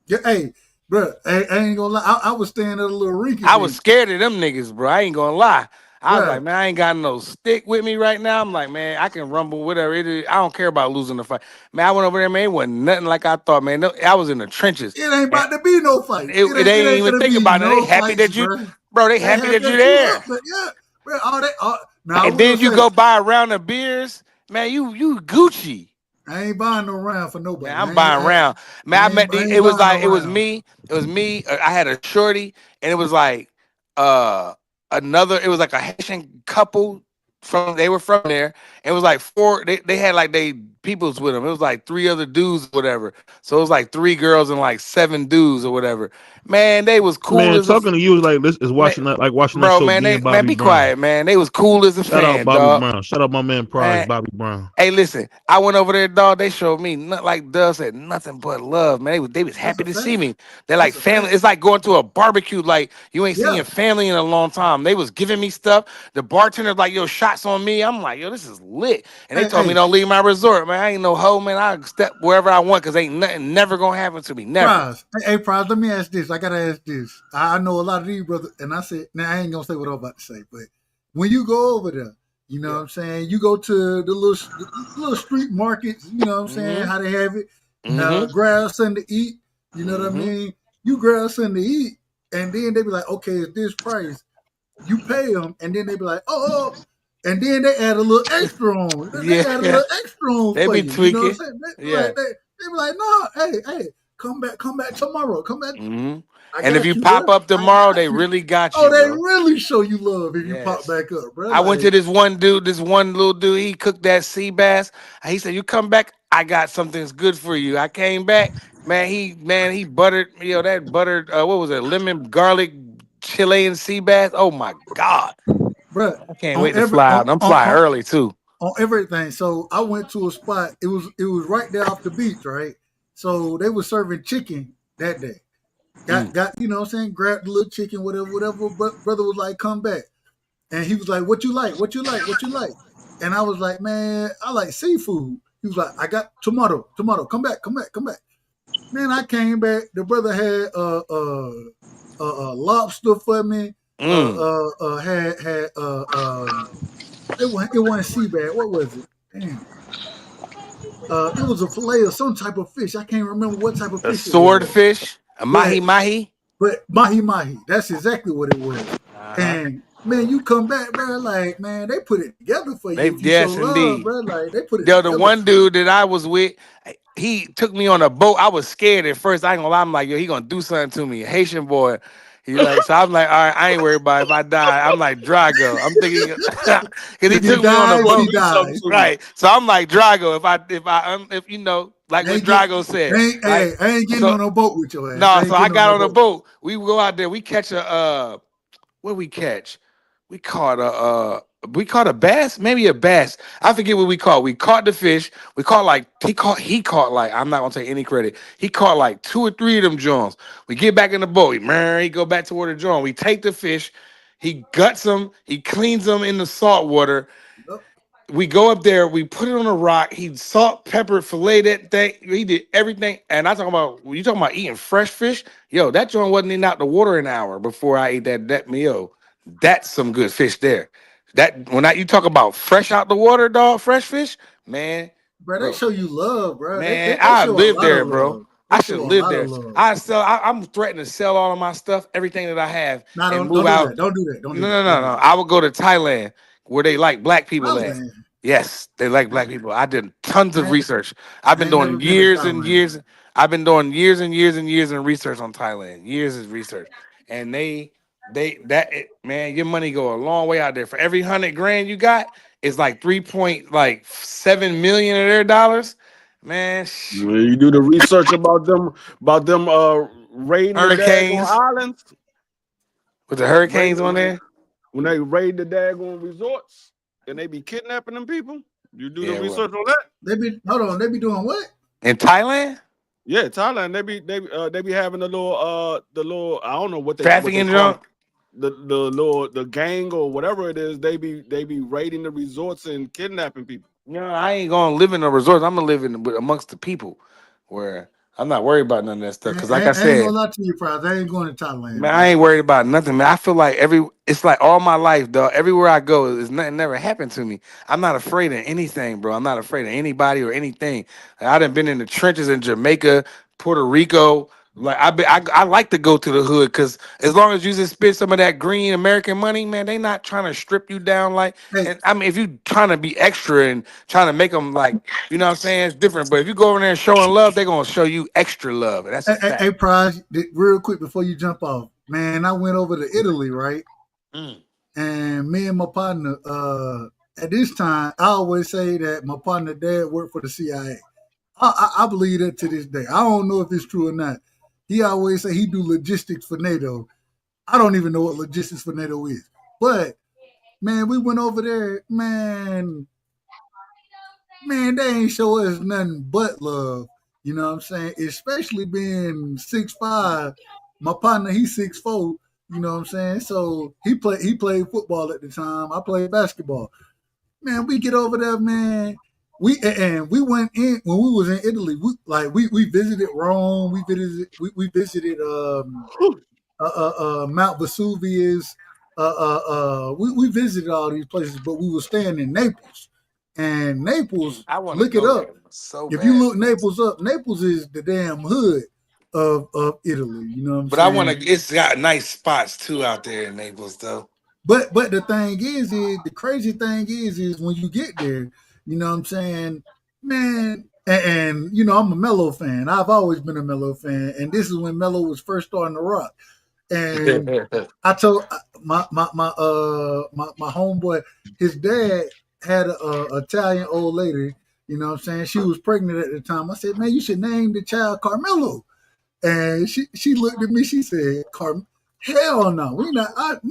Yeah, hey, bro, I ain't gonna lie. I was staying at a little rinky. I was scared of them niggas, bro. I ain't gonna lie. I was like, man, I ain't got no stick with me right now. I'm like, man, I can rumble whatever it is. I don't care about losing the fight. Man, I went over there, man. It wasn't nothing like I thought, man. No, I was in the trenches. It ain't about to be no fight. They ain't even think about it. They happy that you, bro. They happy that you're there. Yeah, bro. And then you go buy a round of beers, man. You Gucci. I ain't buying no round for nobody. Man, I'm buying round. Man, I met these. It was me. It was me. I had a shorty, and it was like it was like a Haitian couple they were from there. It was like four. They had like they peoples with them. It was like 3 other dudes, or whatever. So it was like 3 girls and like 7 dudes or whatever. Man, they was cool. Man, talking to you is like this is watching that that show. Man, be quiet, man. They was cool as a fan. Shout out Bobby dog. Brown. Shout out my man Prize, Bobby Brown. Hey, listen, I went over there, dog. They showed me like Doug said, nothing but love, man. They was happy to see me. They're like family. It's like going to a barbecue, like you ain't seen your family in a long time. They was giving me stuff. The bartender's like, yo, shots on me. I'm like, yo, this is lit. And they told me don't leave my resort, man. I ain't no hoe, man. I step wherever I want because ain't nothing never gonna happen to me. Never. Prize. Hey, Prize, let me ask this. I gotta ask this. I know a lot of these brothers, and I said, now I ain't gonna say what I'm about to say, but when you go over there, you know what I'm saying? You go to the little street markets, you know what I'm saying? How they have it. Grab something to eat, you know what I mean? You grab something to eat, and then they be like, okay, it's this price. You pay them, and then they be like, oh, and then they add a little extra on. They add a little extra on They for be you. tweaking. You know what I'm saying? They be like, no, hey, come back tomorrow. Come back. And if you pop up tomorrow, they really got you. Oh, they really show you love if you pop back up, bro. I went to this one little dude. He cooked that sea bass. He said, "You come back, I got something good for you." I came back, man. He buttered, that buttered. What was it? Lemon garlic Chilean sea bass. Oh my God, bro! I can't wait to fly out. I'm flying early too. On everything. So I went to a spot. It was right there off the beach, right? So they were serving chicken that day. Got you know what I'm saying? Grabbed the little chicken, whatever. But brother was like, come back. And he was like, what you like? And I was like, man, I like seafood. He was like, I got tomato. Come back. Man, I came back. The brother had a lobster for me. It wasn't sea bass. What was it? Damn. It was a fillet of some type of fish. I can't remember what type of fish. A swordfish. A mahi. But mahi. That's exactly what it was. And man, you come back, bro. Like, man, they put it together for you. Yes, indeed, bro. Like, they put it. The one dude that I was with, he took me on a boat. I was scared at first. I ain't gonna lie. I'm like, yo, he gonna do something to me. A Haitian boy. So I'm like, all right, I ain't worried about it. If I die, I'm like Drago. I'm thinking because he If he took me on a dies, boat, he dies. right? So I'm like Drago. If you know, like what Drago said, Hey, I ain't getting so on no boat with your ass. no, so ain't I getting got no on a boat. boat. We go out there. We catch what we catch? We caught a bass, maybe a bass. I forget what we caught. We caught the fish. We caught like he caught like, I'm not gonna take any credit. He caught like 2 or 3 of them Jones. We get back in the boat. He go back toward the John. We take the fish. He guts them. He cleans them in the salt water. We go up there, we put it on a rock. He salt, pepper, fillet that thing. He did everything. And I talking about, when you talking about eating fresh fish, yo, that joint wasn't in out the water an hour before I ate that meal. That's some good fish there. You talk about fresh out the water, dog, fresh fish, man. Bro, they show you love, bro. Man, They I show a live lot there, of bro. love. I They should show a live lot there. of love. I'm threatening to sell all of my stuff, everything that I have, Nah, and don't move do out. that. Don't do that. Don't do No, that. no, no, no. I would go to Thailand where they like black people at. Thailand. Yes, they like black people. I did tons of research. I've been I ain't never doing been to years and Thailand. years. I've been doing years and years and years in research on Thailand. Years of research, and man, your money go a long way out there. For every 100 grand you got, it's like 3.7 million of their dollars. Man, you do the research about them raiding the daggone islands. With the hurricanes on there? When they raid the daggone resorts and they be kidnapping them people, you do the research on that? They be doing what? In Thailand? Yeah, Thailand. They be having the little I don't know what they trafficking call junk. The gang or whatever it is. They be raiding the resorts and kidnapping people. No, I ain't gonna live in a resort. I'm gonna live amongst the people, where I'm not worried about none of that stuff. Because, like I I ain't gonna said, lie to you, Prize. I ain't going to Thailand. man, I ain't worried about nothing, man. I feel like it's like all my life, dog. Everywhere I go, nothing never happened to me. I'm not afraid of anything, bro. I'm not afraid of anybody or anything. I done been in the trenches in Jamaica, Puerto Rico. Like I like to go to the hood because as long as you just spend some of that green American money, man, they not trying to strip you down like. And I mean, if you trying to be extra and trying to make them like, you know what I'm saying, it's different. But if you go over there and showing love, they gonna show you extra love. And that's a fact. Hey, Prize, real quick before you jump off, man, I went over to Italy, right? And me and my partner, at this time, I always say that my partner dad worked for the CIA. I believe that to this day. I don't know if it's true or not. He always say he do logistics for NATO. I don't even know what logistics for NATO is. But, man, we went over there, man, they ain't show us nothing but love. You know what I'm saying? Especially being 6'5". My partner, he's 6'4". You know what I'm saying? So he played football at the time. I played basketball. Man, we get over there, man. We went in when we was in Italy. We visited Rome. We visited Mount Vesuvius. We visited all these places, but we were staying in Naples. And Naples, look it up. If you look Naples up, Naples is the damn hood of Italy. You know what I'm saying? It's got nice spots too out there in Naples, though. But the thing is the crazy thing is when you get there, you know what I'm saying, man. And you know, I'm a Melo fan. I've always been a Melo fan, and this is when Melo was first starting to rock. And I told my homeboy, his dad had a Italian old lady. You know what I'm saying? She was pregnant at the time. I said, man, you should name the child Carmelo. And she looked at me. She said, hell no, we're not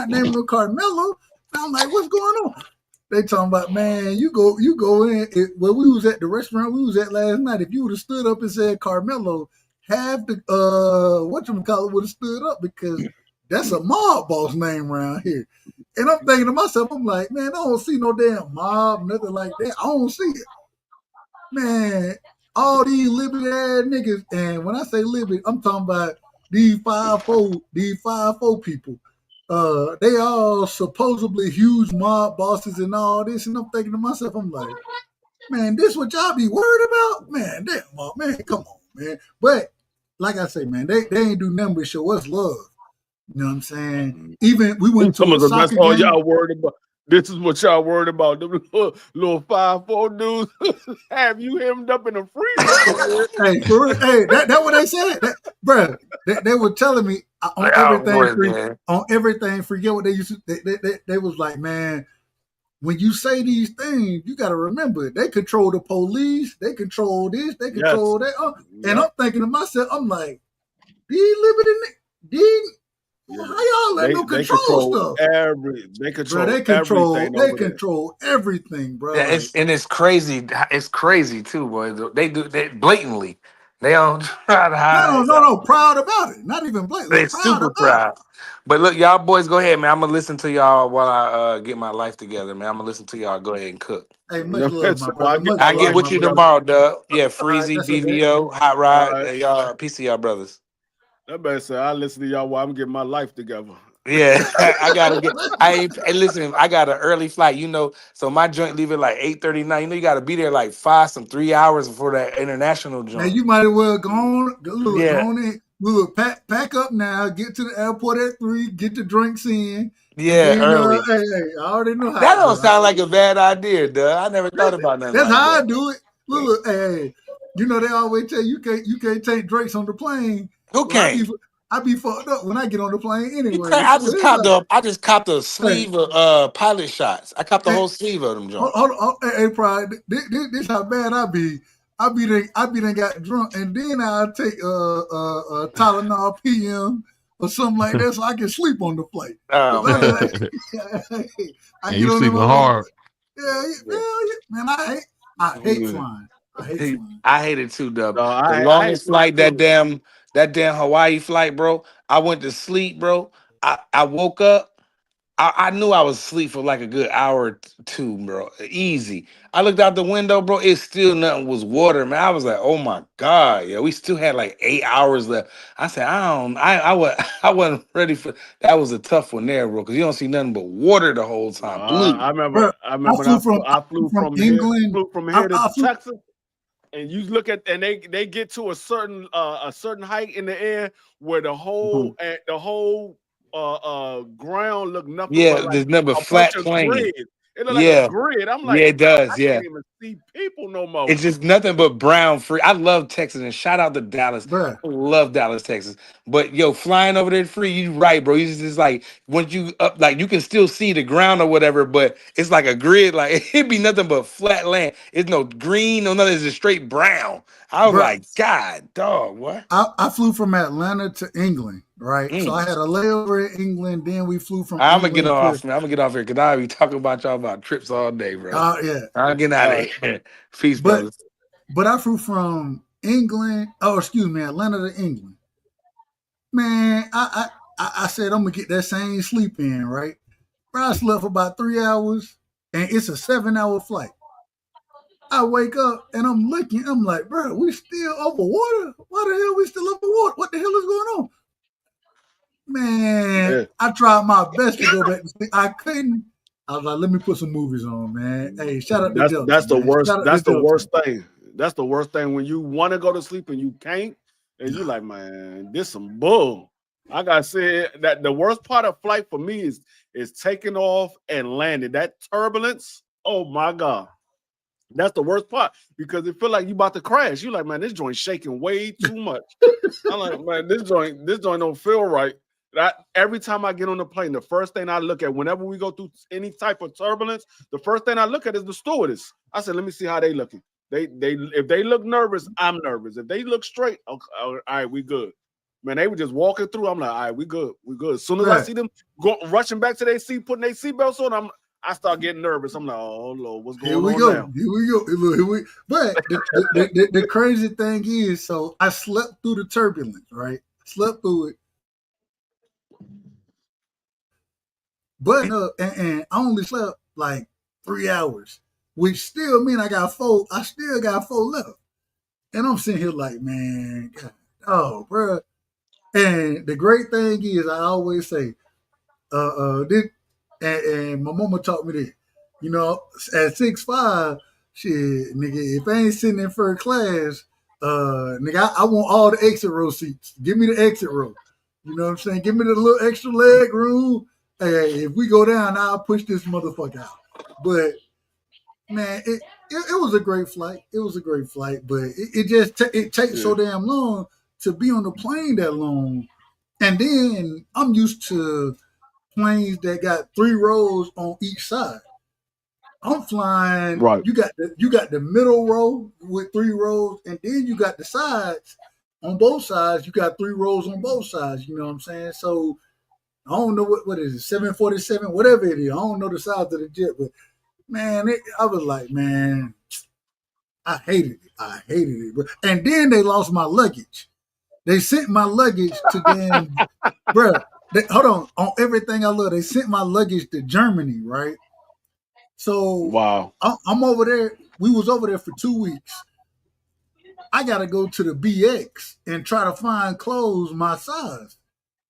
naming no Carmelo. I'm like, what's going on? They talking about, man, you go in. Well, we was at the restaurant we was at last night. If you would have stood up and said Carmelo, half the whatchamacallit would have stood up because that's a mob boss name around here. And I'm thinking to myself, I'm like, man, I don't see no damn mob, nothing like that. I don't see it. Man, all these liberty ass niggas, and when I say liberty, I'm talking about these 5'4" people. They all supposedly huge mob bosses and all this, and I'm thinking to myself, I'm like, man, this what y'all be worried about? Man, damn, man, come on, man. But like I say, man, they ain't do nothing but show us love. You know what I'm saying? Even we went to a soccer that's all game. y'all worried about. This is what y'all worried about. Them little 5'4" dudes have you hemmed up in a freezer. Hey, hey, that what they said, bro. They were telling me on everything free. On everything, forget what they used to. They was like, man, when you say these things, you got to remember they control the police, they control this, they control that. And I'm thinking to myself, I'm like, these living in these. How y'all let them control stuff? They control everything, bro. Yeah, it's crazy. It's crazy too, boy. They do blatantly. They don't try to hide. No, proud about it. Not even blatantly. They're super proud. But look, y'all boys, go ahead, man. I'm gonna listen to y'all while I get my life together, man. I'm gonna listen to y'all. Go ahead and cook. Hey, much love, my brother. I get with you tomorrow, Doug. Yeah, Freezy, BVO, Hot Rod, y'all. Peace to y'all, brothers. That man said, I listen to y'all while I'm getting my life together. Yeah, I gotta get. Hey, listen, I got an early flight. So my joint leave at like 8:39. You gotta be there like 3 hours before that international joint. Now you might as well go on in. Look, pack up now. Get to the airport at 3. Get the drinks in. Yeah, then, early. Hey, I already know how. That don't sound like a bad idea, duh. I never thought about nothing. That's like how that. I do it. Look, hey, they always tell you can't take drinks on the plane. Who can't? I be fucked up when I get on the plane anyway. I just copped a sleeve of pilot shots. I copped the whole sleeve of them joints. Hold on, hey, Pride. This how bad I be. I be done got drunk, and then I'll take Tylenol PM or something like that, so I can sleep on the flight. Oh man, I get you sleeping hard. Yeah, man. I hate flying. I hate it too, Dub. The longest flight, that damn Hawaii flight, bro. I went to sleep, bro. I woke up. I knew I was asleep for like a good hour or two, bro. Easy. I looked out the window, bro. It's still nothing was water, man. I was like, oh my God, yeah. We still had like 8 hours left. I said, I wasn't ready for that. Was a tough one there, bro, because you don't see nothing but water the whole time. I remember I flew from England. From here to Texas. And you look at they get to a certain height in the air where the whole ground look nothing. Yeah, but there's nothing but flat plane. It look like a grid. I'm like, it does. I can't even see people no more. It's just nothing but brown free. I love Texas, and shout out to Dallas. Bruh. I love Dallas, Texas. But yo, flying over there free, you right, bro. You just like once you up, like you can still see the ground or whatever, but it's like a grid. Like it'd be nothing but flat land. It's no green, no nothing. It's just straight brown. I was like, God, dog, what? I flew from Atlanta to England, right? So I had a layover in England. Then we flew from. I'm gonna get off here because I'll be talking about y'all about trips all day, bro. Yeah, I'm getting out of here. Peace, brothers. But I flew from England. Atlanta to England. Man, I said I'm gonna get that same sleep in, right? Bro, I slept for about 3 hours, and it's a 7-hour flight. I wake up and I'm looking. I'm like, bro, we still over water? Why the hell we still over water? What the hell is going on? Man, I tried my best to go back to sleep. I couldn't. I was like, let me put some movies on, man. Hey, shout out to Delta. That's the worst. That's the worst thing. That's the worst thing when you want to go to sleep and you can't, and you're like, man, this some bull. I gotta say that the worst part of flight for me is taking off and landing. That turbulence. Oh my God. That's the worst part because it feel like you about to crash. You like, man, this joint shaking way too much. I'm like, man, this joint don't feel right. Every time I get on the plane, the first thing I look at whenever we go through any type of turbulence, the first thing I look at is the stewardess. I said, let me see how they looking. If they look nervous, I'm nervous. If they look straight, okay, all right, we good. Man, they were just walking through. I'm like, all right, we good. As soon as I see them rushing back to their seat, putting their seatbelts on, I start getting nervous. I'm like, oh Lord, what's going on now? Here we go. But the crazy thing is, so I slept through the turbulence, right? Slept through it. But and I only slept like 3 hours, which still mean I still got 4 left. And I'm sitting here like, man, God, oh, bro. And the great thing is, I always say, and my mama taught me this. You know, at 6'5", shit, nigga, if I ain't sitting in first class, nigga, I want all the exit row seats. Give me the exit row. You know what I'm saying? Give me the little extra leg room. Hey, if we go down, I'll push this motherfucker out. But man, it was a great flight. It was a great flight, but it just it takes so damn long to be on the plane that long. And then I'm used to planes that got 3 rows on each side. I'm flying. Right. You got the middle row with 3 rows, and then you got the sides on both sides. You got 3 rows on both sides. You know what I'm saying? So I don't know what is it, 747, whatever it is. I don't know the size of the jet, but man, I was like, man, I hated it. I hated it, bro. And then they lost my luggage. They sent my luggage to them, bro. Hold on everything I love. They sent my luggage to Germany, right? So wow, I'm over there. We was over there for 2 weeks. I got to go to the BX and try to find clothes my size.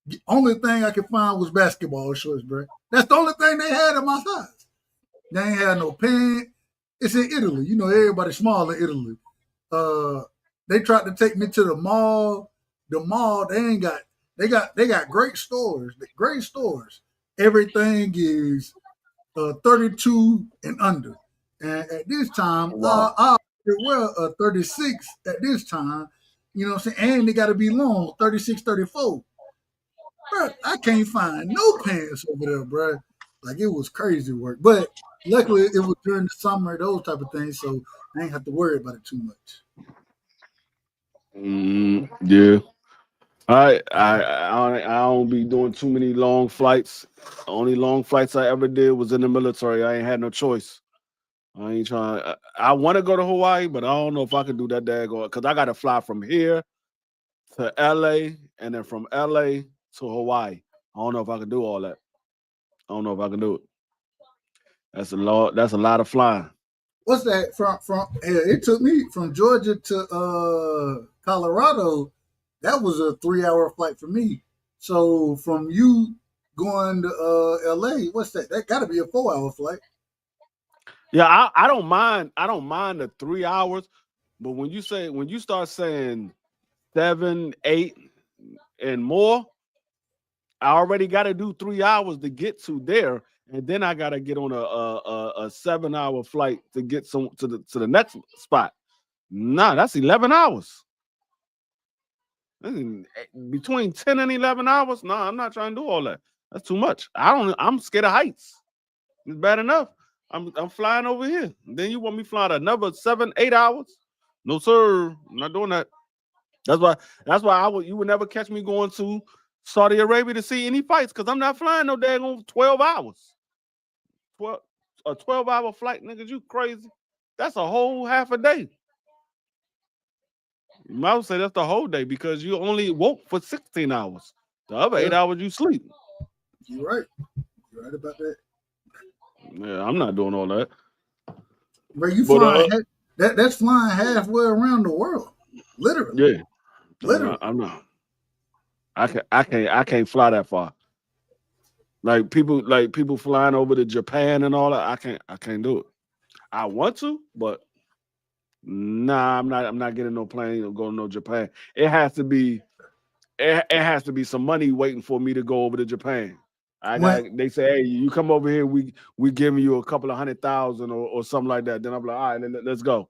The only thing I could find was basketball shorts, bro. That's the only thing they had in my size. They ain't had no pants. It's in Italy. You know, everybody's small in Italy. They tried to take me to the mall. The mall, they got great stores. Great stores. Everything is 32 and under. And at this time, I wear a 36 at this time. You know what I'm saying? And they got to be long, 36, 34. Bro, I can't find no pants over there, bro. Like, it was crazy work. But luckily, it was during the summer, those type of things, so I ain't have to worry about it too much. Yeah. I don't be doing too many long flights. Only long flights I ever did was in the military. I ain't had no choice. I ain't trying. I want to go to Hawaii, but I don't know if I can do that daggone, because I got to fly from here to LA and then from LA to Hawaii. I don't know if I can do all that. I don't know if I can do it. That's a lot. That's a lot of flying. What's that from? It took me from Georgia to Colorado. That was a 3-hour flight for me. So from you going to LA, what's that? That got to be a 4-hour flight. Yeah, I don't mind. I don't mind the 3 hours, but when you start saying 7, 8, and more, I already got to do 3 hours to get to there, and then I got to get on a 7-hour flight to get to the next spot. Nah, that's 11 hours. Between 10 and 11 hours. Nah, I'm not trying to do all that. That's too much. I'm scared of heights. It's bad enough. I'm flying over here. Then you want me flying another 7, 8 hours? No, sir. I'm not doing that. That's why you would never catch me going to Saudi Arabia to see any fights, because I'm not flying no daggone 12 hours. A 12-hour flight, niggas, you crazy. That's a whole half a day. I would say that's the whole day, because you only woke for 16 hours. The other 8 hours you sleep. You're right. You're right about that. Yeah, I'm not doing all that. Bro, you flying that's flying halfway around the world. Literally. Yeah. Literally. I'm not. I can't fly that far. Like people flying over to Japan and all that. I can't do it. I want to, but nah, I'm not getting no plane or going to no Japan. It has to be some money waiting for me to go over to Japan. They say, hey, you come over here, we giving you a couple of $100,000 or something like that. Then I'm like, all right, let's go.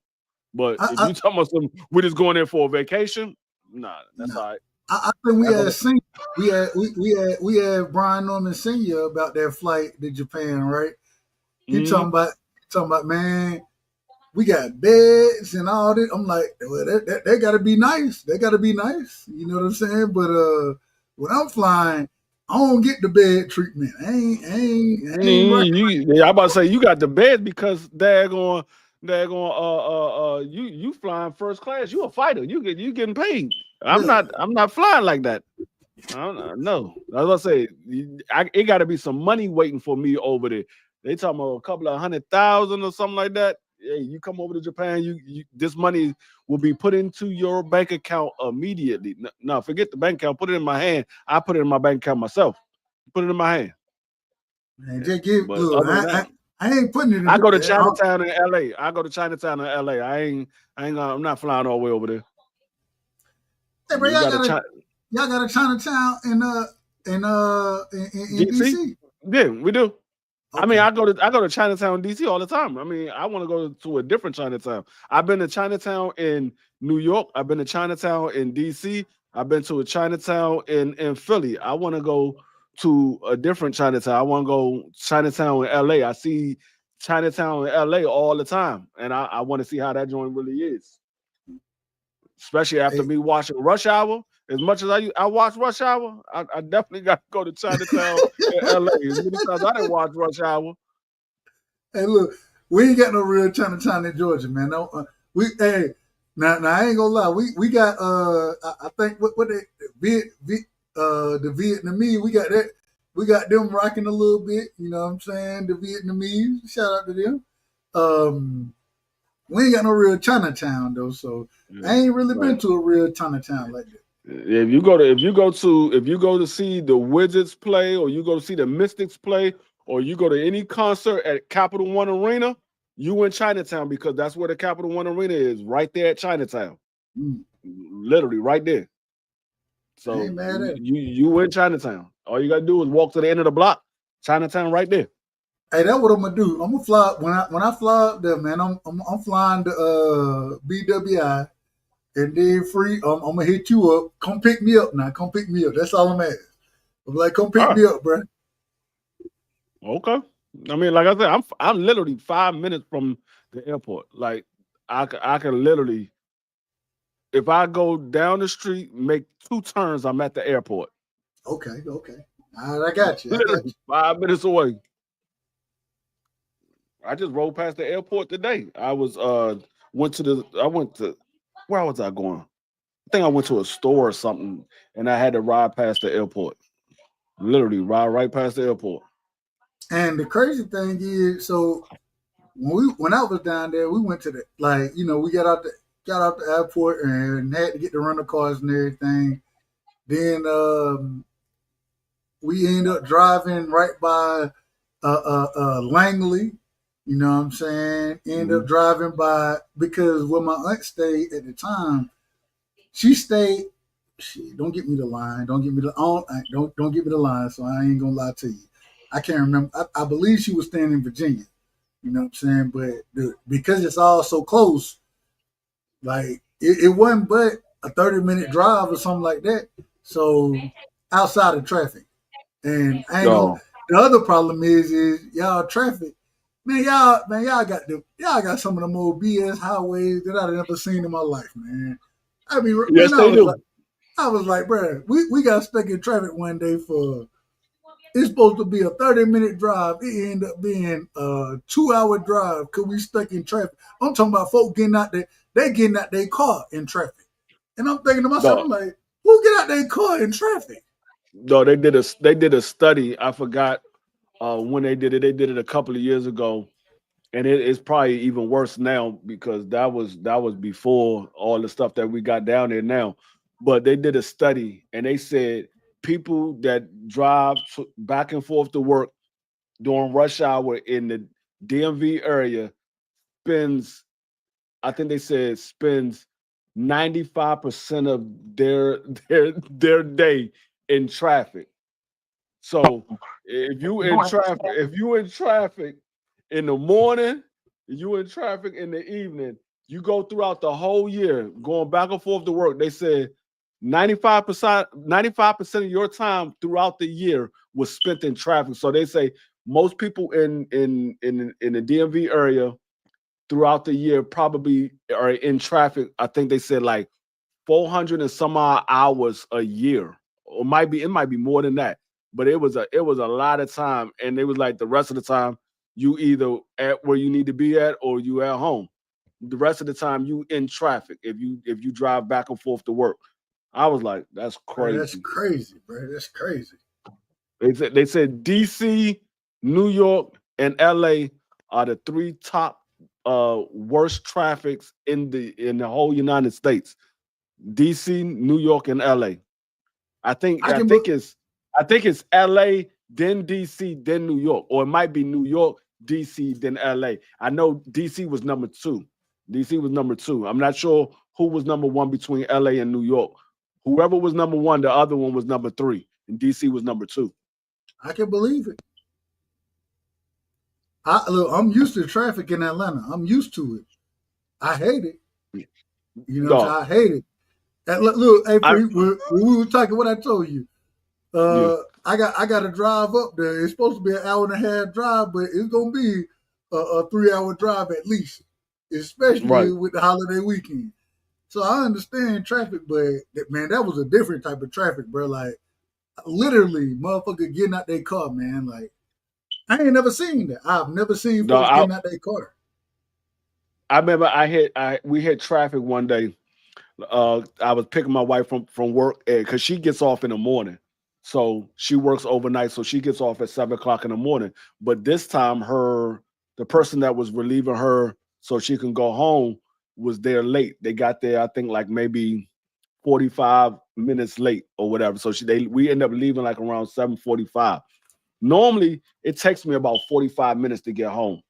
But if you talking about we're just going there for a vacation, nah, that's all right. I think we had Brian Norman Sr. about that flight to Japan, right? He talking about, man, we got beds and all this. I'm like, well, they gotta be nice. They gotta be nice. You know what I'm saying? But when I'm flying, I don't get the bed treatment. I ain't right. I'm about to say you got the bed because they're going you flying first class. You a fighter. You getting paid. I'm not flying like that. No. I was gonna say it got to be some money waiting for me over there. They talking about a couple of $100,000 or something like that. Hey, you come over to Japan, you this money will be put into your bank account immediately. No, forget the bank account. Put it in my hand. I put it in my bank account myself. Put it in my hand. Man, just I ain't putting it in. I go to Chinatown in LA. I'm not flying all the way over there. Hey, bro, y'all got a Chinatown in DC? Yeah, we do. Okay. I mean, I go to Chinatown, DC all the time. I mean, I want to go to a different Chinatown. I've been to Chinatown in New York. I've been to Chinatown in DC. I've been to a Chinatown in Philly. I want to go to a different Chinatown. I want to go Chinatown in LA. I see Chinatown in LA all the time, and I want to see how that joint really is. Especially after me watching Rush Hour. As much as I watch Rush Hour, I definitely got to go to Chinatown in LA. As many times I didn't watch Rush Hour. Hey, look, we ain't got no real Chinatown in Georgia, man. No, now I ain't gonna lie. We got I think what the Vietnamese, we got them rocking a little bit. You know what I'm saying? The Vietnamese, shout out to them. We ain't got no real Chinatown though, so I ain't really been to a real Chinatown like that. If you go to see the Wizards play, or you go to see the Mystics play, or you go to any concert at Capital One Arena, you in Chinatown, because that's where the Capital One Arena is, right there at Chinatown. Literally right there. So you in Chinatown. All you gotta do is walk to the end of the block. Chinatown right there. Hey, that's what I'm gonna do. I'm gonna fly when I fly up there, man. I'm flying to BWI, and then free. I'm gonna hit you up. Come pick me up now. Come pick me up. That's all I'm asking. I'm like, come pick me up, bro. Okay. I mean, like I said, I'm literally 5 minutes from the airport. Like I can literally, if I go down the street, make 2 turns, I'm at the airport. Okay. All right, I got you. Literally 5 minutes away. I just rode past the airport today. I was went to where was I going? I think I went to a store or something, and I had to ride past the airport. Literally ride right past the airport. And the crazy thing is, so when I was down there, we went to we got out the airport and had to get the rental cars and everything. Then we ended up driving right by Langley. You know what I'm saying? End up driving by, because where my aunt stayed at the time, she stayed. Don't get me the line. Don't get me the line. So I ain't gonna lie to you. I can't remember. I believe she was staying in Virginia. You know what I'm saying? But because it's all so close, like it wasn't but a 30-minute drive or something like that. So outside of traffic, and I ain't gonna, the other problem is y'all traffic. Man, y'all got some of the more BS highways that I've ever seen in my life, man. I mean, yes, they do. I was like, bro, we got stuck in traffic one day for, it's supposed to be a 30-minute drive. It ended up being a 2-hour drive because we stuck in traffic. I'm talking about folks getting out their car in traffic. And I'm thinking to myself, I'm like, who get out their car in traffic? No, they did a study. I forgot when they did it. They did it a couple of years ago, and it's probably even worse now, because that was before all the stuff that we got down there now. But they did a study, and they said people that drive back and forth to work during rush hour in the DMV area spends 95% of their day in traffic. So if you in traffic in the morning, you in traffic in the evening, you go throughout the whole year going back and forth to work. They said 95% of your time throughout the year was spent in traffic. So they say most people in the DMV area throughout the year probably are in traffic. I think they said like 400 and some odd hours a year, or it might be more than that. But it was a lot of time, and it was like the rest of the time you either at where you need to be at or you at home. The rest of the time you in traffic if you drive back and forth to work. I was like, that's crazy. That's crazy, bro. That's crazy. They said DC, New York, and LA are the 3 top worst traffics in the whole United States. DC, New York, and LA. I think it's LA, then DC, then New York, or it might be New York, DC, then LA. I know DC was number 2. DC was number 2. I'm not sure who was number 1 between LA and New York. Whoever was number 1, the other one was number 3, and DC was number 2. I can believe it. Look, I'm used to traffic in Atlanta. I'm used to it. I hate it. You know, Dog, I hate it. Look, hey, I when we were talking, what I told you. yeah, I got to drive up there. It's supposed to be an hour and a half drive, but it's gonna be a 3 hour drive at least, especially right. with the holiday weekend. So I understand traffic, but man, that was a different type of traffic, bro. Like literally, motherfucker getting out their car, man. Like I ain't never seen that. I've never seen Dog, folks getting out their car. I remember we hit traffic one day. I was picking my wife from work because she gets off in the morning. So she works overnight. So she gets off at 7 o'clock in the morning. But this time the person that was relieving her so she can go home was there late. They got there, I think like maybe 45 minutes late or whatever. So we end up leaving like around 7:45. Normally it takes me about 45 minutes to get home.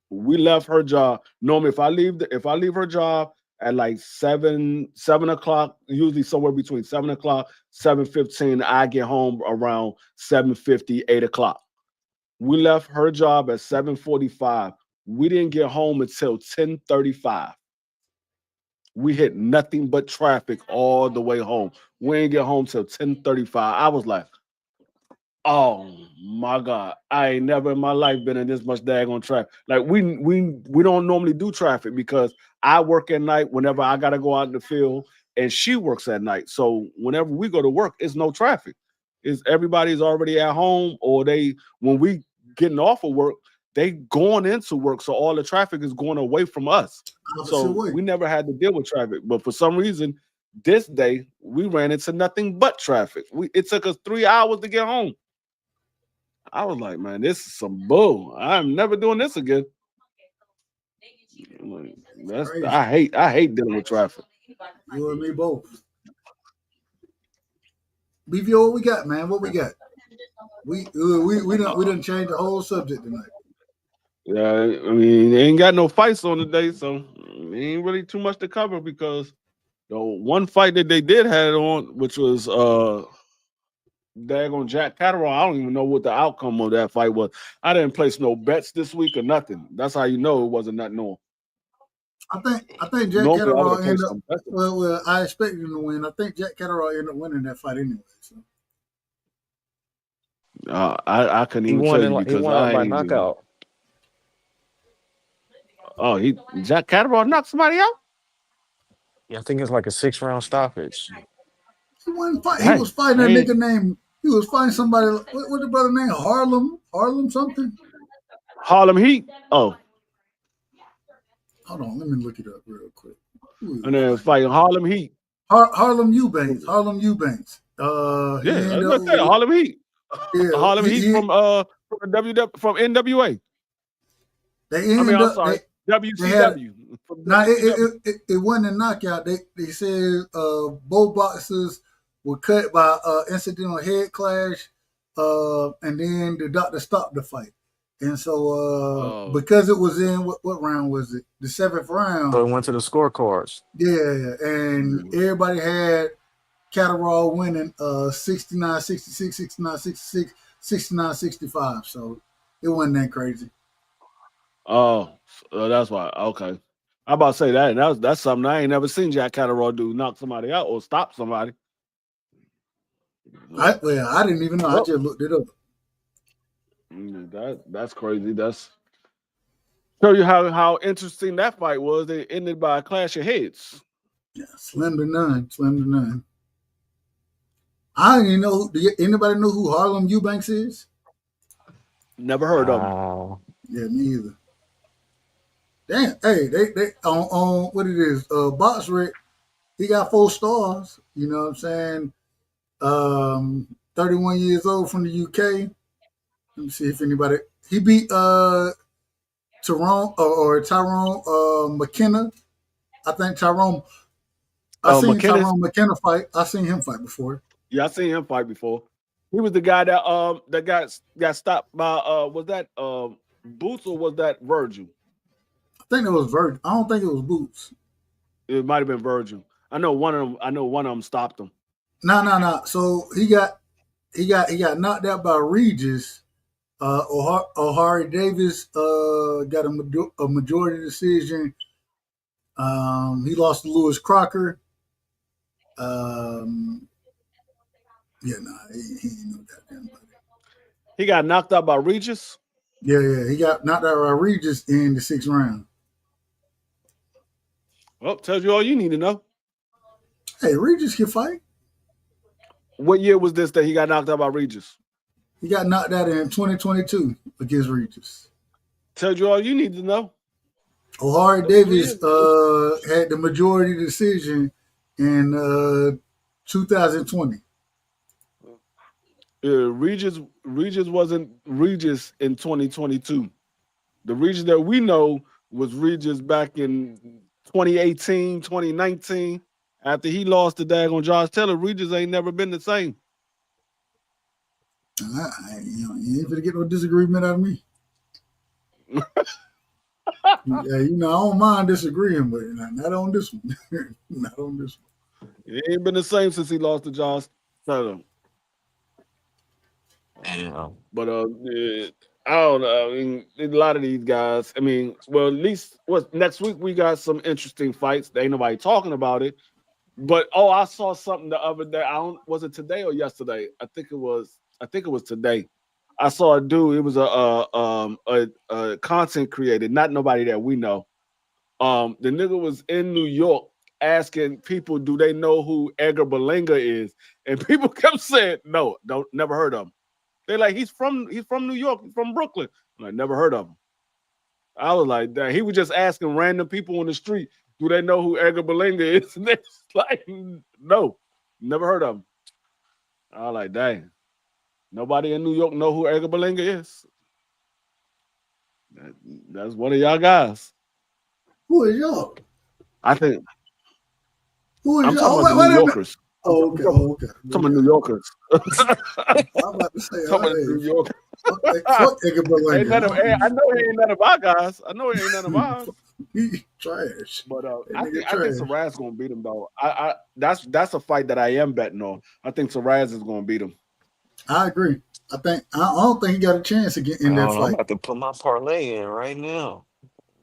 We left her job. Normally, if I leave her job at like 7 o'clock, usually somewhere between 7 o'clock, 7:15, I get home around 7:50, 8 o'clock. We left her job at 7:45. We didn't get home until 10:35. We hit nothing but traffic all the way home. We didn't get home till 10:35. I was like, oh my God. I ain't never in my life been in this much daggone traffic. Like we don't normally do traffic because I work at night whenever I gotta go out in the field and she works at night. So whenever we go to work, it's no traffic. It's everybody's already at home or when we getting off of work, they going into work. So all the traffic is going away from us. So we never had to deal with traffic. But for some reason, this day we ran into nothing but traffic. It took us 3 hours to get home. I was like, man, this is some bull. I'm never doing this again. I hate dealing with traffic. You and me both. BVO, what we got, man? What we got? We done changed the whole subject tonight. Yeah, I mean, they ain't got no fights on today, so ain't really too much to cover because the one fight that they did have on, which was daggone Jack Catterall. I don't even know what the outcome of that fight was. I didn't place no bets this week or nothing. That's how you know it wasn't nothing on. I think Jack Catterall ended up. Well, I expected him to win. I think Jack Catterall ended up winning that fight anyway. So. I couldn't even tell you because I by knockout. Oh, Jack Catterall knocked somebody out? Yeah, I think it's like a 6-round stoppage. He wasn't fighting. He was fighting a nigga named. He was fighting somebody. What the brother name? Harlem something. Harlem Heat. Oh. Hold on, let me look it up real quick. And then fighting Harlem Heat. Harlem Eubanks. Harlem Eubanks. Yeah, Harlem Heat. Yeah, Harlem Heat from NWA. WCW. It wasn't a knockout. They said both boxers were cut by incidental head clash, and then the doctor stopped the fight. And so because it was in what round was it? The 7th round. So it went to the scorecards. Yeah, and everybody had Catterall winning 69-66, 69-66, 69-65. So it wasn't that crazy. Oh, that's why. Okay. I'm about to say that's something I ain't never seen Jack Catterall do, knock somebody out or stop somebody. I didn't even know. I just looked it up. That's crazy. That's show you how interesting that fight was. They ended by a clash of heads. Yeah, slim to none. I don't even know. Anybody know who Harlem Eubanks is? Never heard of him. Yeah, me either. Damn, hey, they on what it is, BoxRec, he got 4 stars. You know what I'm saying? 31 years old from the UK. Let me see if anybody. He beat Tyrone McKenna. I think Tyrone. Tyrone McKenna fight. I seen him fight before. Yeah, I seen him fight before. He was the guy that got stopped by was that Boots or was that Virgil? I think it was Virgil. I don't think it was Boots. It might have been Virgil. I know one of them stopped him. No. So he got knocked out by Regis, O'Hare Davis got a majority decision. He lost to Lewis Crocker. Yeah, he ain't no goddamn buddy. He got knocked out by Regis. Yeah, he got knocked out by Regis in the 6th round. Well, tells you all you need to know. Hey, Regis can fight. What year was this that he got knocked out by Regis? He got knocked out in 2022 against Regis. Tells you all you need to know. O'Hare Davis had the majority decision in 2020. Regis wasn't Regis in 2022. The Regis that we know was Regis back in 2018, 2019. After he lost to daggone Josh Taylor, Regis ain't never been the same. You ain't gonna get no disagreement out of me. Yeah, I don't mind disagreeing, but not on this one. Not on this one. It ain't been the same since he lost to Josh Taylor. Damn. But I don't know. I mean, a lot of these guys. I mean, well, at least next week we got some interesting fights. There ain't nobody talking about it. But I saw something the other day. Was it today or yesterday? I think it was today. I saw a dude. It was a content creator, not nobody that we know. The nigga was in New York asking people, do they know who Edgar Berlanga is? And people kept saying, no, never heard of him. They're like, he's from New York, he's from Brooklyn. I'm like, never heard of him. I was like, that he was just asking random people on the street, do they know who Edgar Berlanga is? And they're like, no, never heard of him. I was like, dang, nobody in New York know who Edgar Berlanga is. That's one of y'all guys. Who is y'all? I think. Who is I'm y'all? talking about New Yorkers. Oh, okay. I'm talking about New Yorkers. I'm about to say, talking about New York. Fuck Edgar Berlanga. I know he ain't none of our guys. I know he ain't none of ours. He trash. But I think Saraz gonna beat him though. That's a fight that I am betting on. I think Saraz is gonna beat him. I agree. I don't think he got a chance to get in that fight. I'm about to put my parlay in right now.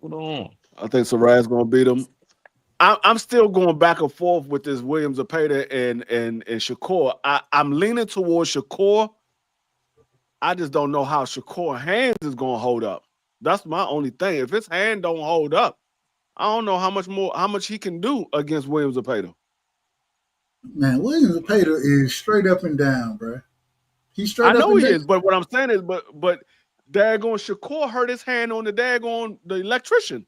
Hold on. I think Saraz gonna beat him. I'm still going back and forth with this Williams Zepeda and Shakur. I'm leaning towards Shakur. I just don't know how Shakur hands is gonna hold up. That's my only thing. If his hand don't hold up, I don't know how much he can do against Williams Zepeda. Man, Williams Zepeda is straight up and down, bro. He's straight up. I know and he down. is, but what I'm saying is, but daggone Shakur hurt his hand on the electrician.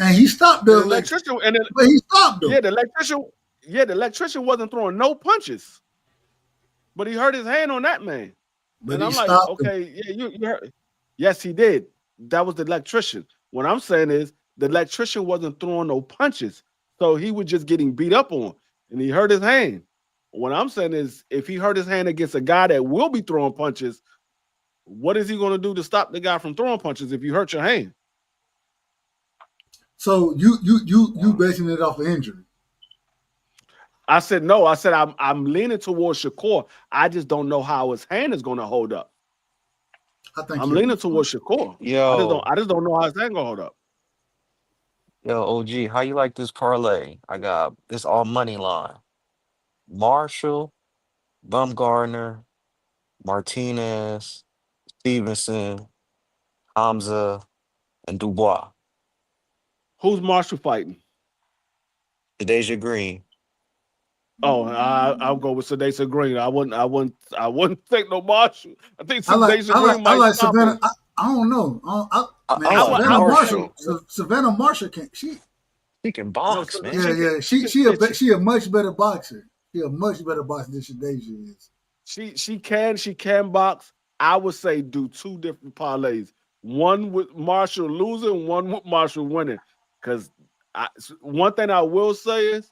And he stopped the electrician. But he stopped him. Yeah, the electrician wasn't throwing no punches, but he hurt his hand on that man. But and I'm like, okay, him. yeah, you hurt. Yes, he did. That was the electrician. What I'm saying is the electrician wasn't throwing no punches, so he was just getting beat up on, and he hurt his hand. What I'm saying is, if he hurt his hand against a guy that will be throwing punches, what is he going to do to stop the guy from throwing punches if you hurt your hand? So you basing it off of injury? I said no. I said I'm leaning towards Shakur. I just don't know how his hand is going to hold up. I'm leaning towards Shakur. I just don't know how his hand going to hold up. Yo, OG, how you like this parlay? I got this all money line. Marshall, Bumgarner, Martinez, Stevenson, Hamza, and Dubois. Who's Marshall fighting? Deja Green. Oh, I'll go with Sadesa Green. I wouldn't take no Marshall. I think Sadesa Green might. I like Savannah. I don't know. Savannah Marshall can't. She can box, man. Yeah. She a much better boxer. She a much better boxer than Shadeja is. She can box. I would say do two different parlays. One with Marshall losing, one with Marshall winning. Because one thing I will say is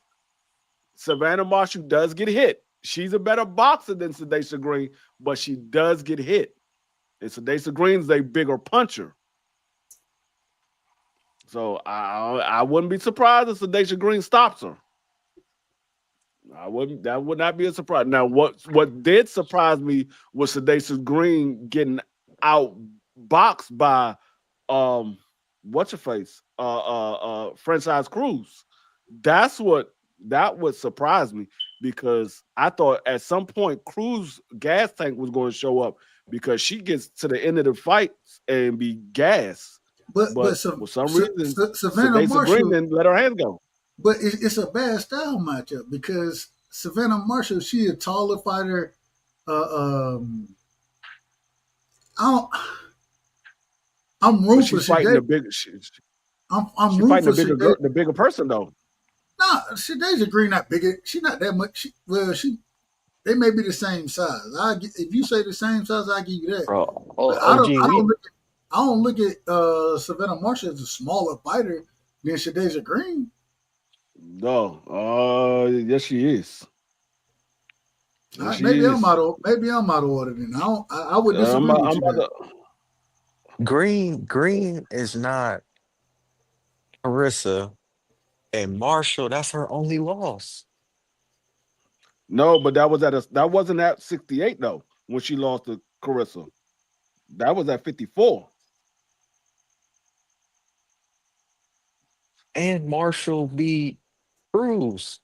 Savannah Marshall does get hit. She's a better boxer than Sadesa Green, but she does get hit. And Sadesa Green's a bigger puncher. So I wouldn't be surprised if Sadesa Green stops her. That would not be a surprise. Now, what did surprise me was Sedacious Green getting outboxed by what's your face? Franchise Cruz. That would surprise me because I thought at some point Cruz gas tank was going to show up because she gets to the end of the fight and be gassed. But for some reason, Savannah Marshall Green didn't let her hands go. But it's a bad style matchup because Savannah Marshall, she a taller fighter. I'm rooting for fighting the bigger. I'm rooting for the bigger person though. Nah, Shadeja Green not bigger. She's not that much. They may be the same size. If you say the same size, I give you that. Bro, I don't look at Savannah Marshall as a smaller fighter than Shadeja Green. No, yes, she is. Yes, maybe I'm out of order. Then I would disagree with you. Green is not Carissa, and Marshall. That's her only loss. No, but that wasn't at 68 though when she lost to Carissa. That was at 54. And Marshall beat Cruz,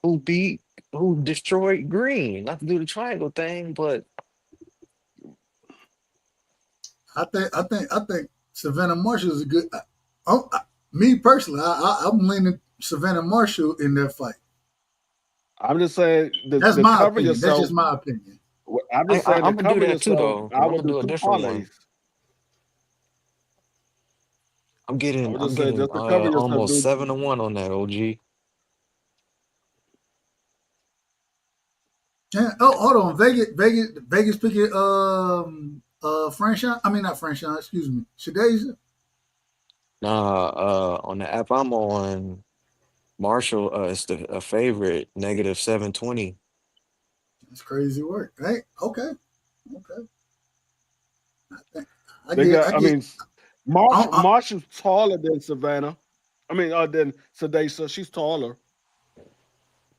who destroyed Green. Not to do the triangle thing, but I think Savannah Marshall is a good. Me personally, I'm leaning Savannah Marshall in that fight. I'm just saying that's my opinion. That's just my opinion. I'm just saying I'm gonna do that too, though. I I'm would gonna do a different one. I'm getting almost 7-1 on that, OG. Yeah. Oh, hold on. Vegas picking franchise. I mean, not franchise. Excuse me. Shadeja. Nah. On the app I'm on, Marshall is a favorite, -720. That's crazy work, right? Okay. Marshall's taller than Savannah. Than Sedacia. She's taller.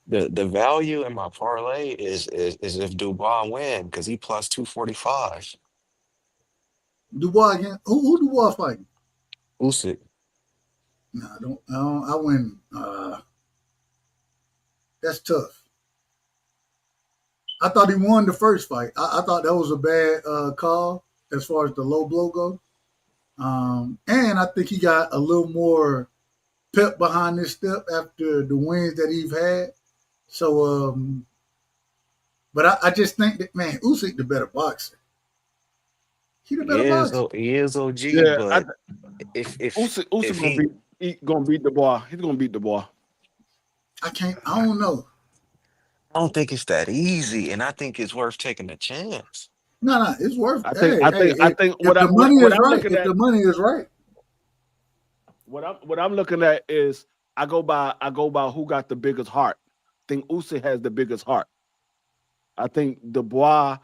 The value in my parlay is if Dubois win because he plus 245. Dubois again? Who Dubois fighting? Usyk. No, I win. That's tough. I thought he won the first fight. I thought that was a bad call as far as the low blow goes. And I think he got a little more pep behind this step after the wins that he's had. So, but I just think that, man, Usyk the better boxer. He the better boxer. He is OG, yeah, but if Usyk gonna beat Dubois, he's gonna beat Dubois. I don't know. I don't think it's that easy, and I think it's worth taking a chance. No, it's worth. I think if the money is right. What I'm looking at is I go by who got the biggest heart. I think Usyk has the biggest heart. I think Dubois,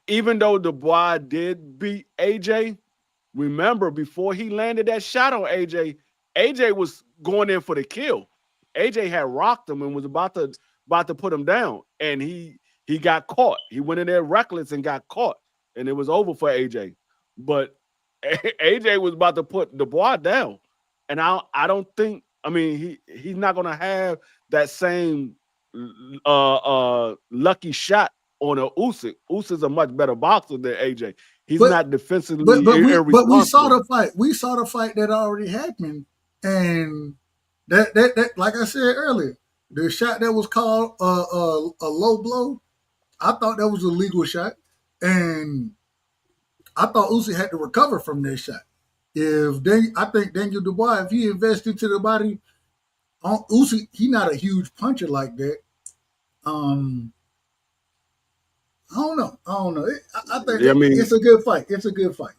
even though Dubois did beat AJ, remember before he landed that shot on AJ was going in for the kill. AJ had rocked him and was about to put him down, and he got caught. He went in there reckless and got caught, and it was over for AJ. But AJ was about to put Dubois down, and I don't think. He's not gonna have that same lucky shot on a Usyk. Usyk's a much better boxer than AJ. He's not defensively irresponsible. But we saw the fight. We saw the fight that already happened, and that like I said earlier, the shot that was called a low blow, I thought that was a legal shot, and I thought Usyk had to recover from that shot. I think Daniel Dubois, if he invests into the body, Usyk, he's not a huge puncher like that. I don't know. I think it's a good fight. It's a good fight.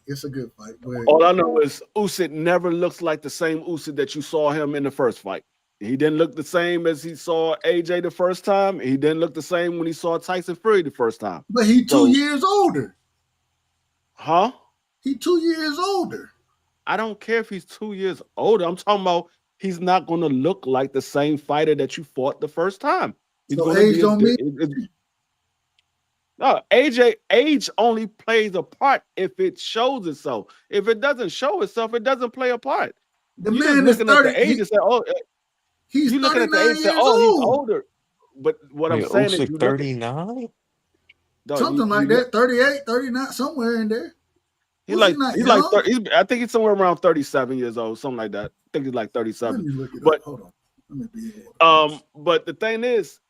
But all I know is Usyk never looks like the same Usyk that you saw him in the first fight. He didn't look the same as he saw AJ the first time. He didn't look the same when he saw Tyson Fury the first time. But he's 2 years older. Huh? He's 2 years older. I don't care if he's 2 years older. I'm talking about he's not going to look like the same fighter that you fought the first time. He's So going to age be don't mean. no, age only plays a part if it shows itself. If it doesn't show itself, it doesn't play a part. The You just man is looking at 30. the age and say, "Oh, He's you looking at the 39 age and say, years oh, he's old. older." But what I'm Wait, saying is, Usyk you look at 39? Something like that. 38, 39, somewhere in there. He's Usyk like not he's young. like 30, I think he's somewhere around 37 years old, something like that. I think he's like 37. Let me look it But up. Hold on. Let me be but the thing is,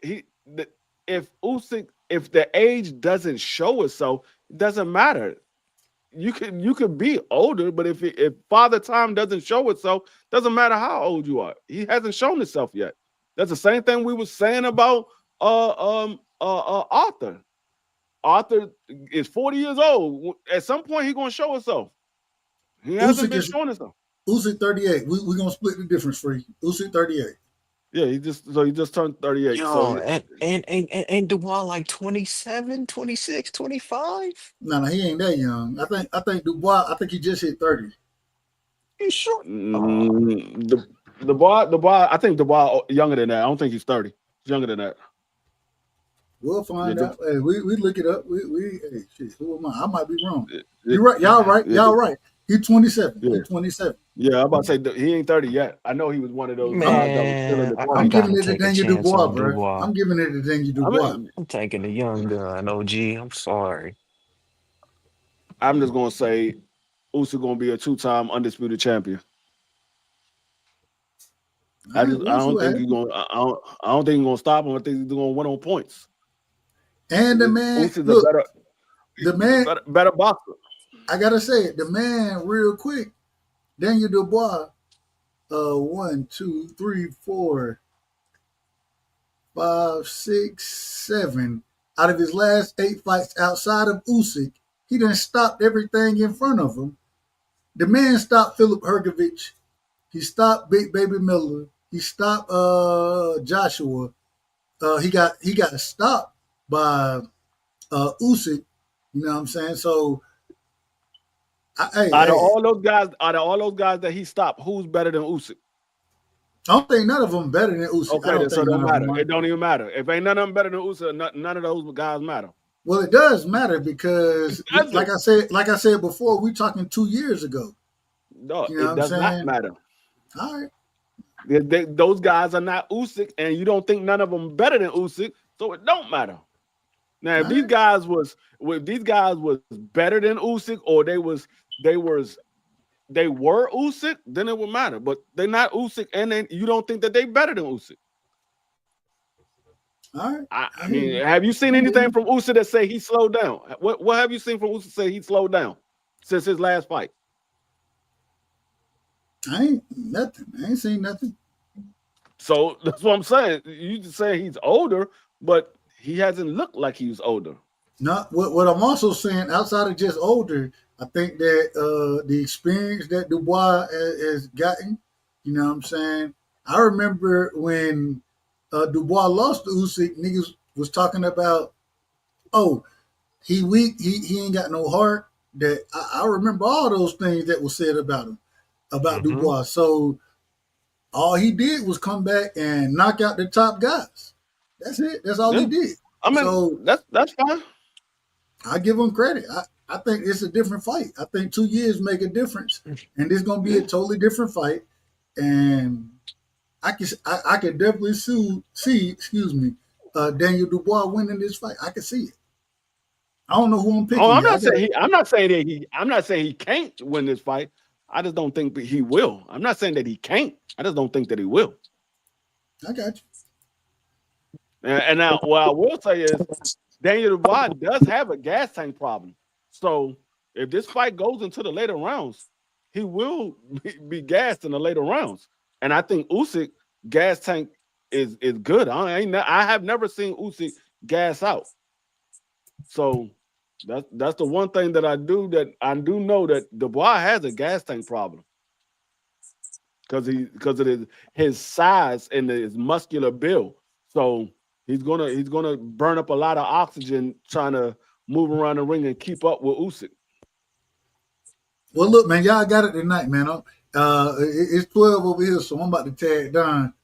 if the age doesn't show itself, it doesn't matter. You could be older, but if father time doesn't show itself, doesn't matter how old you are. He hasn't shown itself yet. That's the same thing we were saying about Arthur. Arthur is 40 years old. At some point, he's gonna show himself. He hasn't been showing himself. Usyk 38. We're gonna split the difference for you. Usyk 38. Yeah, he just turned 38. Yo, So and Dubois like 27, 26, 25? No, he ain't that young. I think Dubois, I think he just hit 30. You sure? Dubois, I think Dubois younger than that. I don't think he's 30. He's younger than that. We'll find out. Hey, we look it up. Hey, shit, who am I? I might be wrong. You're right. Y'all right. Y'all right. He's 27. Yeah. He's 27. Yeah, I'm about to say he ain't 30 yet. I know he was one of those guys that was still in the 20s. I'm giving it to Daniel Dubois, bro. I'm giving it to Daniel Dubois. I'm taking the young gun, OG. I'm sorry. I'm just gonna say Usyk gonna be a 2-time undisputed champion. I don't think he's gonna stop him. I think he's gonna win on points. And the man, Usyk's better boxer. I gotta say it. The man, real quick, Daniel Dubois. 1, 2, 3, 4, 5, 6, 7. Out of his last 8 fights outside of Usyk, he done stopped everything in front of him. The man stopped Philip Hergovich. He stopped Big Baby Miller. He stopped Joshua. He got stopped by Usyk. You know what I'm saying? So out of all those guys that he stopped, who's better than Usyk? I don't think none of them better than Usyk. Okay, so it don't matter. It don't even matter. If ain't none of them better than Usyk, none of those guys matter. Well, it does matter because, like I said before, we're talking 2 years ago. No, you know it does not matter. All right. Those guys are not Usyk, and you don't think none of them better than Usyk, so it don't matter. Now, if these guys was better than Usyk, or they were Usyk, then it would matter. But they're not Usyk, and then you don't think that they better than Usyk. All right. I mean, have you seen anything from Usyk that say he slowed down? What have you seen from Usyk say he slowed down since his last fight? I ain't seen nothing. So that's what I'm saying. You just say he's older, but he hasn't looked like he was older. No, what I'm also saying, outside of just older, I think that the experience that Dubois has gotten, you know what I'm saying? I remember when Dubois lost to Usyk, niggas was talking about, oh, he weak, he ain't got no heart. That I remember all those things that was said about him, about Dubois. So all he did was come back and knock out the top guys. That's it. That's all he did. I mean, so that's fine. I give him credit. I think it's a different fight. I think 2 years make a difference, and this gonna be a totally different fight. And I can definitely see Daniel Dubois winning this fight. I can see it. I don't know who I'm picking. Oh, I'm not saying he can't win this fight. I just don't think that he will. I'm not saying that he can't. I just don't think that he will. I got you. And now, what I will say is, Daniel Dubois does have a gas tank problem. So if this fight goes into the later rounds, he will be gassed in the later rounds. And I think Usyk gas tank is good. I have never seen Usyk gas out. So that's the one thing that I do know that Dubois has a gas tank problem because of his size and his muscular build. So he's gonna burn up a lot of oxygen trying to move around the ring and keep up with Usyk. Well, look, man, y'all got it tonight, man. It's 12 over here, so I'm about to tag down.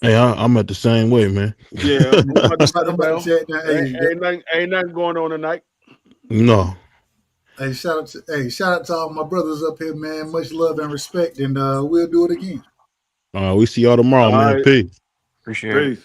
Hey, I'm at the same way, man. Yeah, I'm about to tag down. Ain't nothing going on tonight. No. Hey, shout out to all my brothers up here, man. Much love and respect, and we'll do it again. We see y'all tomorrow, man. Right. Peace. Appreciate it. Peace.